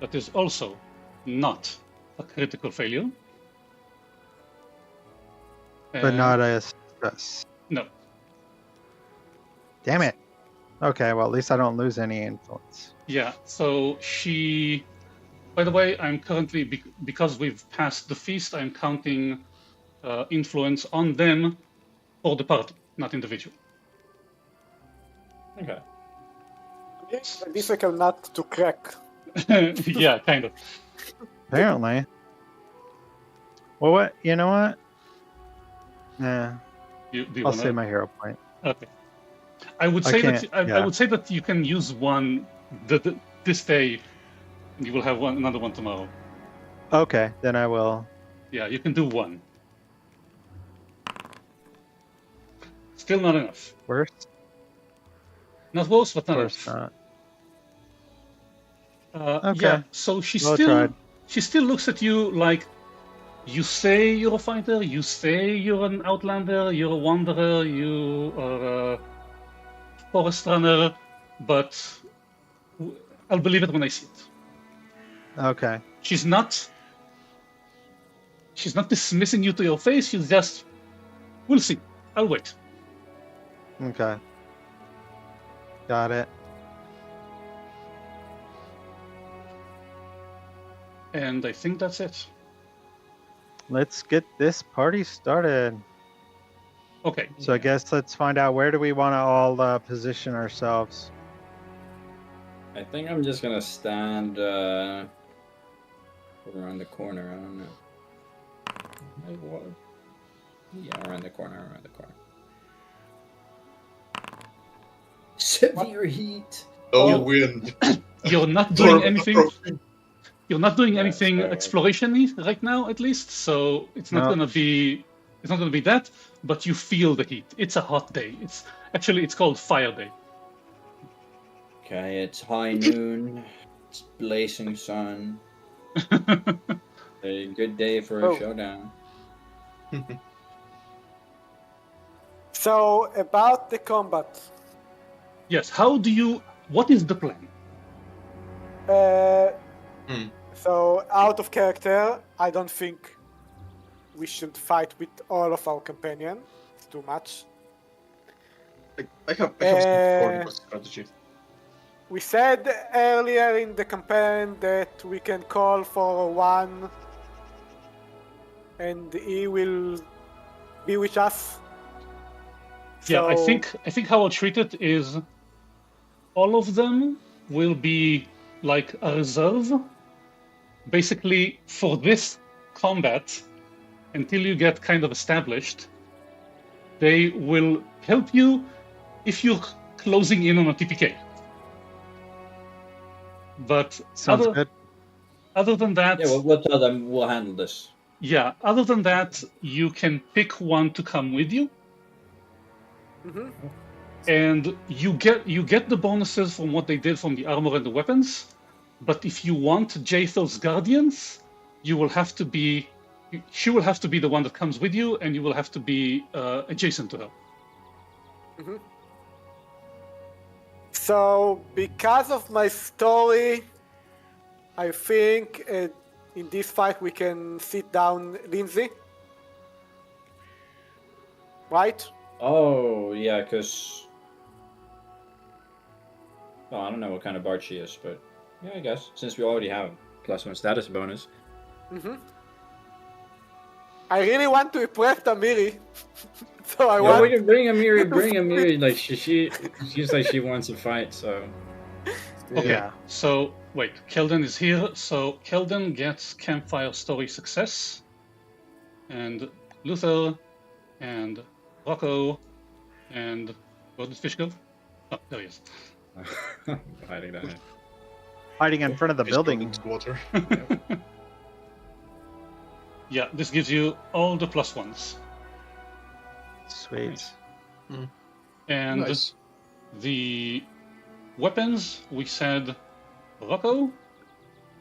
That is also not a critical failure. But not a success. No. Damn it. Okay, well, at least I don't lose any influence. Yeah, so she... By the way, I'm currently, because we've passed the feast, I'm counting influence on them for the party, not individual. Okay. It's a difficult nut to crack. Yeah, kind of. Apparently. Well, what? You know what? Nah. I'll save my hero point. Okay. I would say that you can use one this day. You will have another one tomorrow. Okay, then I will. Yeah, you can do one. Still not enough. Worse? Not worse, but not Worse enough. not. Okay. Yeah. So she Well still tried. she still looks at you like you say you're a fighter. You say you're an outlander. You're a wanderer. You are a forest runner. But I'll believe it when I see it. Okay. She's not dismissing you to your face. She's just, we'll see. I'll wait. Okay. Got it. And I think that's it. Let's get this party started. Okay. So I guess let's find out, where do we want to all position ourselves? I think I'm just gonna stand around the corner. I don't know. Like what? Yeah, around the corner. Severe heat. Oh, wind. You're not doing Storm anything. approaching. You're not doing Yeah, anything so- exploration-y right now, at least. So it's not No. gonna be. It's not gonna be that. But you feel the heat. It's a hot day. It's called Fire Day. Okay, it's high noon. It's blazing sun. A good day for a Oh. showdown. So about the combat. Yes. What is the plan? So out of character, I don't think we should fight with all of our companions. It's too much. I have some for strategy. We said earlier in the campaign that we can call for one, and he will be with us. Yeah, I So- think how I'll treat it is all of them will be like a reserve, basically for this combat until you get kind of established. They will help you if you're closing in on a TPK. But Sounds good. other than that, Yeah, we'll tell them we'll handle this. yeah, other than that, you can pick one to come with you. Mhm. And you get the bonuses from what they did from the armor and the weapons. But if you want Jathel's guardians, she will have to be the one that comes with you, and you will have to be adjacent to her. So, because of my story, I think in this fight we can sit down Lindsay. Right? Oh, yeah, because... Oh, I don't know what kind of bard she is, but... Yeah, I guess. Since we already have +1 status bonus. Mm-hmm. I really want to impress Tamiri. So I Yeah, want... we can bring Amiri. Like, she's like she wants to fight, so... Okay, Yeah. so wait, Kelden is here. So Kelden gets campfire story success, and Luther, and Rocco, and where did Fish go? Oh, there he is. Hiding that. Hiding in front of the Just go building. into water. Yeah, this gives you all the +1s, Sweet. and Nice. the weapons we said Rocco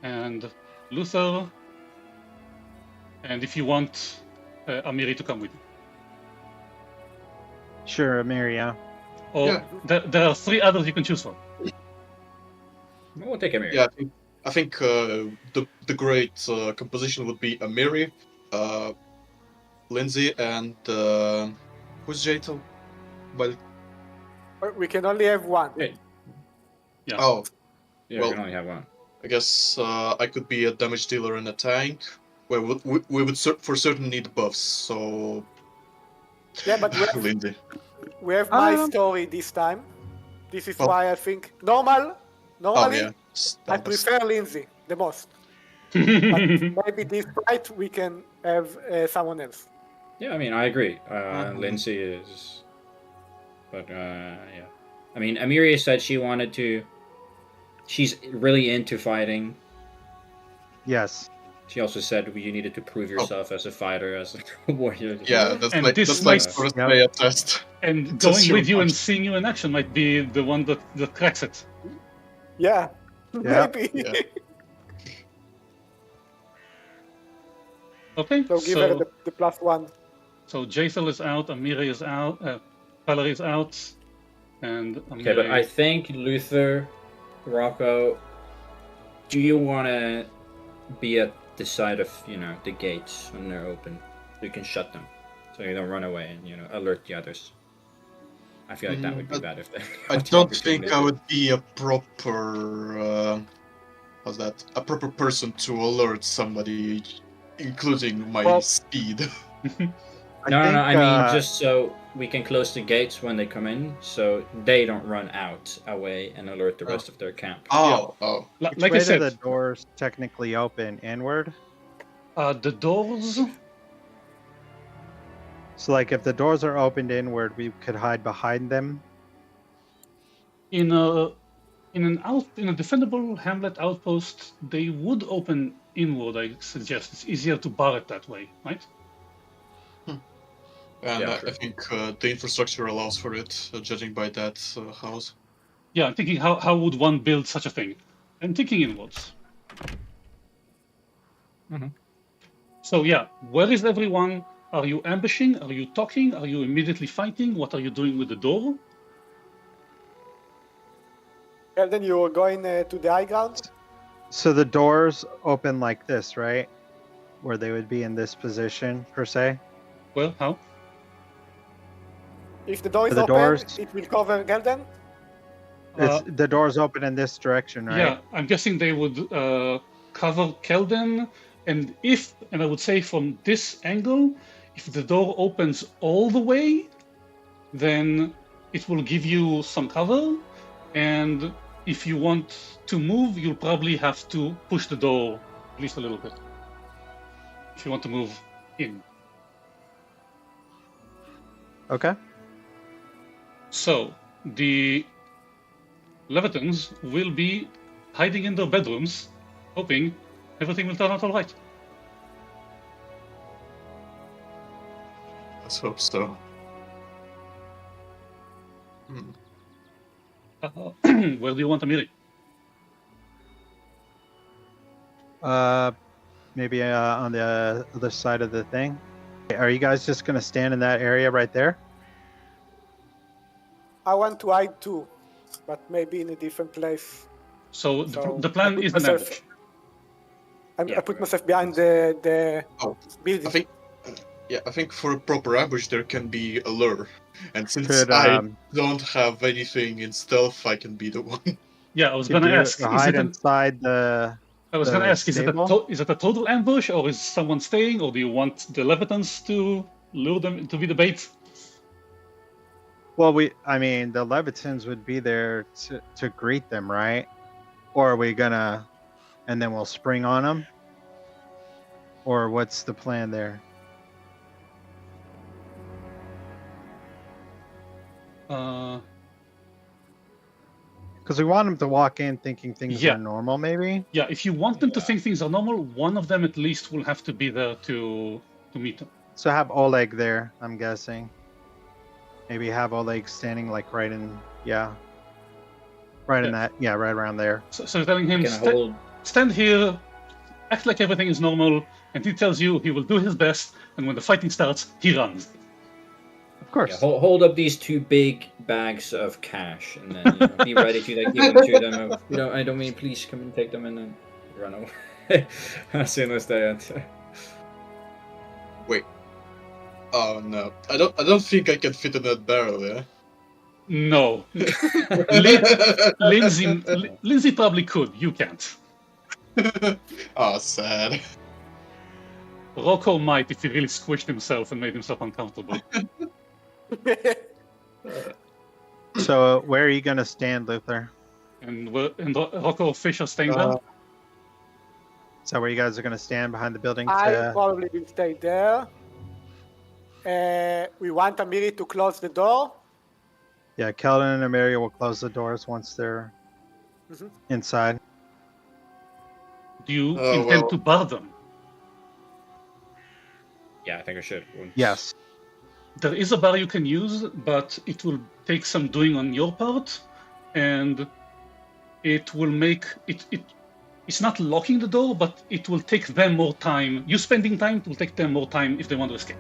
and Luther, and if you want Amiri to come with you. Sure, Amiri, yeah. Or Yeah. there are 3 others you can choose from. We'll take Amiri. Yeah, I think the great composition would be Amiri, Lindsay, and who's Jatel? But We can only have one. Yeah. Yeah. oh, Yeah, Well- we can only have one. I guess I could be a damage dealer in a tank. Where we would for certain need buffs. So Yeah, but Lindsay. we have my Um, story this time. This is Oh. why I think normally Oh yeah. I Status. prefer Lindsay the most. But maybe this fight we can have someone else. Yeah, I mean, I agree. Mhm. Lindsay is... But, yeah. I mean, Amiri said she wanted to... She's really into fighting. Yes. She also said you needed to prove yourself as a fighter, as a warrior. Yeah, that's And like this that's like makes- sort of Yep. play a test. And It's a going with you and zero seeing you in action might be the one that cracks it. Yeah. Yeah. Maybe. Yeah. Okay, So give her the +1. So Jaethel is out, Amiri is out, Valerie is out, and Amiri... Okay, but I think Luther, Rocco, do you want to be at the side of, the gates when they're open? So you can shut them, so you don't run away and, alert the others. I feel like that would be bad if they... I don't think I would be a proper... how's that? A proper person to alert somebody, including my speed. No, I mean, just so we can close the gates when they come in, so they don't run out away and alert the rest of their camp. Oh. Like I said, the doors technically open inward. The doors. So, like, if the doors are opened inward, we could hide behind them. In a defendable hamlet outpost, they would open inward. I suggest it's easier to bar it that way, right? And I think the infrastructure allows for it, judging by that house. Yeah, I'm thinking how would one build such a thing? I'm thinking inwards. So yeah, where is everyone? Are you ambushing? Are you talking? Are you immediately fighting? What are you doing with the door? And then you're going to the high ground? So the doors open like this, right? Where they would be in this position, per se? Well, how? If the door is The open, doors- it will cover Gelden? The doors open in this direction, right? Yeah, I'm guessing they would cover Kelden, and I would say from this angle, if the door opens all the way, then it will give you some cover, and if you want to move, you'll probably have to push the door at least a little bit. If you want to move in. Okay. So, the Levitans will be hiding in their bedrooms, hoping everything will turn out all right. Let's hope so. Where do you want Amiri? Maybe on the other side of the thing. Are you guys just going to stand in that area right there? I want to hide too, but maybe in a different place. So the plan is an ambush. I put myself behind the building. I think for a proper ambush there can be a lure. And since Could, I don't have anything in stealth, I can be the one. Yeah, I was going to ask. Hide inside the... I was going to ask, is it a total ambush, or is someone staying, or do you want the Levitans to lure them to be the bait? Well, the Levitans would be there to greet them, right? Or are we gonna, and then we'll spring on them? Or what's the plan there? Because we want them to walk in thinking things are normal, maybe? Yeah, if you want them to think things are normal, one of them at least will have to be there to meet them. So have Oleg there, I'm guessing. Maybe have Oleg standing like right in, right in that, right around there. So you're telling him, stand here, act like everything is normal, and he tells you he will do his best, and when the fighting starts, he runs. Of course. Yeah, hold up these 2 big bags of cash, and then be ready to give them to them. I don't mean, please come and take them, and then run away as soon as they enter. Wait. Oh no! I don't think I can fit in that barrel, yeah. No. Lindsay probably could. You can't. Oh, sad. Rocco might if he really squished himself and made himself uncomfortable. So where are you going to stand, Luther? And Rocco Fish are staying there? Is that where you guys are going to stand behind the building? I probably will stay there. We want Amiri to close the door. Yeah, Keldon and Amiri will close the doors once they're inside. Do you intend to bar them? Yeah, I think I should. Yes. There is a bar you can use, but it will take some doing on your part, and it will make it. It's not locking the door, but it will take them more time. You spending time, it will take them more time if they want to escape.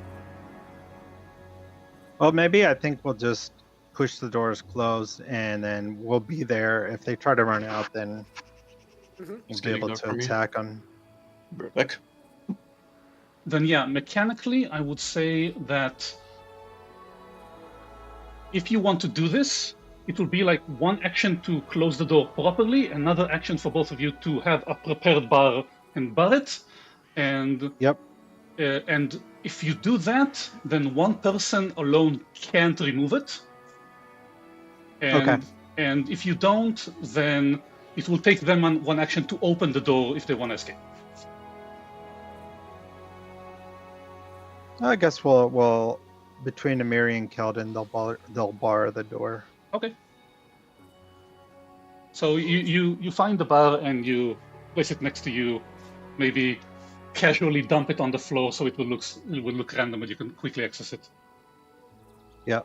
Well, maybe I think we'll just push the doors closed, and then we'll be there. If they try to run out, then we'll be able to attack them. Back. Then yeah, mechanically, I would say that if you want to do this, it will be like one action to close the door properly, another action for both of you to have a prepared bar and bar it, and and if you do that, then one person alone can't remove it. And if you don't, then it will take them one action to open the door if they want to escape. I guess we'll between Amiri and Keldon, they'll bar the door. Okay. So you find the bar and you place it next to you, maybe casually dump it on the floor so it will look random and you can quickly access it. Yeah.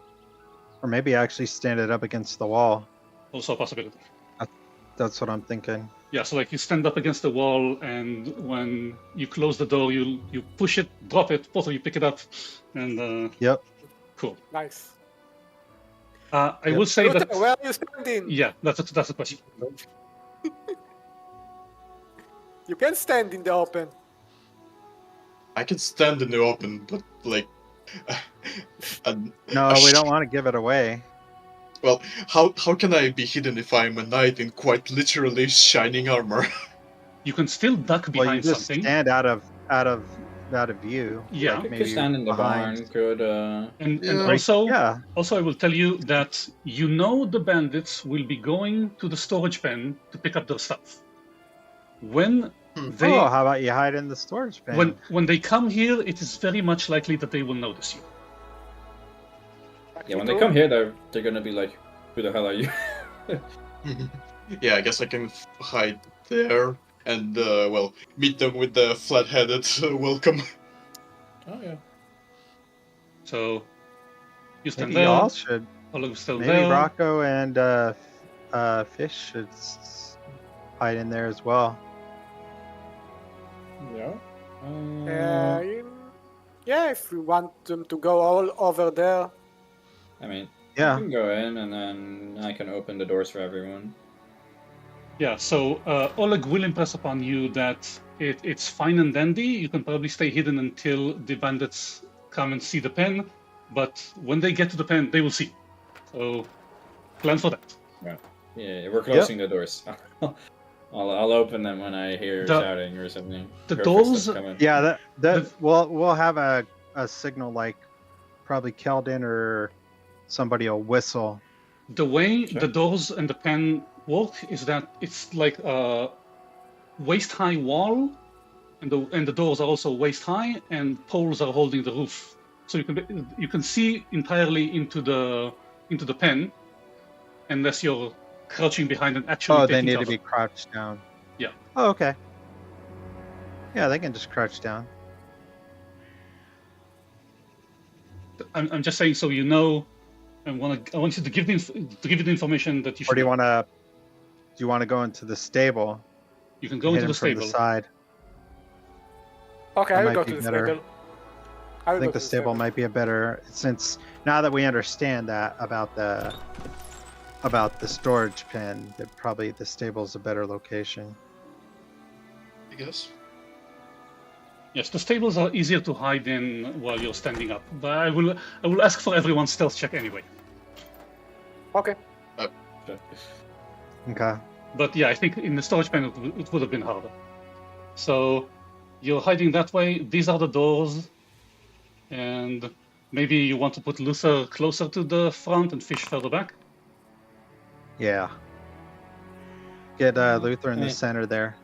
Or maybe actually stand it up against the wall. Also a possibility. That's what I'm thinking. Yeah, so like you stand up against the wall, and when you close the door, you push it, drop it, both of you pick it up, and Yep. Cool. Nice. I will say that. Where are you standing? Yeah, that's a question. You can stand in the open. I can stand in the open, but like. No, we don't want to give it away. Well, how can I be hidden if I'm a knight in quite literally shining armor? You can still duck behind you just something. Stand out of view. Yeah, like could stand in the barn. Could and also, also I will tell you that you know the bandits will be going to the storage pen to pick up their stuff. When they how about you hide in the storage pen? When they come here, it is very much likely that they will notice you. Yeah, when they come here, they're gonna be like, "Who the hell are you?" Yeah, I guess I can hide there and meet them with the flat-headed welcome. Oh yeah. So you stand Maybe there. Y'all should. Oleg still Maybe there. Rocco and Fish should hide in there as well. Yeah. Yeah, if we want them to go all over there. I mean, yeah. You can go in, and then I can open the doors for everyone. Yeah, so Oleg will impress upon you that it's fine and dandy. You can probably stay hidden until the bandits come and see the pen, but when they get to the pen, they will see. So plan for that. Yeah, we're closing the doors. I'll open them when I hear shouting or something. The doors. Yeah, we'll have a signal like probably Keldon or somebody will whistle. The way the doors and the pen work is that it's like a waist-high wall, and the doors are also waist-high, and poles are holding the roof, so you can see entirely into the pen, unless you're crouching behind and actually. Oh, they need to be crouched down. Yeah. Oh, okay. Yeah, they can just crouch down. I'm just saying, so you know. I want you to give the information that you should. Or do you want to go into the stable? You can go into the stable. From the side. Okay, I will go to the stable. I think the stable might be a better, since now that we understand that about the storage pen, that probably the stable's a better location. I guess. Yes, the stables are easier to hide in while you're standing up, but I will ask for everyone's stealth check anyway. Okay. Okay. But yeah, I think in the storage pen it would have been harder. So you're hiding that way. These are the doors, and maybe you want to put Luther closer to the front and Fish further back. Yeah. Get Luther in the center there.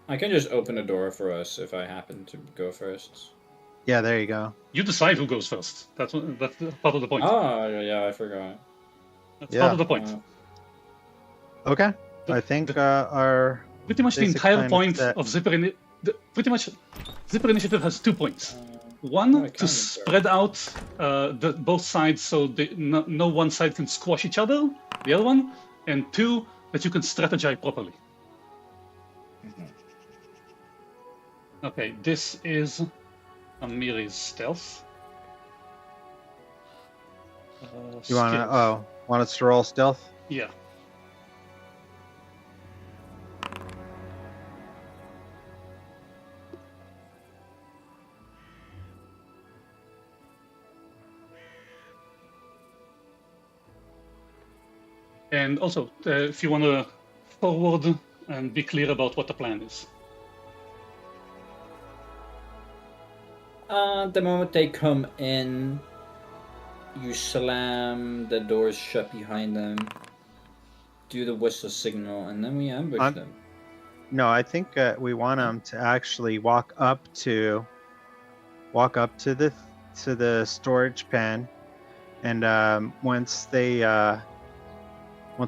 I can just open the door for us if I happen to go first. Yeah, there you go. You decide who goes first. That's part of the point. Oh, yeah, I forgot. That's part of the point. Okay. I think our pretty much the entire point of Zipper Zipper Initiative has 2 points. One, to spread out both sides so no one side can squash each other. The other one, and two, that you can strategize properly. Mhm. Okay, this is Amiri's stealth. You wanna? Skills. Oh, want us to roll stealth? Yeah. And also, if you want to forward and be clear about what the plan is. The moment they come in, you slam the doors shut behind them, do the whistle signal, and then we ambush them. No, I think we want them to actually walk up to the storage pen, and once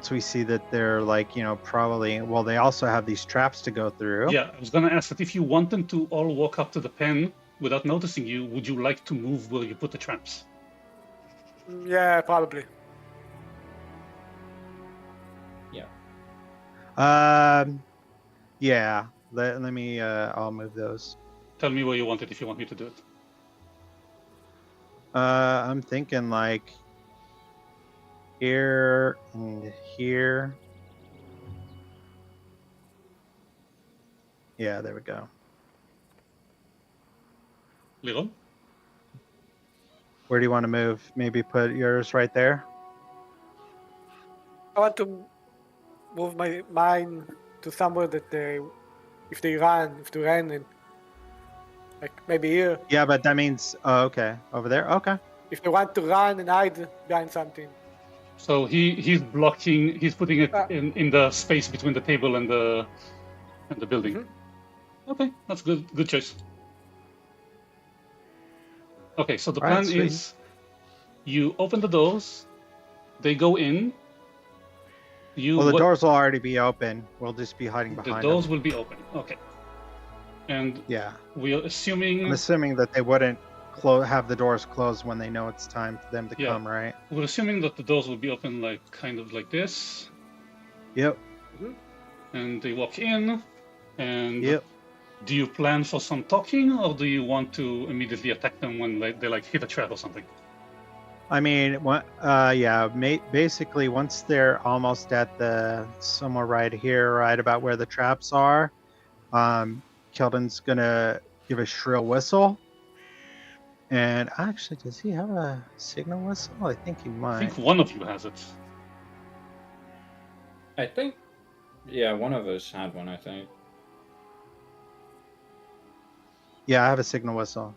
we see that they're like, probably, well, they also have these traps to go through. Yeah, I was going to ask that if you want them to all walk up to the pen without noticing you, would you like to move where you put the traps? Yeah, probably. Yeah. Let me. I'll move those. Tell me where you want it if you want me to do it. I'm thinking like here and here. Yeah, there we go. Liron? Where do you want to move? Maybe put yours right there. I want to move mine to somewhere that if they run, and like maybe here. Yeah, but that means okay, over there. Okay. If they want to run and hide behind something. So he's blocking. He's putting it in the space between the table and the building. Mm-hmm. Okay, that's good. Good choice. Okay, so the All right, plan sweet. is you open the doors, they go in. Well, the doors will already be open. We'll just be hiding behind The doors them. will be open. Okay. And Yeah. we're assuming. I'm assuming that they wouldn't have the doors closed when they know it's time for them to come, right? We're assuming that the doors will be open like kind of like this. Yep. And they walk in. And Yep. do you plan for some talking, or do you want to immediately attack them when they like hit a trap or something? I mean, basically, once they're almost at somewhere right here, right about where the traps are, Keldon's gonna give a shrill whistle. And actually, does he have a signal whistle? I think he might. I think one of you has it. I think, yeah, one of us had one, I think. Yeah, I have a signal whistle.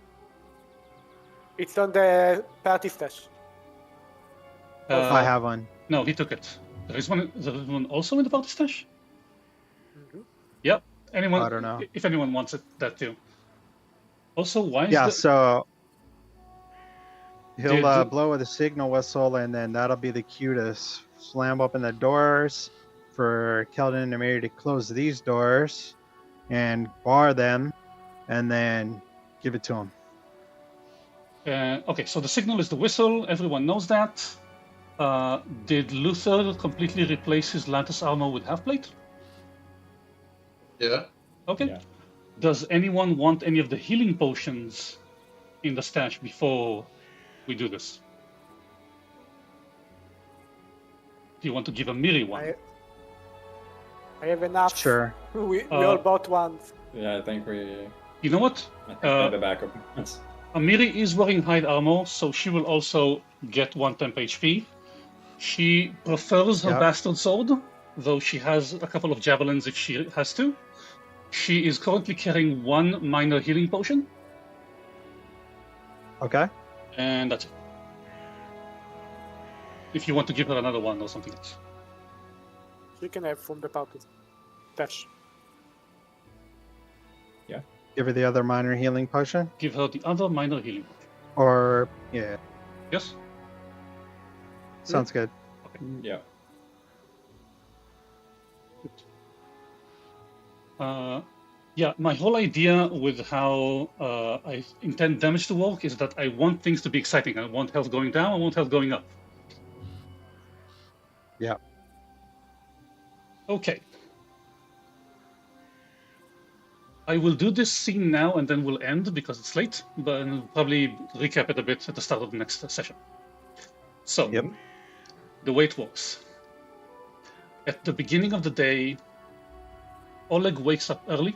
It's on the party stash. I have one. No, he took it. There is one also in the party stash? Mm-hmm. Yep. Anyone? I don't know. If anyone wants it, that too. Also, why is Yeah, so he'll blow with a signal whistle, and then that'll be the cue to slam open the doors for Keldon and Amiri to close these doors and bar them, and then give it to him. Okay, so the signal is the whistle. Everyone knows that. Did Luther completely replace his lattice armor with half plate? Yeah. Okay. Yeah. Does anyone want any of the healing potions in the stash before we do this? Do you want to give Amiri one? I have enough. Sure. We all bought ones. Yeah, I think we. You know what? I think we have a backup. Amiri is wearing hide armor, so she will also get 1 temp HP. She prefers her bastard sword, though she has a couple of javelins if she has to. She is currently carrying 1 minor healing potion. Okay. And that's it. If you want to give her another one or something else. You can have from the party stash. Yeah. Give her the other minor healing potion? Give her the other minor healing potion. Or, yeah. Yes? Sounds good. Okay. Yeah. Yeah, my whole idea with how I intend damage to work is that I want things to be exciting. I want health going down, I want health going up. Yeah. Okay. I will do this scene now and then we'll end because it's late, but I'll probably recap it a bit at the start of the next session. So, Yep. the way it works. At the beginning of the day, Oleg wakes up early,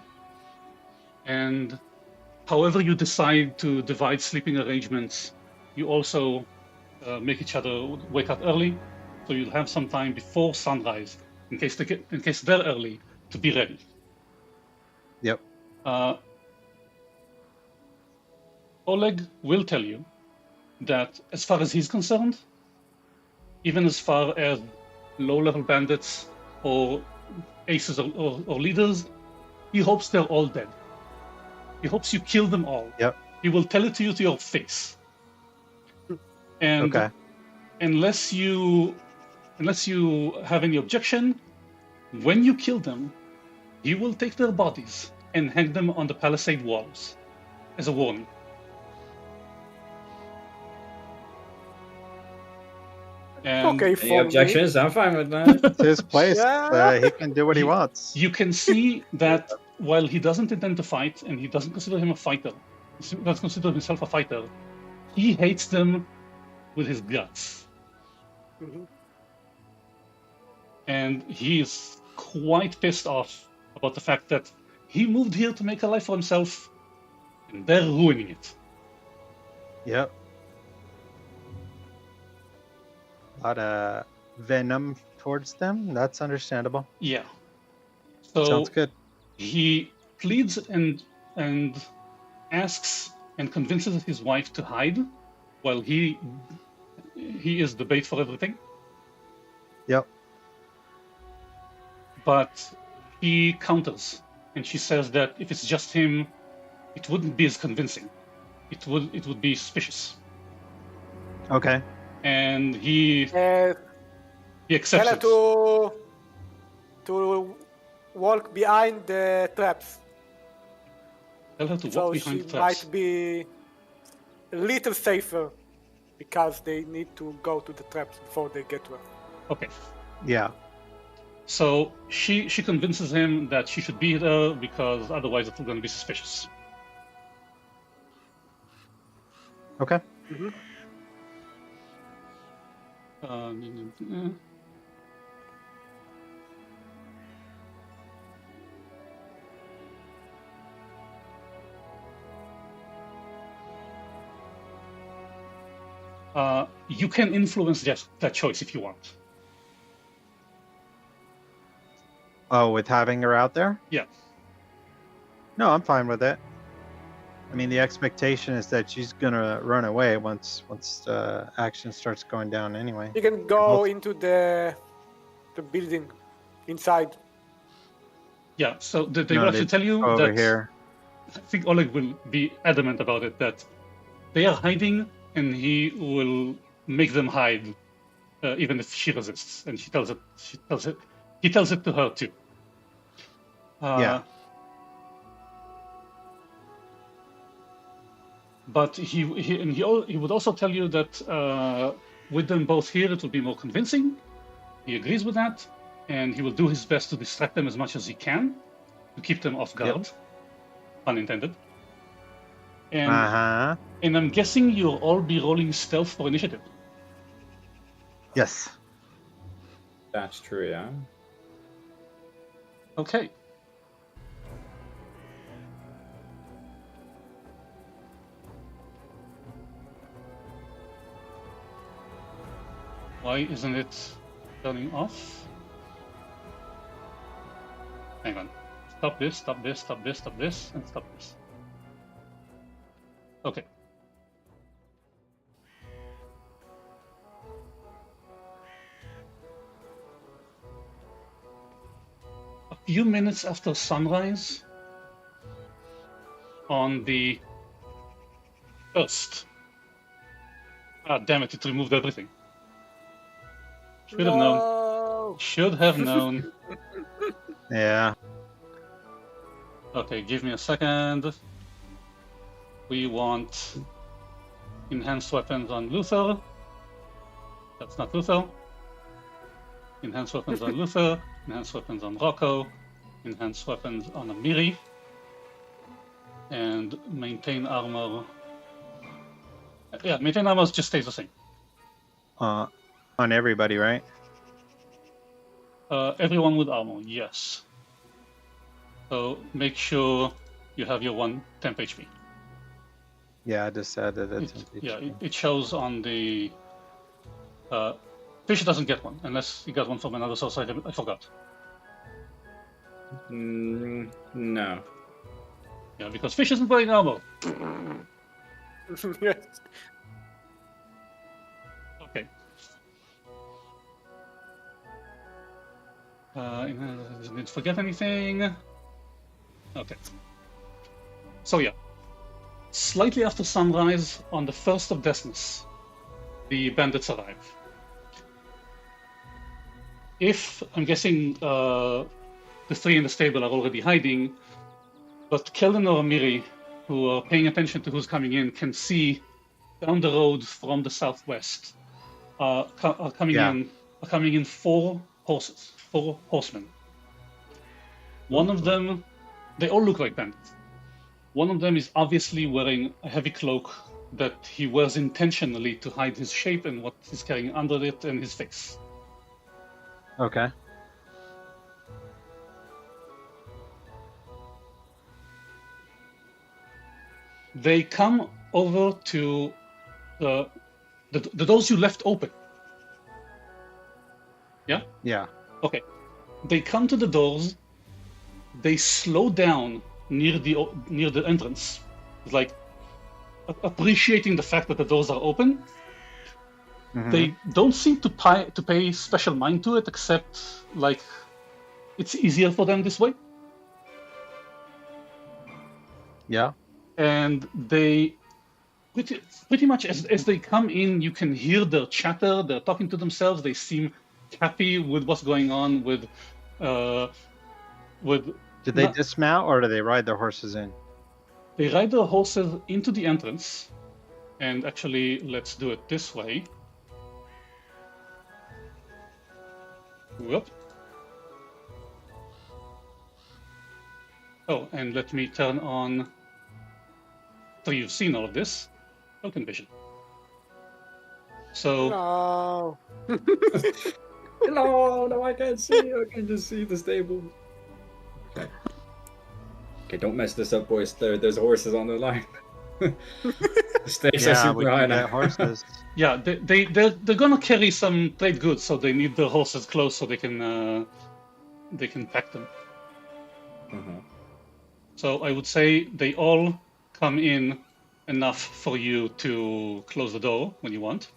and however you decide to divide sleeping arrangements, you also make each other wake up early, so you'll have some time before sunrise, in case they're early, to be ready. Yep. Oleg will tell you that as far as he's concerned, even as far as low-level bandits or aces or leaders, he hopes they're all dead. He hopes you kill them all. Yep. He will tell it to you to your face. And Okay. unless you have any objection, when you kill them, he will take their bodies and hang them on the palisade walls as a warning. And Okay, Any for objections? I'm fine with that. It's his place. Yeah. He can do what he wants. you can see that while he doesn't intend to fight and he doesn't consider him a fighter, he doesn't consider himself a fighter, he hates them with his guts. Mhm. And he is quite pissed off about the fact that he moved here to make a life for himself and they're ruining it. Yep. A lot of venom towards them. That's understandable. Yeah. So Sounds good. he pleads and asks and convinces his wife to hide while he is the bait for everything. Yep. But he counters, and she says that if it's just him, it wouldn't be as convincing. It would be suspicious. Okay. And he Tell accepts her it. to walk behind the traps. Tell her to walk So behind she the traps. might be a little safer because they need to go to the traps before they get to her. Okay. Yeah. So she convinces him that she should be there because otherwise it's going to be suspicious. Okay. You can influence that choice if you want. Oh, with having her out there? Yeah. No, I'm fine with it. I mean, the expectation is that she's gonna run away once action starts going down. Anyway. You can go into the building inside. Yeah. So they No, will actually they tell you Over that here. I think Oleg will be adamant about it, that they are hiding and he will make them hide, even if she resists. And he tells it to her too. Yeah. But he would also tell you that with them both here, it will be more convincing. He agrees with that, and he will do his best to distract them as much as he can to keep them off guard. Pun intended. And and I'm guessing you'll all be rolling stealth for initiative. Yes. That's true, yeah. Okay. Why isn't it turning off? Hang on. Stop this, stop this, stop this, stop this, and stop this. Okay. A few minutes after sunrise, on the 1st. Ah, damn it, it removed everything. Should have known. No. Should have known. Yeah. Okay, give me a second. We want enhanced weapons on Luther. That's not Luther. Enhanced weapons on Luther. enhanced weapons on Rocco, enhanced weapons on Amiri, and maintain armor. Yeah, maintain armor just stays the same. On everybody, right? Everyone with armor, yes. So make sure you have your one temp HP. Yeah, I just added it. It shows on the. Fish doesn't get one unless he got one from another source. I forgot. No. Yeah, because Fish isn't wearing armor. Okay. Didn't forget anything. Okay. So yeah. Slightly after sunrise, on the 1st of Desmas, the bandits arrive. If, I'm guessing, the three in the stable are already hiding, but Keldon or Amiri, who are paying attention to who's coming in, can see down the road from the southwest are coming in 4 horses, 4 horsemen. One of them, they all look like bandits. One of them is obviously wearing a heavy cloak that he wears intentionally to hide his shape and what he's carrying under it and his face. Okay. They come over to the doors you left open. Yeah? Yeah. Okay. They come to the doors. They slow down near the entrance. It's like appreciating the fact that the doors are open. Mhm. They don't seem to pay special mind to it, except like it's easier for them this way. Yeah. And they pretty much as they come in, you can hear their chatter. They're talking to themselves. They seem happy with what's going on with. Did they dismount or do they ride their horses in? They ride their horses into the entrance, and actually, let's do it this way. Whoop. Oh, and let me turn on. So you've seen all of this. Token vision. So. No. No, I can't see. I can just see the stable. Okay, don't mess this up, boys. There's horses on the line. The stakes are super high now. Horses. Yeah, they're gonna carry some trade goods, so they need the horses close so they can pack them. Uh-huh. So I would say they all come in enough for you to close the door when you want.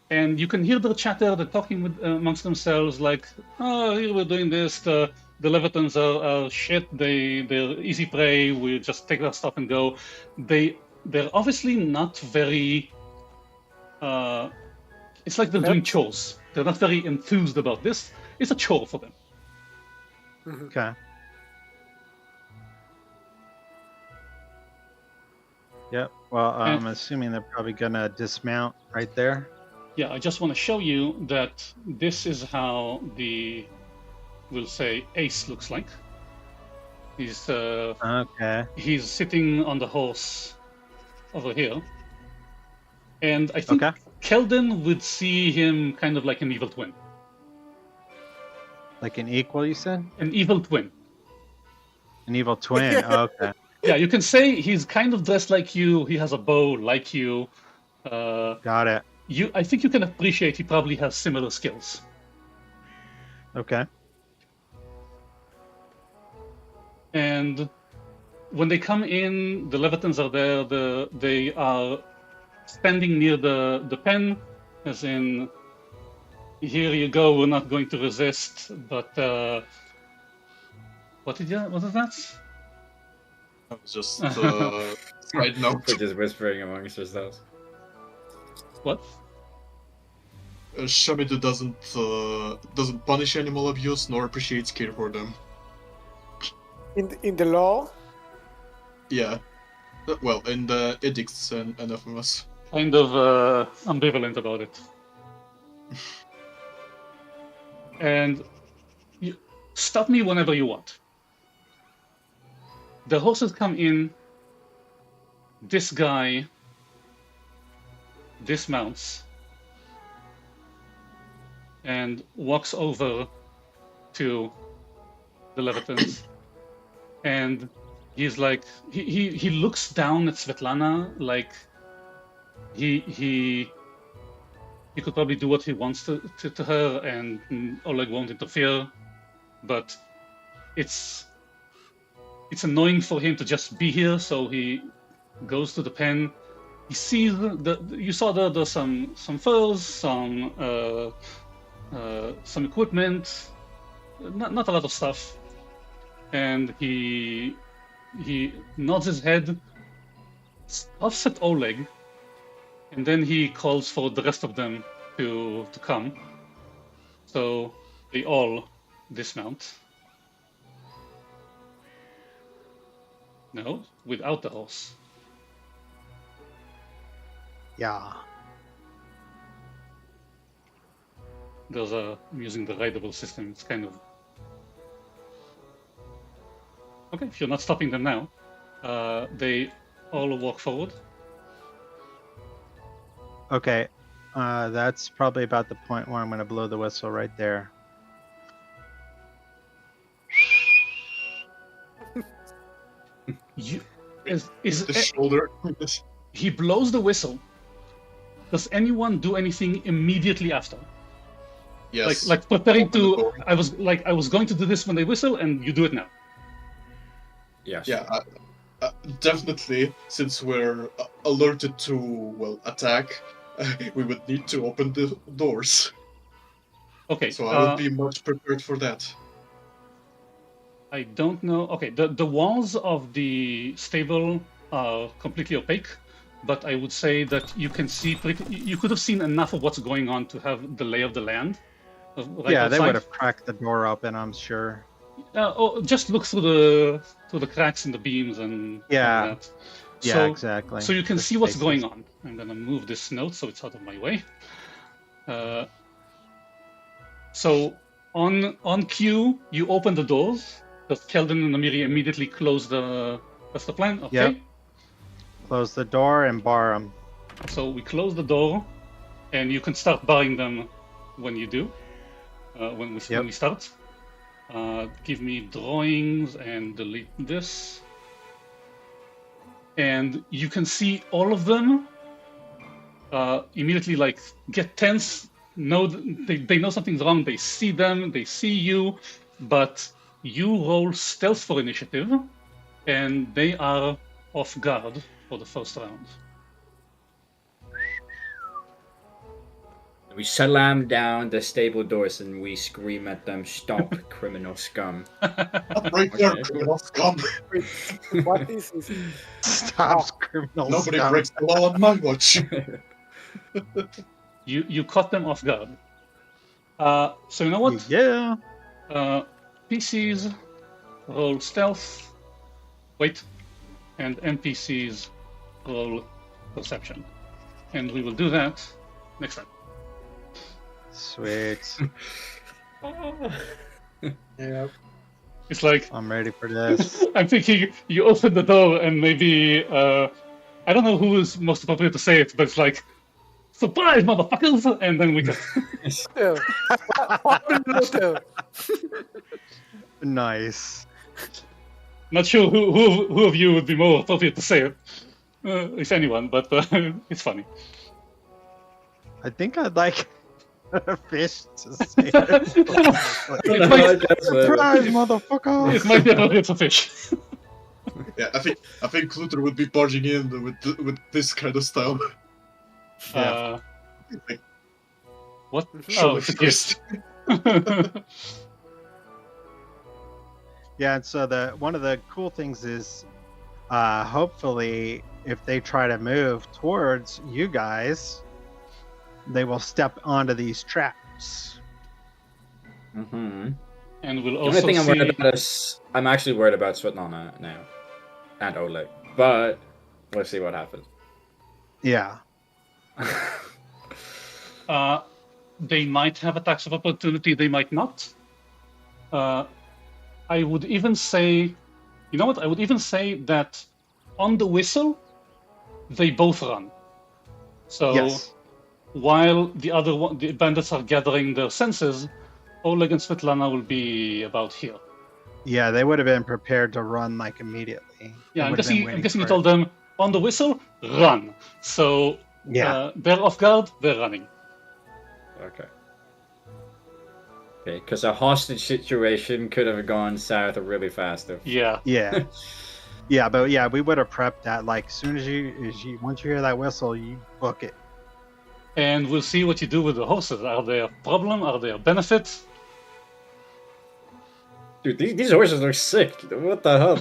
And you can hear their chatter, they're talking with, amongst themselves, like, oh, here we're doing this, the Levitans are shit, they're easy prey, we just take their stuff and go. They're obviously not very, it's like they're doing chores. They're not very enthused about this. It's a chore for them. Okay. Yep. Well, I'm assuming they're probably gonna dismount right there. Yeah, I just want to show you that this is how we'll say, ace looks like. He's Okay. He's sitting on the horse over here. And I think Keldon would see him kind of like an evil twin. Like an equal, you said? An evil twin. An evil twin. Okay. Yeah, you can say he's kind of dressed like you. He has a bow like you. Got it. I think you can appreciate he probably has similar skills. Okay. And when they come in, the Levitans are there. They are standing near the pen, as in, here you go. We're not going to resist. But what is that? That was just side note. We're just whispering amongst ourselves. What? Shamidu doesn't punish animal abuse nor appreciates care for them. In the law? Yeah. Well, in the edicts and anathemas. Kind of ambivalent about it. And stop me whenever you want. The horses come in. This guy dismounts and walks over to the Levitans, and he's like, he looks down at Svetlana like he could probably do what he wants to her, and Oleg won't interfere, but it's annoying for him to just be here, so he goes to the pen. He sees you saw there's some furs, some equipment, not a lot of stuff, and he nods his head, scoffs at Oleg, and then he calls for the rest of them to come. So they all dismount. No, without the horse. Yeah. I'm using the rideable system. It's kind of okay. If you're not stopping them now, they all walk forward. Okay. That's probably about the point where I'm going to blow the whistle right there. Shoulder. He blows the whistle. Does anyone do anything immediately after? Yes. Like preparing to. I was going to do this when they whistle, and you do it now. Yes. Yeah. Definitely, since we're alerted to attack, we would need to open the doors. Okay. So I would be much prepared for that. I don't know. Okay, the walls of the stable are completely opaque, but I would say that you can see you could have seen enough of what's going on to have the lay of the land. Right yeah, outside. They would have cracked the door open, I'm sure. Just look through the cracks in the beams and yeah, that. Yeah, exactly. So you can see what's going on. I'm gonna move this note so it's out of my way. So on cue, you open the doors. Does Keldon and Amiri immediately close that's the plan? Okay. Yep. Close the door and bar them. So we close the door, and you can start barring them when you do. When we start. Give me drawings and delete this. And you can see all of them immediately get tense. Know they know something's wrong. They see them. They see you, but you roll stealth for initiative, and they are off guard for the first round. We slam down the stable doors and we scream at them, "Stop, criminal scum!" Right there, criminal scum. What is this? Stop, criminal Nobody scum. breaks the law on my watch. You caught them off guard. So you know what? Yeah. PCs roll stealth. Wait, and NPCs roll perception, and we will do that next time. Sweet. Yeah. It's like I'm ready for this. I'm thinking you open the door and maybe I don't know who is most appropriate to say it, but it's like surprise, motherfuckers, and then we go. Nice. Not sure who of you would be more appropriate to say it, if anyone, but it's funny. I think I'd like a fish to say it. Surprise, motherfucker! It might be appropriate for fish. Yeah, I think Cluter would be barging in with this kind of style. What? Show Oh, us it's a gift. Yeah, and so one of the cool things is, hopefully, if they try to move towards you guys, they will step onto these traps. Mm-hmm. And we'll The also only thing I'm see... worried about is I'm actually worried about Svetlana now and Oleg, but we'll see what happens. Yeah. They might have attacks of opportunity, they might not. I would even say, you know what? I would even say that on the whistle, they both run. So Yes. while the bandits are gathering their senses, Oleg and Svetlana will be about here. Yeah, they would have been prepared to run like immediately. Yeah, They I'm would have been guessing. I'm waiting guessing you for told them on the whistle, run. So Yeah. they're off guard. They're running. Okay. Okay, because a hostage situation could have gone south really fast. Yeah. Yeah. Yeah, but yeah, we would have prepped that. Like, as soon as you once you hear that whistle, you book it. And we'll see what you do with the horses. Are they a problem? Are they a benefit? Dude, these horses look sick. What the hell?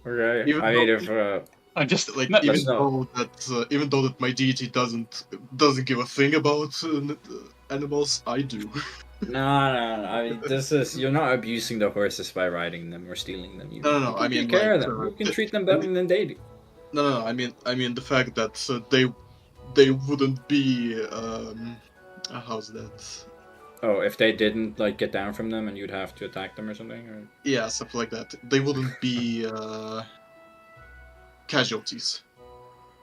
Okay, Even I mean, though- if I'm just Like no, let's even though that my deity doesn't give a thing about animals, I do. no. I mean, this is you're not abusing the horses by riding them or stealing them. You, No, you can I mean, take care of like, them. You can the- treat them better than they do. No, I mean the fact that they wouldn't be how's that? Oh, if they didn't like get down from them, and you'd have to attack them or something. Or... Yeah, stuff like that. They wouldn't be casualties.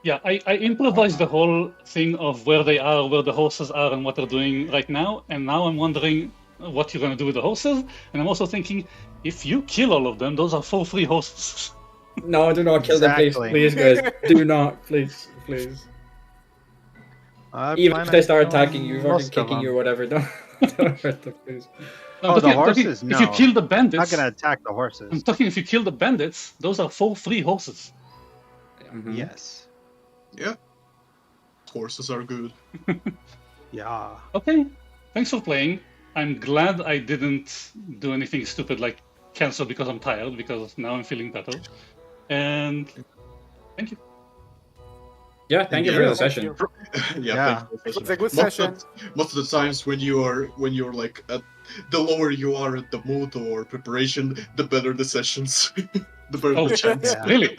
yeah. I improvised the whole thing of where they are, where the horses are, and what they're doing right now. And now I'm wondering what you're gonna do with the horses. And I'm also thinking, if you kill all of them, those are 4 free horses. No, do not kill them, Exactly. please, guys. Do not, please. Even if they start attacking you, fucking kicking you or whatever, don't hurt them, please. No, Oh, I'm the talking- horses? If you No. kill the I'm bandits, not gonna attack the horses. I'm talking. If you kill the bandits, those are 4 free horses. Mhm. Yes. Yeah, horses are good. Yeah. Okay, thanks for playing. I'm glad I didn't do anything stupid like cancel because I'm tired, because now I'm feeling better. And thank you. Yeah, thank you for Yeah. the session. Yeah. Thank you. It was a good Most session. Most of the times when you're like the lower you are at the mood or preparation, the better the sessions, the better Oh, the chance. Yeah. Really?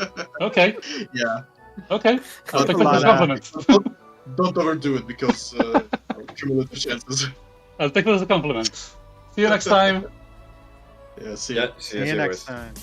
Okay. Yeah, Okay. I'll That's take a that lot as a of- compliment. don't overdo it because cumulative chances. I'll take that as a compliment. See you next time. Yeah, see. Yeah, See you next time.